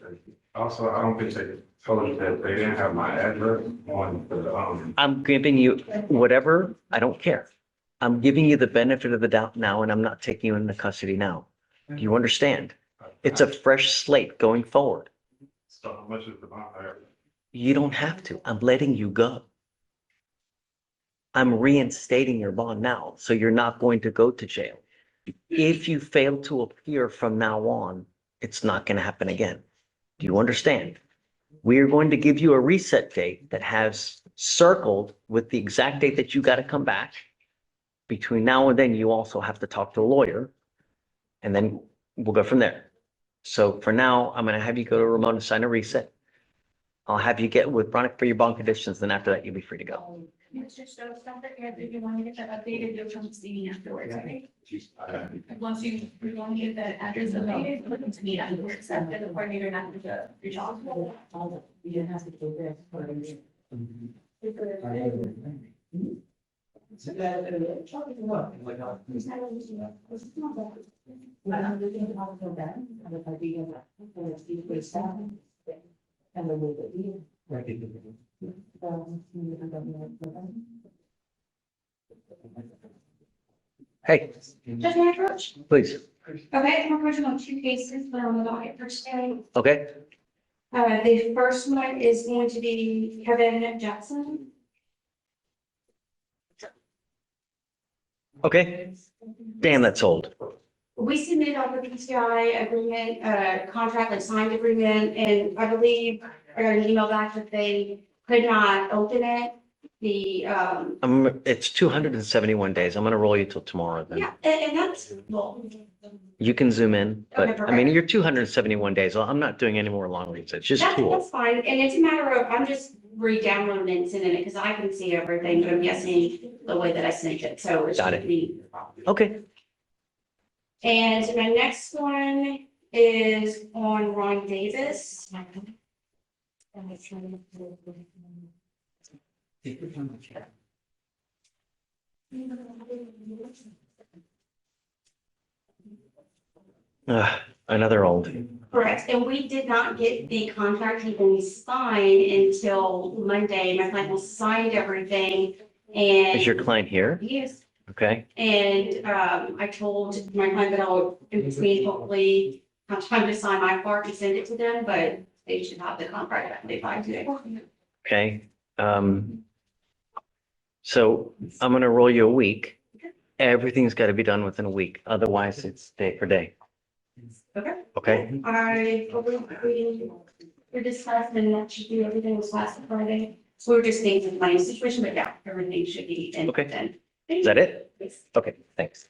Also, I don't think they told you that they didn't have my address on the, I'm giving you whatever, I don't care. I'm giving you the benefit of the doubt now, and I'm not taking you into custody now. Do you understand? It's a fresh slate going forward. so how much is the bond? You don't have to. I'm letting you go. I'm reinstating your bond now, so you're not going to go to jail. If you fail to appear from now on, it's not going to happen again. Do you understand? We are going to give you a reset date that has circled with the exact date that you got to come back. Between now and then, you also have to talk to a lawyer, and then we'll go from there. So for now, I'm going to have you go to Ramona, sign a reset. I'll have you get with Bronick for your bond conditions. Then after that, you'll be free to go. Mr. Stokes, don't forget if you want to get that updated, you'll come see me afterwards, okay? Once you want to get that address updated, look to me afterwards, after the coordinator, not the reach out. You didn't have to go there for Hey, Judge Andrews? please. Okay, we're working on two cases that are on the docket for today. Okay. The first one is going to be Kevin Jackson. Okay. Damn, that's old. We submitted on the PCI agreement, contract and signed agreement, and I believe I got an email back that they could not open it. It's 271 days. I'm going to roll you till tomorrow then. Yeah, and that's, well, You can zoom in, Okay, but I mean, perfect. you're 271 days. Well, I'm not doing any more long reads. It's just that's cool. fine, and it's a matter of, I'm just re-downloading and sending it, because I can see everything, but I'm guessing the way that I sent it, so it Got should it. be. Okay. And my next one is on Ron Davis. Another old. Correct, and we did not get the contract even signed until Monday. My client was signed everything and. Is your client here? Yes. Okay. And I told my client that I'll, in between, hopefully have time to sign my part and send it to them, but they should have the contract that they find today. Okay. So I'm going to roll you a week. Everything's got to be done within a week. Otherwise, it's day for day. Okay. Okay. We discussed and that should do everything was last Friday. So we're just stating my situation, but yeah, everything should be in. Okay. Then. Is that it? Yes. Okay, thanks.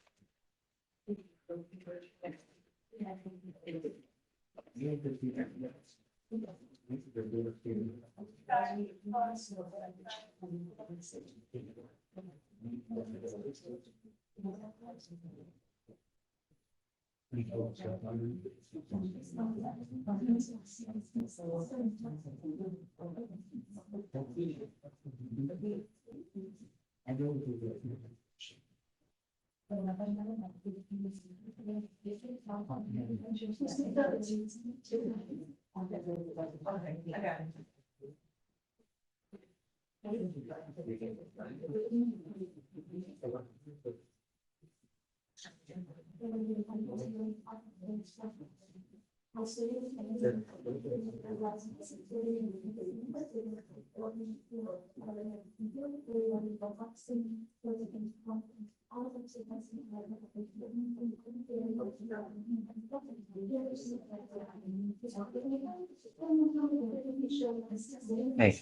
Hey,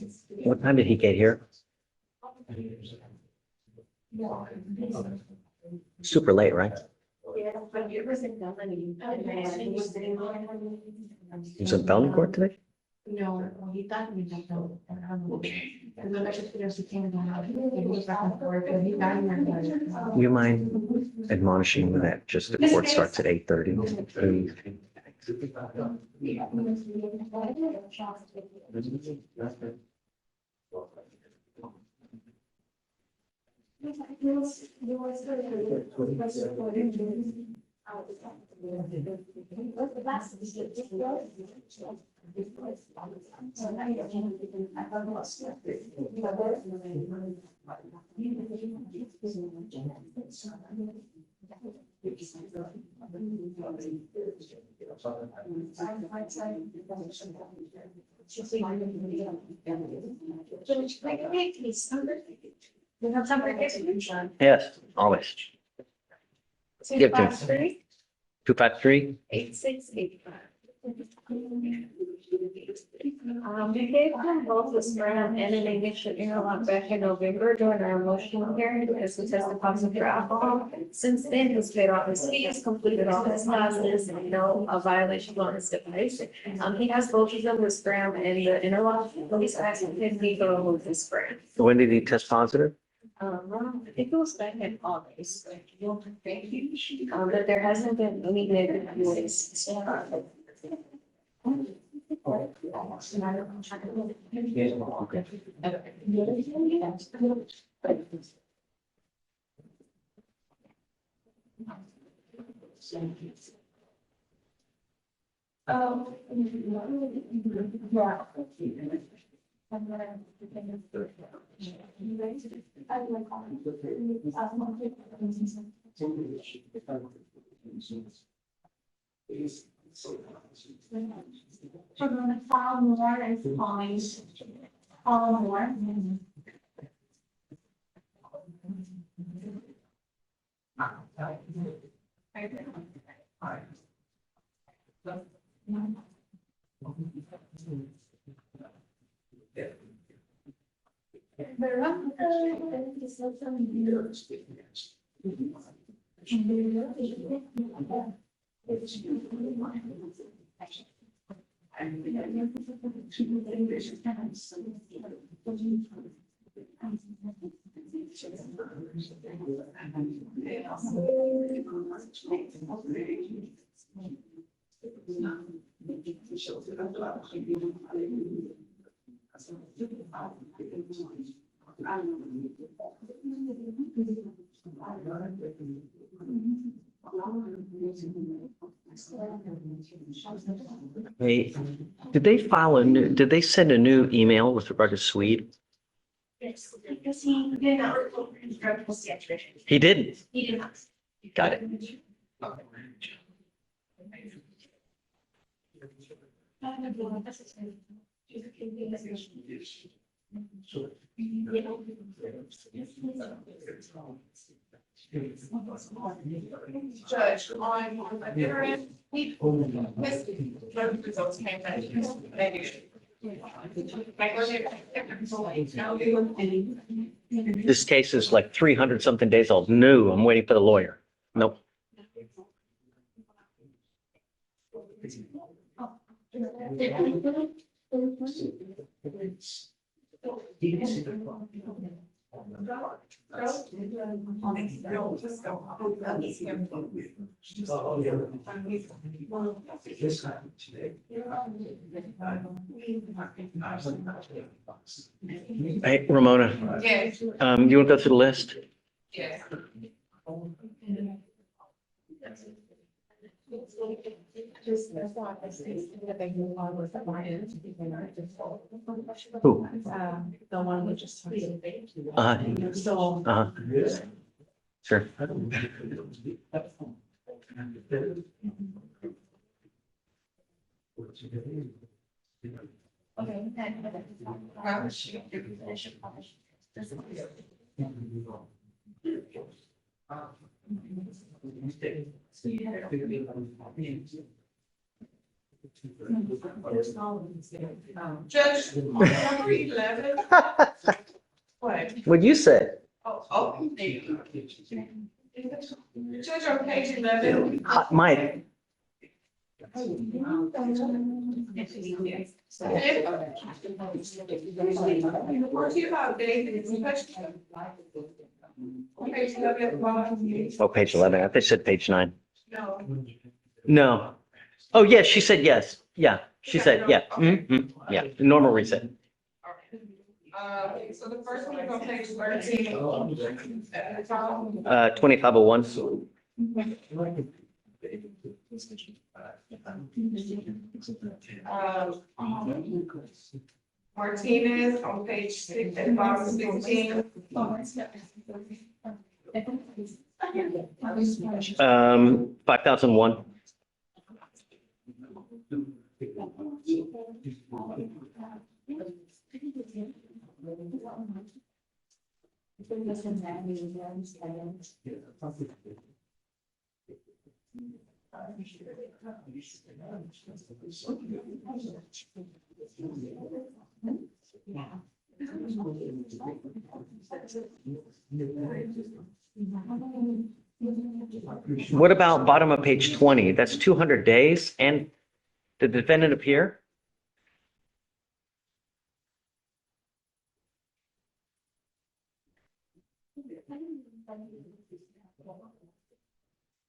what time did he get here? Super late, right? He's in felony court today? No, he thought we got the. You mind admonishing him that just the court starts at 8:30? We have some recognition. Yes, always. Give to him. 253? 8685. We gave them both the sperm and an initial interlock back in November during our emotional hearing because we tested positive for alcohol. Since then, he's paid all his fees, completed all his classes, and no violation on his device. He has both of them, the sperm and the interlock. He's asking if he can remove the sperm. When did he test positive? I think it was back in August. But there hasn't been any negative news. We're gonna file more and fines, all more. Hey, did they file a new, did they send a new email with regard to Swede? Yes, because he did not report his drug test yesterday. He didn't. He did not. Got it. Judge, on the other end, his drug results came back negative. This case is like 300 something days old. No, I'm waiting for the lawyer. Nope. Hey, Ramona, Yes. you want to go through the list? Yes. Who? The one we just. Uh-huh. Uh-huh. Sure. Judge, number 11. What? What'd you say? Oh, Judge, on page 11. Hot mic. We're here about David's question. On page 11. Oh, page 11. I think it said page 9. No. No. Oh, yes, she said yes. Yeah, she said, yeah. Mhm. Yeah, normal reset. So the first one is on page 13. 2501. Martinez on page 6 and bottom 16. 5001. What about bottom of page 20? That's 200 days and the defendant appear?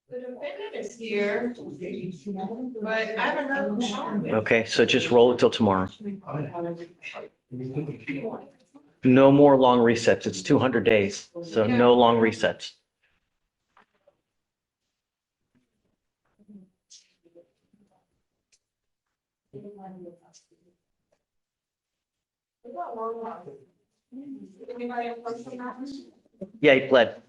The defendant is here, but I haven't heard from Sean. Okay, so just roll it till tomorrow. No more long resets. It's 200 days, so no long resets. Anybody have questions on that? Yeah, he pled.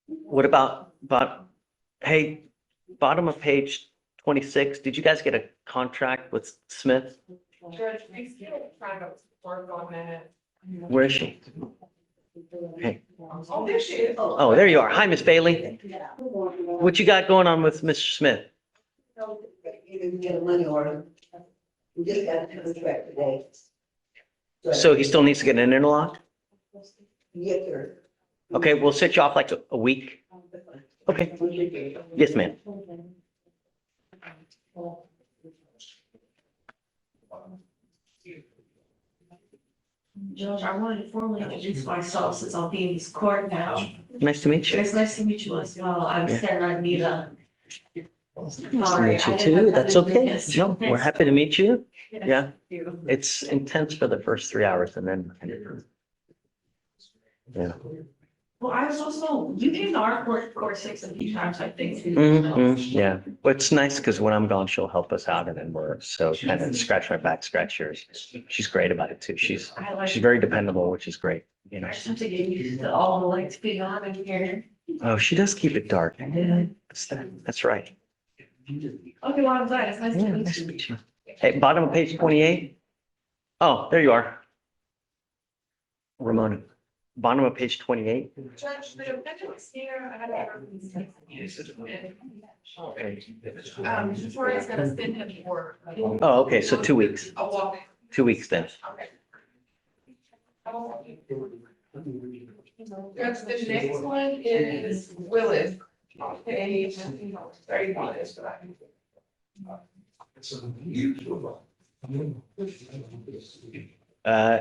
What about, hey, bottom of page 26, did you guys get a contract with Smith? Judge, we still trying to work on that. Where is she? Hey. Oh, there she is. Oh, there you are. Hi, Miss Bailey. What you got going on with Mr. Smith? You didn't get a money order. We just got a contract today. So he still needs to get an interlock? Yes, sir. Okay, we'll set you off like a week. Okay. Yes, ma'am. Judge, I wanted to formally introduce myself since I'll be in this court now. Nice to meet you. It's nice to meet you as well. I'm Yeah. Sarah Anita. Nice to meet you too. That's okay. No, we're happy to meet you. Yeah. It's intense for the first 3 hours and then. Yeah. Well, I was also, you came to our court 6 a few times, I think. Yeah. Well, it's nice because when I'm gone, she'll help us out and then we're so kind of scratch my back, scratch yours. She's great about it too. She's very dependable, which is great, you know. I just have to get used to all the lights being on in here. Oh, she does keep it dark. That's right. Okay, well, I'm glad. It's nice to Yeah, meet nice you. to meet you. Hey, bottom of page 28. Oh, there you are. Ramona. bottom of page 28. Judge, the appendix here, I had everything. Okay. Victoria's gonna send him for. Oh, okay, so 2 weeks. A walk. 2 weeks then. Okay. Judge, the next one is Willis, on page 31.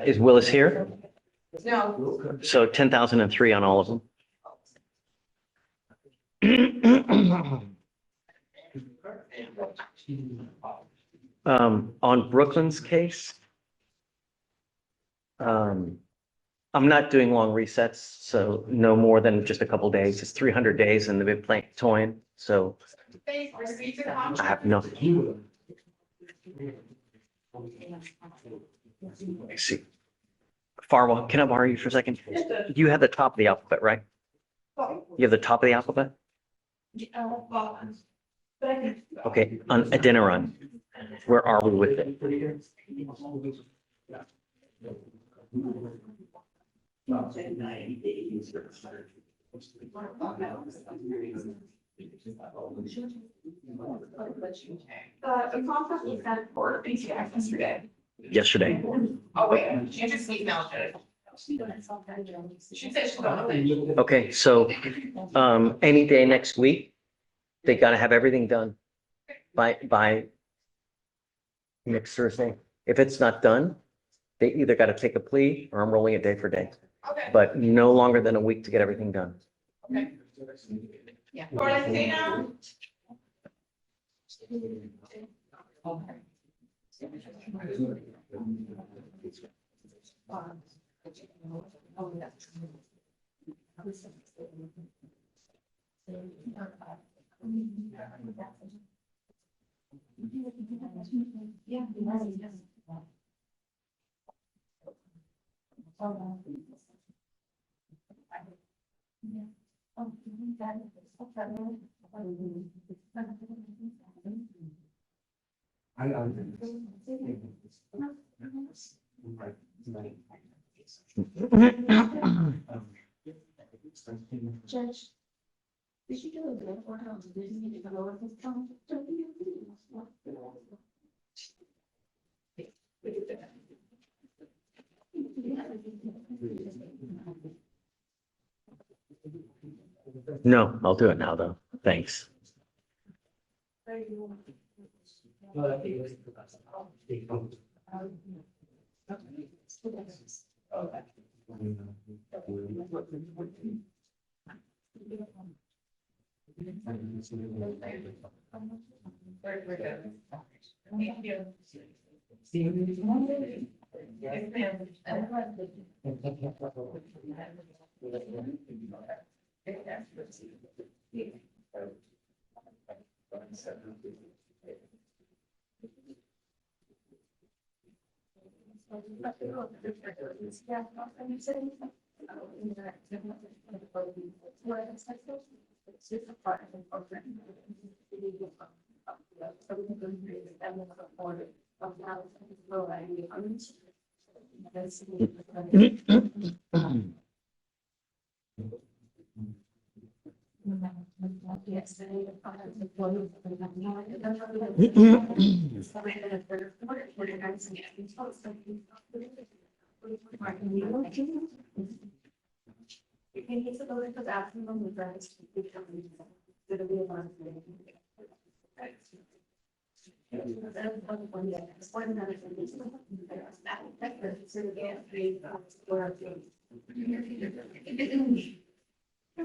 Is Willis here? No. So 10,003 on all of them. On Brooklyn's case, I'm not doing long resets, so no more than just a couple days. It's 300 days and they've been playing toying, so They received the I contract. have no. Let me see. Farwell, can I borrow you for a second? You have the top of the alphabet, right? You have the top of the alphabet? But I think. Okay, on Adeniran, where are we with it? The contract was sent for BTX yesterday. Yesterday. Oh, wait, she just emailed it. She said she's on it. Okay, so, any day next week, they gotta have everything done by next Thursday. If it's not done, they either gotta take a plea or I'm rolling it day for day. Okay. But no longer than a week to get everything done. Okay. Yeah. Florentino. Judge, did you do a good work on the Disney to lower his count? No, I'll do it now though. Thanks. Thank you. Yes, ma'am.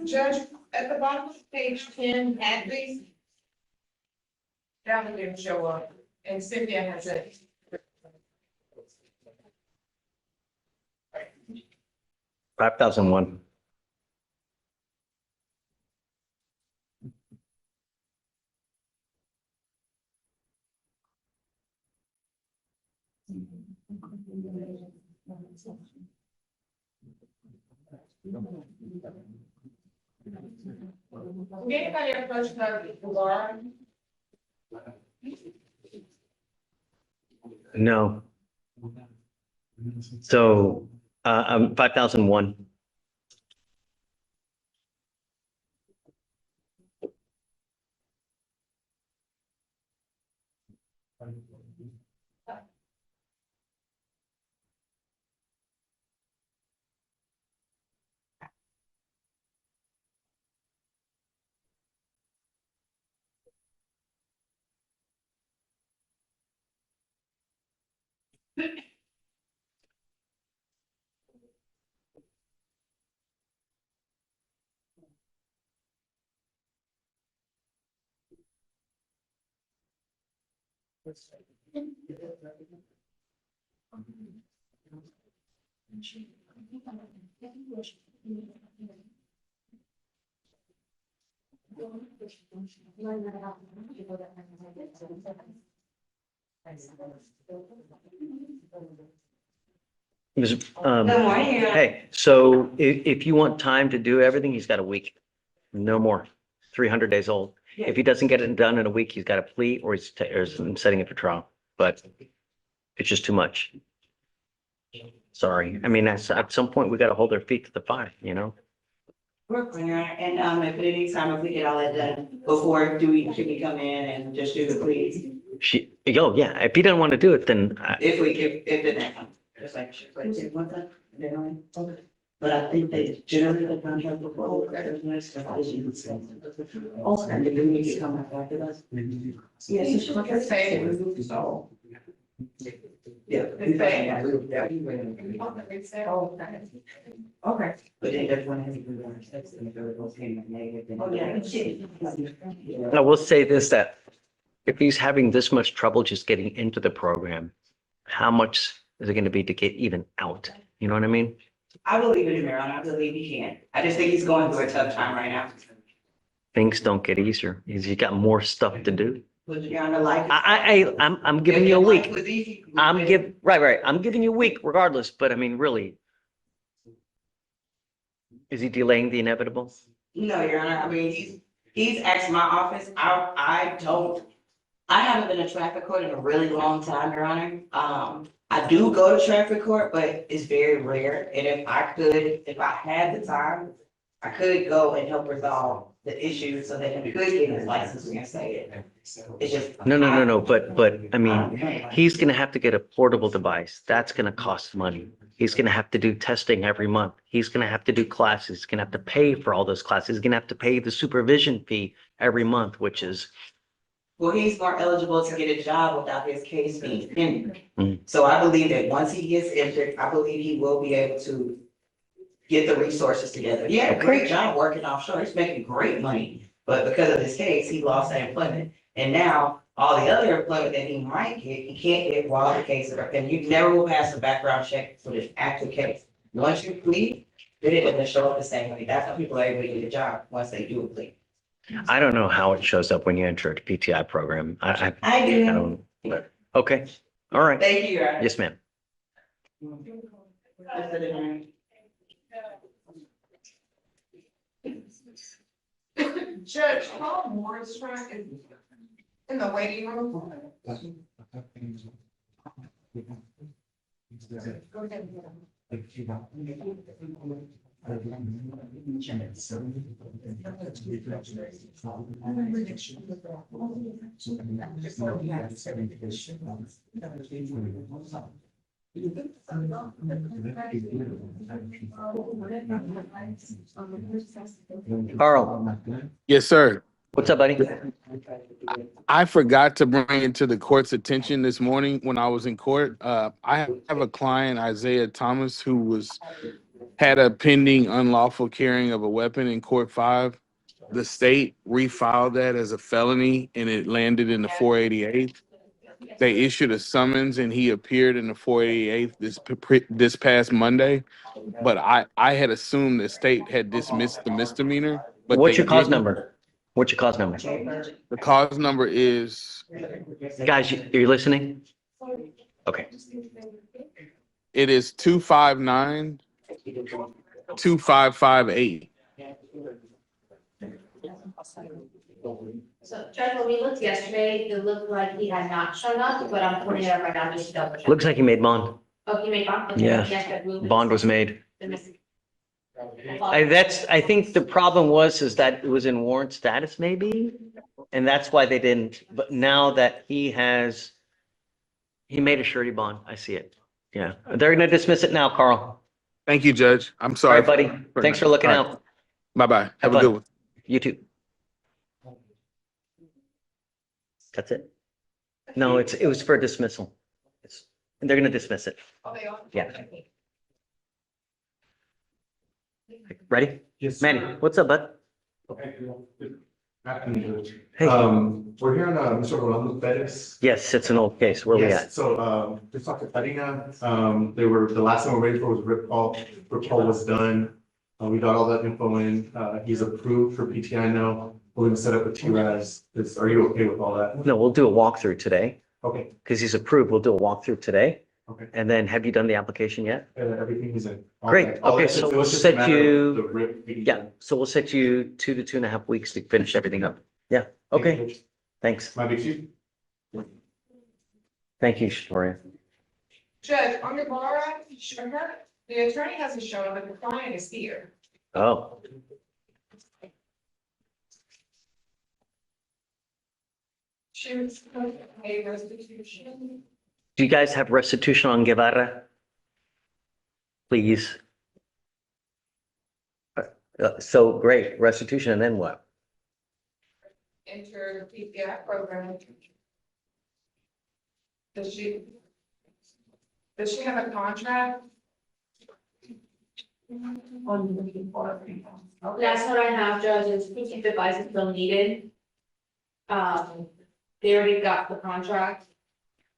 Judge, at the bottom of page 10, at least. That didn't show up, and Cynthia has it. $5,001. Anybody approach the Laura? No. So, 5,001. Hey, so if you want time to do everything, he's got a week, no more, 300 days old. If he doesn't get it done in a week, he's got a plea or or setting it for trial, but it's just too much. Sorry. I mean, at some point, we got to hold their feet to the fire, you know? We're clear, and, if at any time, if we get all that done before, should we come in and just do the please? Oh, yeah, if he doesn't want to do it, then If the next one, just like, say one time, then only. But I think they generally the contract before, there's no expectation. Also, and the new can come back after us. Yes, it's like I say, so. Yeah. Okay. But then there's one has to do that, and if it goes in negative. Oh, yeah. I will say this, that if he's having this much trouble just getting into the program, how much is it going to be to get even out? You know what I mean? I believe in him, Your Honor. I believe he can. I just think he's going through a tough time right now. Things don't get easier. He's got more stuff to do. Your Honor, like. I'm giving you a week. Right. I'm giving you a week regardless, but I mean, really. Is he delaying the inevitable? No, Your Honor. I mean, he's asked my office. I haven't been to traffic court in a really long time, Your Honor. I do go to traffic court, but it's very rare. And if I had the time, I could go and help resolve the issue so that he could get his license reinstated. It's just. No. But I mean, he's gonna have to get a portable device. That's gonna cost money. He's gonna have to do testing every month. He's gonna have to do classes. He's gonna have to pay for all those classes. He's gonna have to pay the supervision fee every month, which is. Well, he's more eligible to get a job without his case being pending. So I believe that once he gets injured, I believe he will be able to get the resources together. He had a great job working offshore. He's making great money. But because of his case, he lost that employment. And now all the other employment that he might get, he can't get while the case is, and you never will pass a background check for this active case. Once you plead, then it doesn't show up the same way. That's how people are able to get a job once they do a plea. I don't know how it shows up when you enter a PTI program. I I do. don't, but, okay, all right. Thank you, Your Honor. Yes, ma'am. Judge, Paul Moore's track is in the waiting room. Go ahead. Carl. Yes, sir. What's up, buddy? I forgot to bring it to the court's attention this morning when I was in court. I have a client, Isaiah Thomas, who had a pending unlawful carrying of a weapon in court 5. The state refiled that as a felony and it landed in the 488th. They issued a summons and he appeared in the 488th this past Monday. But I had assumed the state had dismissed the misdemeanor. But What's your cause number? What's your cause number? The cause number is. Guys, are you listening? Okay. It is 259 2558. So Judge, when we looked yesterday, it looked like he had not shown up, but I'm putting it up right now just to double check. Looks like he made bond. Oh, he made bond? Okay. Yeah, Yes, but bond was made. That's. I think the problem is that it was in warrant status maybe, and that's why they didn't. But now that he has He made a surety bond. I see it. Yeah, they're gonna dismiss it now, Carl. Thank you, Judge. I'm All sorry. right, buddy. Thanks for looking All right. out. Bye-bye. Have a fun. good one. You too. That's it? No, it was for dismissal. They're gonna dismiss it. Yeah. Ready? Yes. Manny, what's up, bud? Hey. We're here on, Mr. Rolando Perez. Yes, it's an old case. Where we Yes, at? so, just talked to Karina, the last one we're waiting for was RIP call was done. We got all that info in, he's approved for PTI now, we're gonna set up a TRAS, are you okay with all that? No, we'll do a walkthrough today. Okay. Because he's approved. We'll do a walkthrough today. Okay. And then have you done the application yet? Everything is in. Great. All Okay, that- so it we'll was just a set matter of the you, RIP being yeah, done. so we'll set you 2 to 2.5 weeks to finish everything up. Yeah, okay. Thanks. My big chief? Thank you, Shatoria. Judge, on your bar, the attorney hasn't shown, but the client is here. Oh, She was supposed to pay restitution. do you guys have restitution on Guevara? Please. So great, restitution, and then what? Enter the PPI program. Does she have a contract? That's what I have, Judge, is proof of device is still needed. They already got the contract.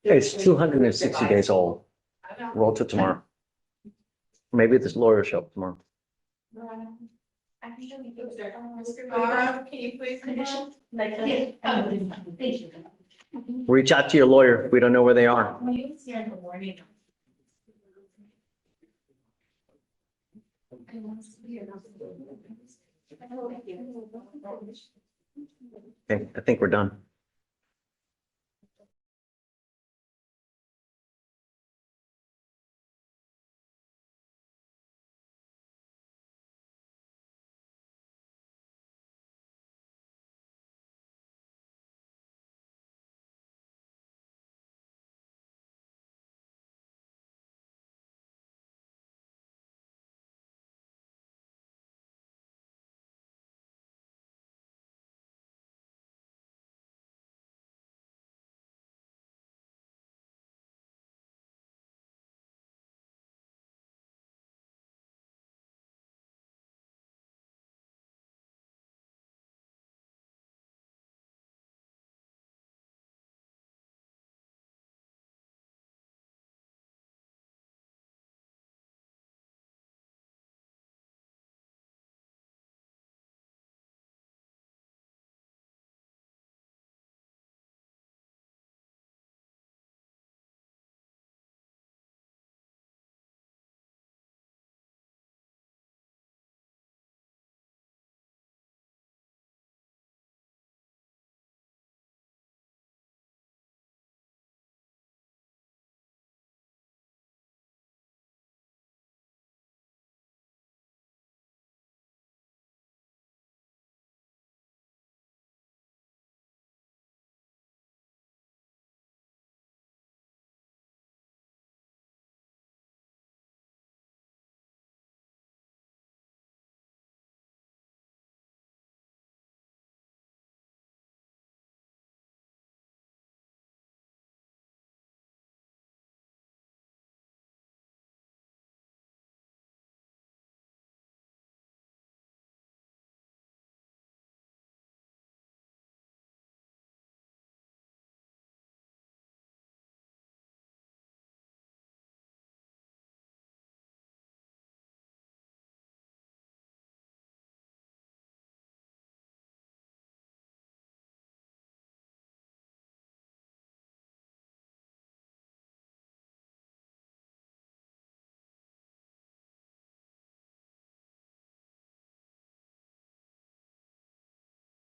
It's 260 days old. Roll to tomorrow. Maybe this lawyer will show up tomorrow. Laura, can you please condition? Thank you. Reach out to your lawyer. We don't know where they are. He was here in the morning. Okay, I think we're done.